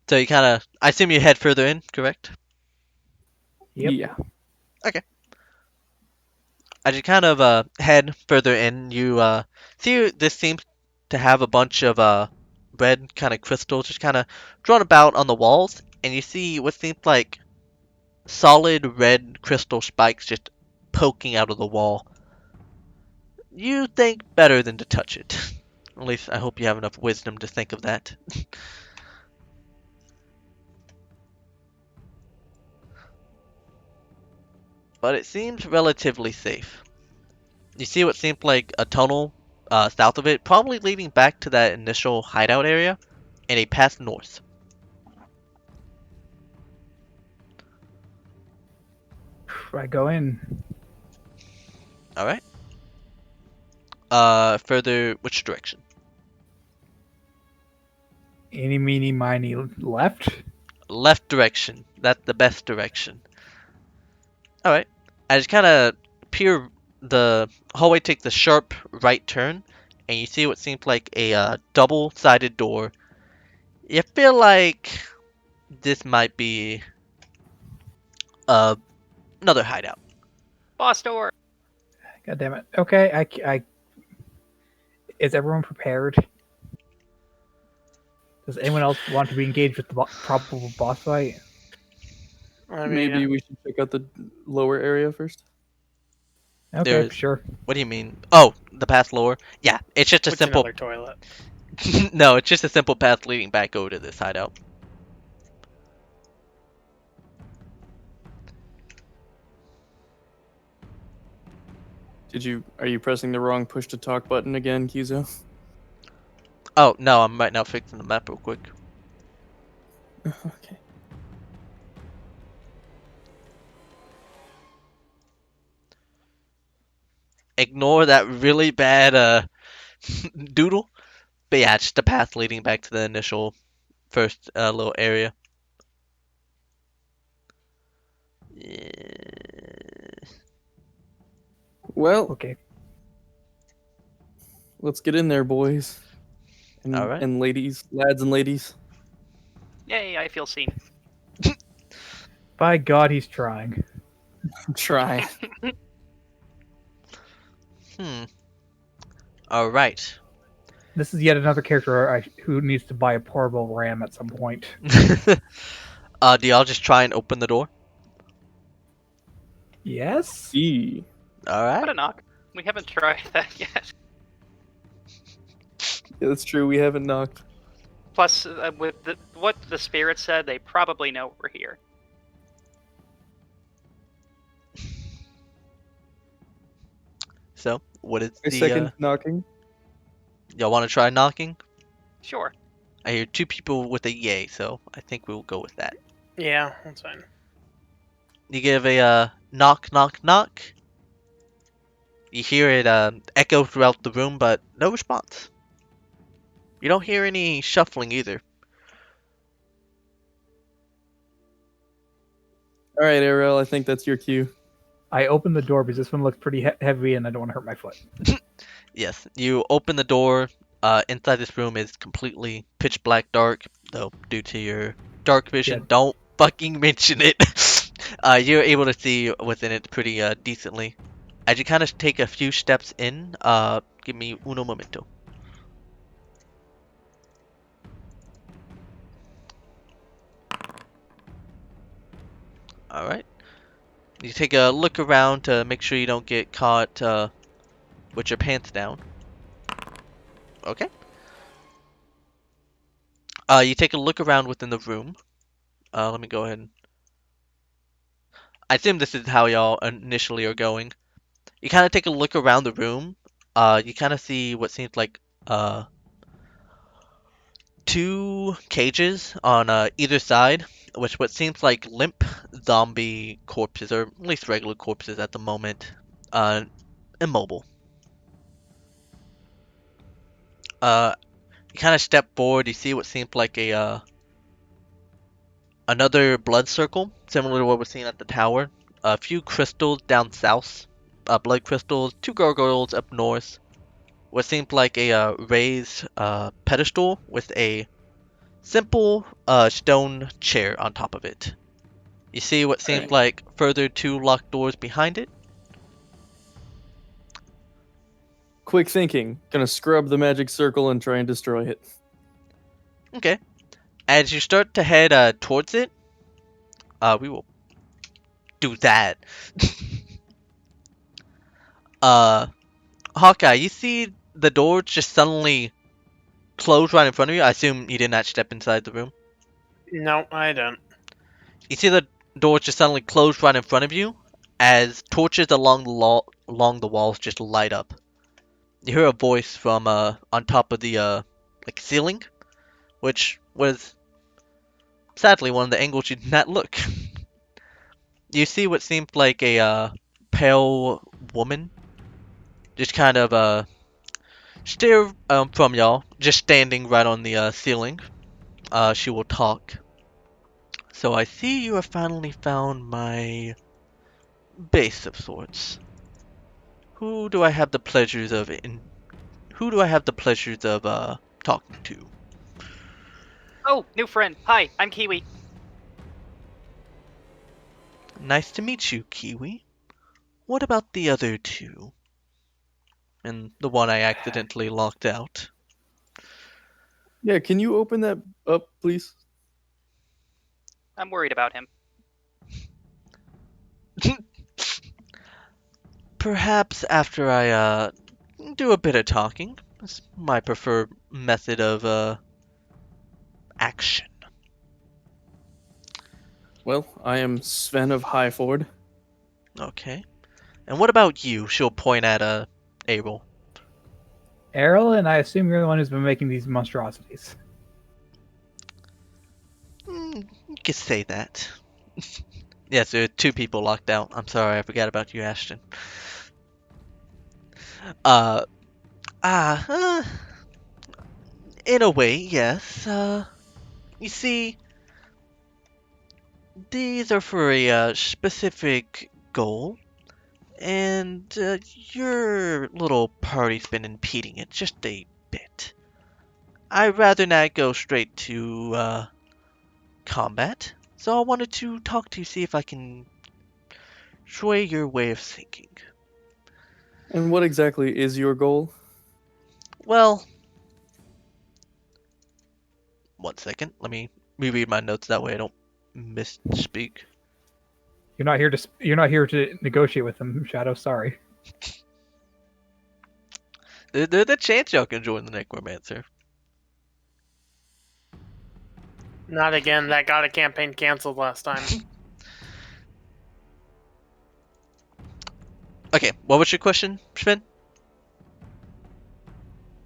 So you kind of, I assume you head further in, correct? Yep. Yeah. As you kind of head further in, you see this seems to have a bunch of red kind of crystals just kind of drawn about on the walls, and you see what seems like solid red crystal spikes just poking out of the wall. You think better than to touch it. At least I hope you have enough wisdom to think of that. But it seems relatively safe. You see what seems like a tunnel south of it, probably leading back to that initial hideout area, and a path north. I go in. Alright. Further, which direction? Eeny, meeny, miny, left. Left direction. That's the best direction. Alright. As you kind of peer the hallway, take the sharp right turn, and you see what seems like a double-sided door. You feel like this might be uh, another hideout. Boss door. God damn it. Okay, I is everyone prepared? Does anyone else want to be engaged with the probable boss fight? I mean, Maybe we should check out the lower area first. Okay, There's- sure. What do you mean? Oh, the path lower? Yeah, it's just a what's simple. another toilet? No, it's just a simple path leading back over to this hideout. Are you pressing the wrong push to talk button again, Kizo? Oh, no, I'm right now fixing the map real quick. Okay. Ignore that really bad doodle. But yeah, it's just the path leading back to the initial first little area. Yeah. Well, Okay. let's get in there, boys. And, All right. and ladies, lads and ladies. Yay, I feel seen. By God, he's trying. I'm trying. All right. This is yet another character who needs to buy a portable RAM at some point. Do y'all just try and open the door? Yes? E. All What right. a knock. We haven't tried that yet. Yeah, that's true. We haven't knocked. Plus, with what the spirit said, they probably know we're here. So, what is I the second knocking. y'all want to try knocking? Sure. I hear 2 people with a yay, so I think we'll go with that. Yeah, that's fine. You give a knock, knock, knock. You hear it echo throughout the room, but no response. You don't hear any shuffling either. All right, Ariel, I think that's your cue. I opened the door because this one looks pretty heavy and I don't want to hurt my foot. Yes, you open the door Inside this room is completely pitch black dark, though due to your dark vision, Yeah. don't fucking mention it. You're able to see within it pretty decently. As you kind of take a few steps in, give me uno momento. All right. You take a look around to make sure you don't get caught with your pants down. Okay. You take a look around within the room. Let me go ahead and... I assume this is how y'all initially are going. You kind of take a look around the room. You kind of see what seems like two cages on either side, which what seems like limp zombie corpses, or at least regular corpses at the moment, immobile. You kind of step forward. You see what seems like a another blood circle, similar to what we're seeing at the tower. A few crystals down south, blood crystals. Two gargoyles up north. What seems like a raised pedestal with a simple stone chair on top of it. You see what seems Alright. like further two locked doors behind it. Quick thinking. Gonna scrub the magic circle and try and destroy it. Okay. As you start to head towards it, we will do that. Hawkeye, you see the door just suddenly close right in front of you. I assume you did not step inside the room. No, I don't. You see the door just suddenly close right in front of you as torches along the walls just light up. You hear a voice from on top of the like ceiling, which was sadly one of the angles you did not look. You see what seemed like a pale woman just kind of stare from y'all, just standing right on the ceiling. She will talk. So I see you have finally found my base of sorts. Who do I have the pleasures of talking to? Oh, new friend. Hi, I'm Kiwi. Nice to meet you, Kiwi. What about the other two? And the one I accidentally locked out. Yeah, can you open that up, please? I'm worried about him. Perhaps after I do a bit of talking. That's my preferred method of action. Well, I am Sven of Highford. Okay. And what about you? She'll point at Abel. Errol, and I assume you're the one who's been making these monstrosities. You could say that. Yes, there are two people locked out. I'm sorry, I forgot about you, Ashton. Uh, ah, uh, in a way, yes. You see, these are for a specific goal, and your little party's been impeding it just a bit. I'd rather not go straight to combat, so I wanted to talk to you, see if I can sway your way of thinking. And what exactly is your goal? Well, one second. Let me reread my notes. That way I don't misspeak. You're not here to negotiate with them, Shadow. Sorry. There's a chance y'all can join the Necromancer. Not again. That got a campaign canceled last time. Okay, what was your question, Sven?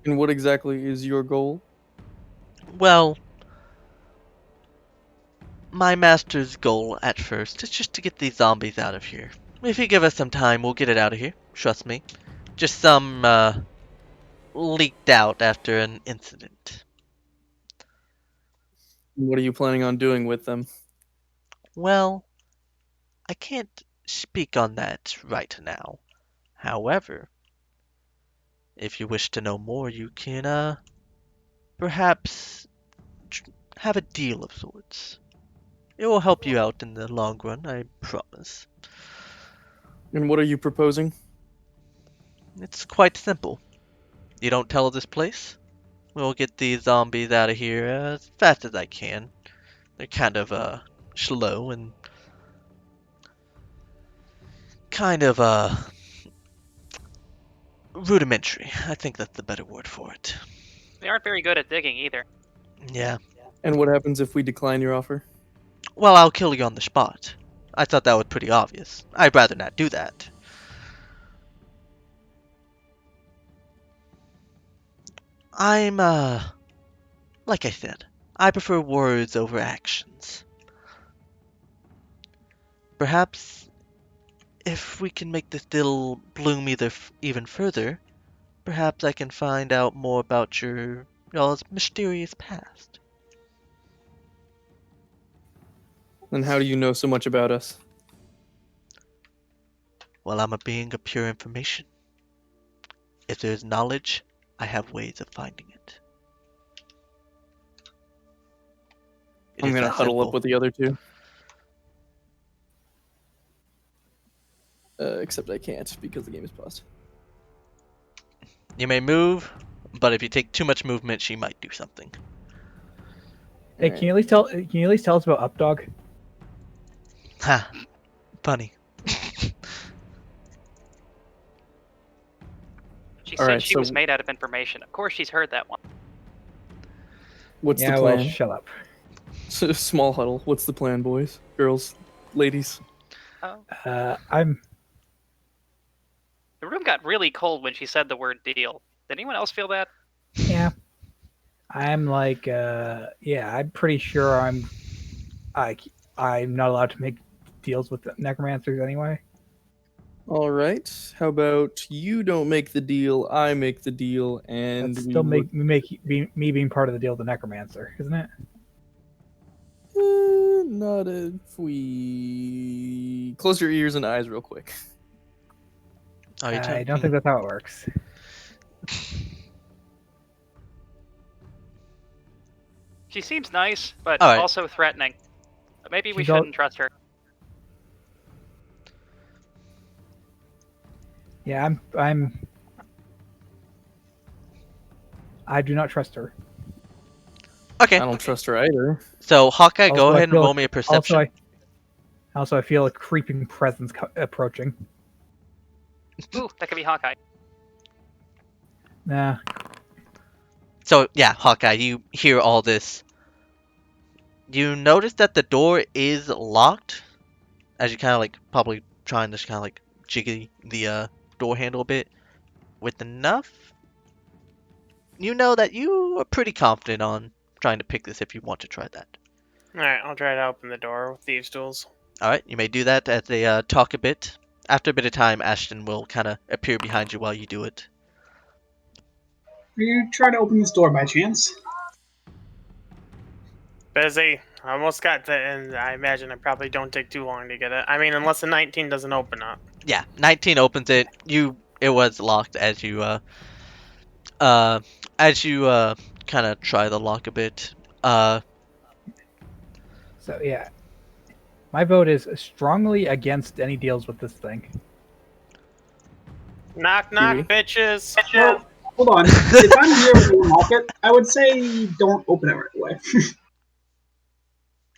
And what exactly is your goal? Well, my master's goal at first is just to get these zombies out of here. If you give us some time, we'll get it out of here. Trust me. Just some leaked out after an incident. What are you planning on doing with them? Well, I can't speak on that right now. However, If you wish to know more, you can, perhaps have a deal of sorts. It will help you out in the long run, I promise. And what are you proposing? It's quite simple. You don't tell this place, we'll get these zombies out of here as fast as I can. They're kind of, slow and kind of, rudimentary. I think that's the better word for it. They aren't very good at digging either. Yeah. And what happens if we decline your offer? Well, I'll kill you on the spot. I thought that was pretty obvious. I'd rather not do that. Like I said, I prefer words over actions. Perhaps if we can make this deal bloom even further, perhaps I can find out more about y'all's mysterious past. And how do you know so much about us? Well, I'm a being of pure information. If there's knowledge, I have ways of finding it. I'm gonna huddle up with the other two. Except I can't because the game is paused. You may move, but if you take too much movement, she might do something. Hey, can you at least tell us about Updog? Ha, funny. She All said right, she so- was made out of information. Of course, she's heard that one. What's Yeah, the well, plan? shut up. Small huddle. What's the plan, boys, girls, ladies? Oh. I'm The room got really cold when she said the word deal. Did anyone else feel that? yeah. I'm like yeah. I'm pretty sure I'm not allowed to make deals with the necromancers anyway. All right. How about you don't make the deal, I make the deal, and That's we still look- me being part of the deal with the necromancer, isn't it? Not if we close your ears and eyes real quick. Are you I don't think that's how it works. She seems nice, but All right. also threatening. Maybe we She's al- shouldn't trust her. Yeah, I do not trust her. Okay, I don't trust her either. so Hawkeye, go Also, I ahead and feel roll like- me a perception. Also, I feel a creeping presence approaching. Ooh, that could be Hawkeye. Nah, So yeah, Hawkeye, you hear all this. You notice that the door is locked, as you kind of like probably trying to kind of like jiggy the door handle a bit. With enough, you know that you are pretty confident on trying to pick this if you want to try that. Alright, I'll try to open the door with thieves' tools. All right, you may do that as they talk a bit. After a bit of time, Ashton will kind of appear behind you while you do it. Are you trying to open this door by chance? Busy. I almost got to, and I imagine it probably don't take too long to get it. I mean, unless the 19 doesn't open up. Yeah, 19 opens it. It was locked as you kind of try the lock a bit. so yeah. My vote is strongly against any deals with this thing. Knock, knock, Kiwi. bitches. Well, hold on. If I'm here with you unlock it, I would say don't open it right away.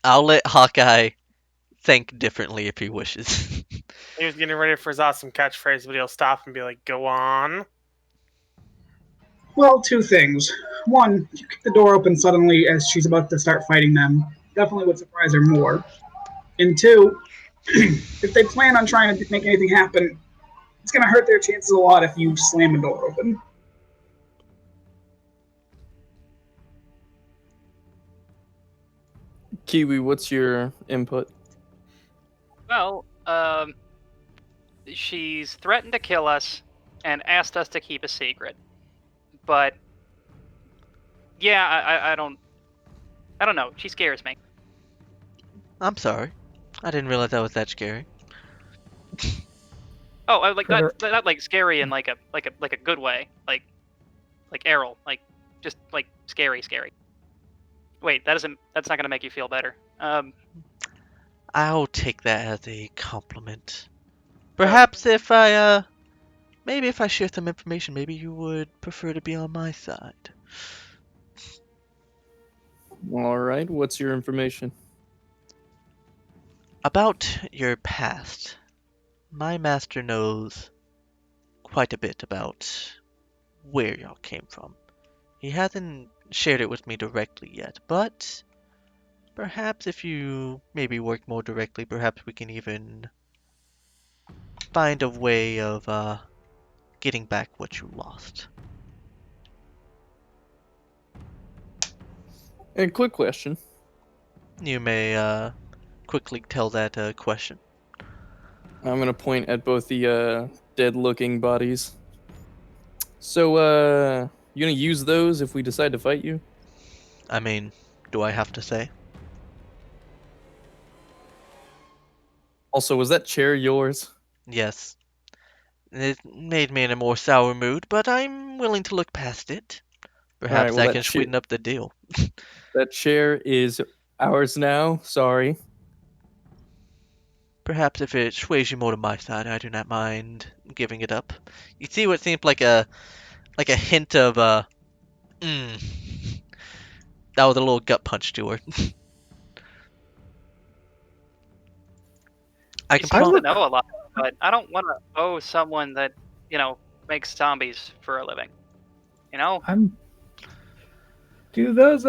I'll let Hawkeye think differently if he wishes. He was getting ready for his awesome catchphrase, but he'll stop and be like, go on. Well, two things. One, you kick the door open suddenly as she's about to start fighting them. Definitely would surprise her more. And two, if they plan on trying to make anything happen, it's going to hurt their chances a lot if you slam the door open. Kiwi, what's your input? Well, she's threatened to kill us and asked us to keep a secret. But yeah, I don't know. She scares me. I'm sorry. I didn't realize that was that scary. Oh, I like Further- that, like scary in like a good way, like Errol, like just like scary. Wait, that's not gonna make you feel better. I'll take that as a compliment. Perhaps if I maybe if I share some information, maybe you would prefer to be on my side. All right. What's your information? About your past, my master knows quite a bit about where y'all came from. He hasn't shared it with me directly yet, but perhaps if you maybe work more directly, perhaps we can even find a way of getting back what you lost. And quick question. You may quickly tell that question. I'm gonna point at both the dead-looking bodies. So, you gonna use those if we decide to fight you? I mean, do I have to say? Also, was that chair yours? Yes. It made me in a more sour mood, but I'm willing to look past it. All right. Perhaps Well, that can sweeten up the deal. that chair is ours now. Sorry. Perhaps if it sways you more to my side, I do not mind giving it up. You see what seemed like a hint of that was a little gut punch to her. I You can seem to probably know a lot, but I don't want to owe someone that makes zombies for a living. You know? Do those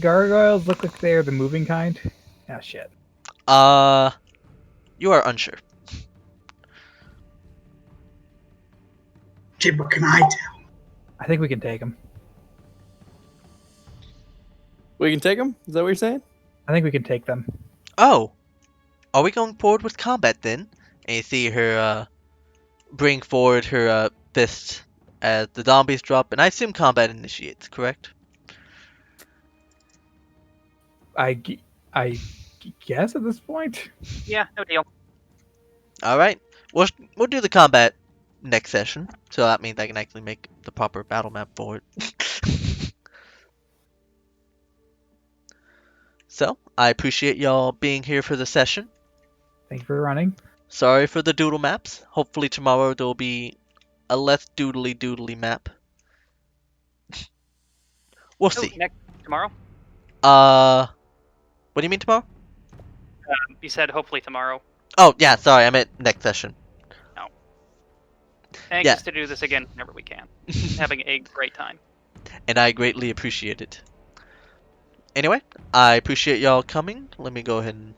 gargoyles look like they're the moving kind? Ah, shit. you are unsure. Kid, what can I tell? I think we can take them. We can take them. Is that what you're saying? I think we can take them. Oh, are we going forward with combat then? And you see her bring forward her fist as the zombies drop, and I assume combat initiates, correct? I guess at this point. Yeah, no deal. All right, we'll do the combat next session, so that means I can actually make the proper battle map for it. So I appreciate y'all being here for the session. Thank you for running. Sorry for the doodle maps. Hopefully tomorrow there'll be a less doodly map. We'll Oh, see. tomorrow? What do you mean tomorrow? You said hopefully tomorrow. Oh yeah, sorry, I meant next session. Anxious to do this again whenever we can. Having a great time. And I greatly appreciate it. Anyway, I appreciate y'all coming. Let me go ahead and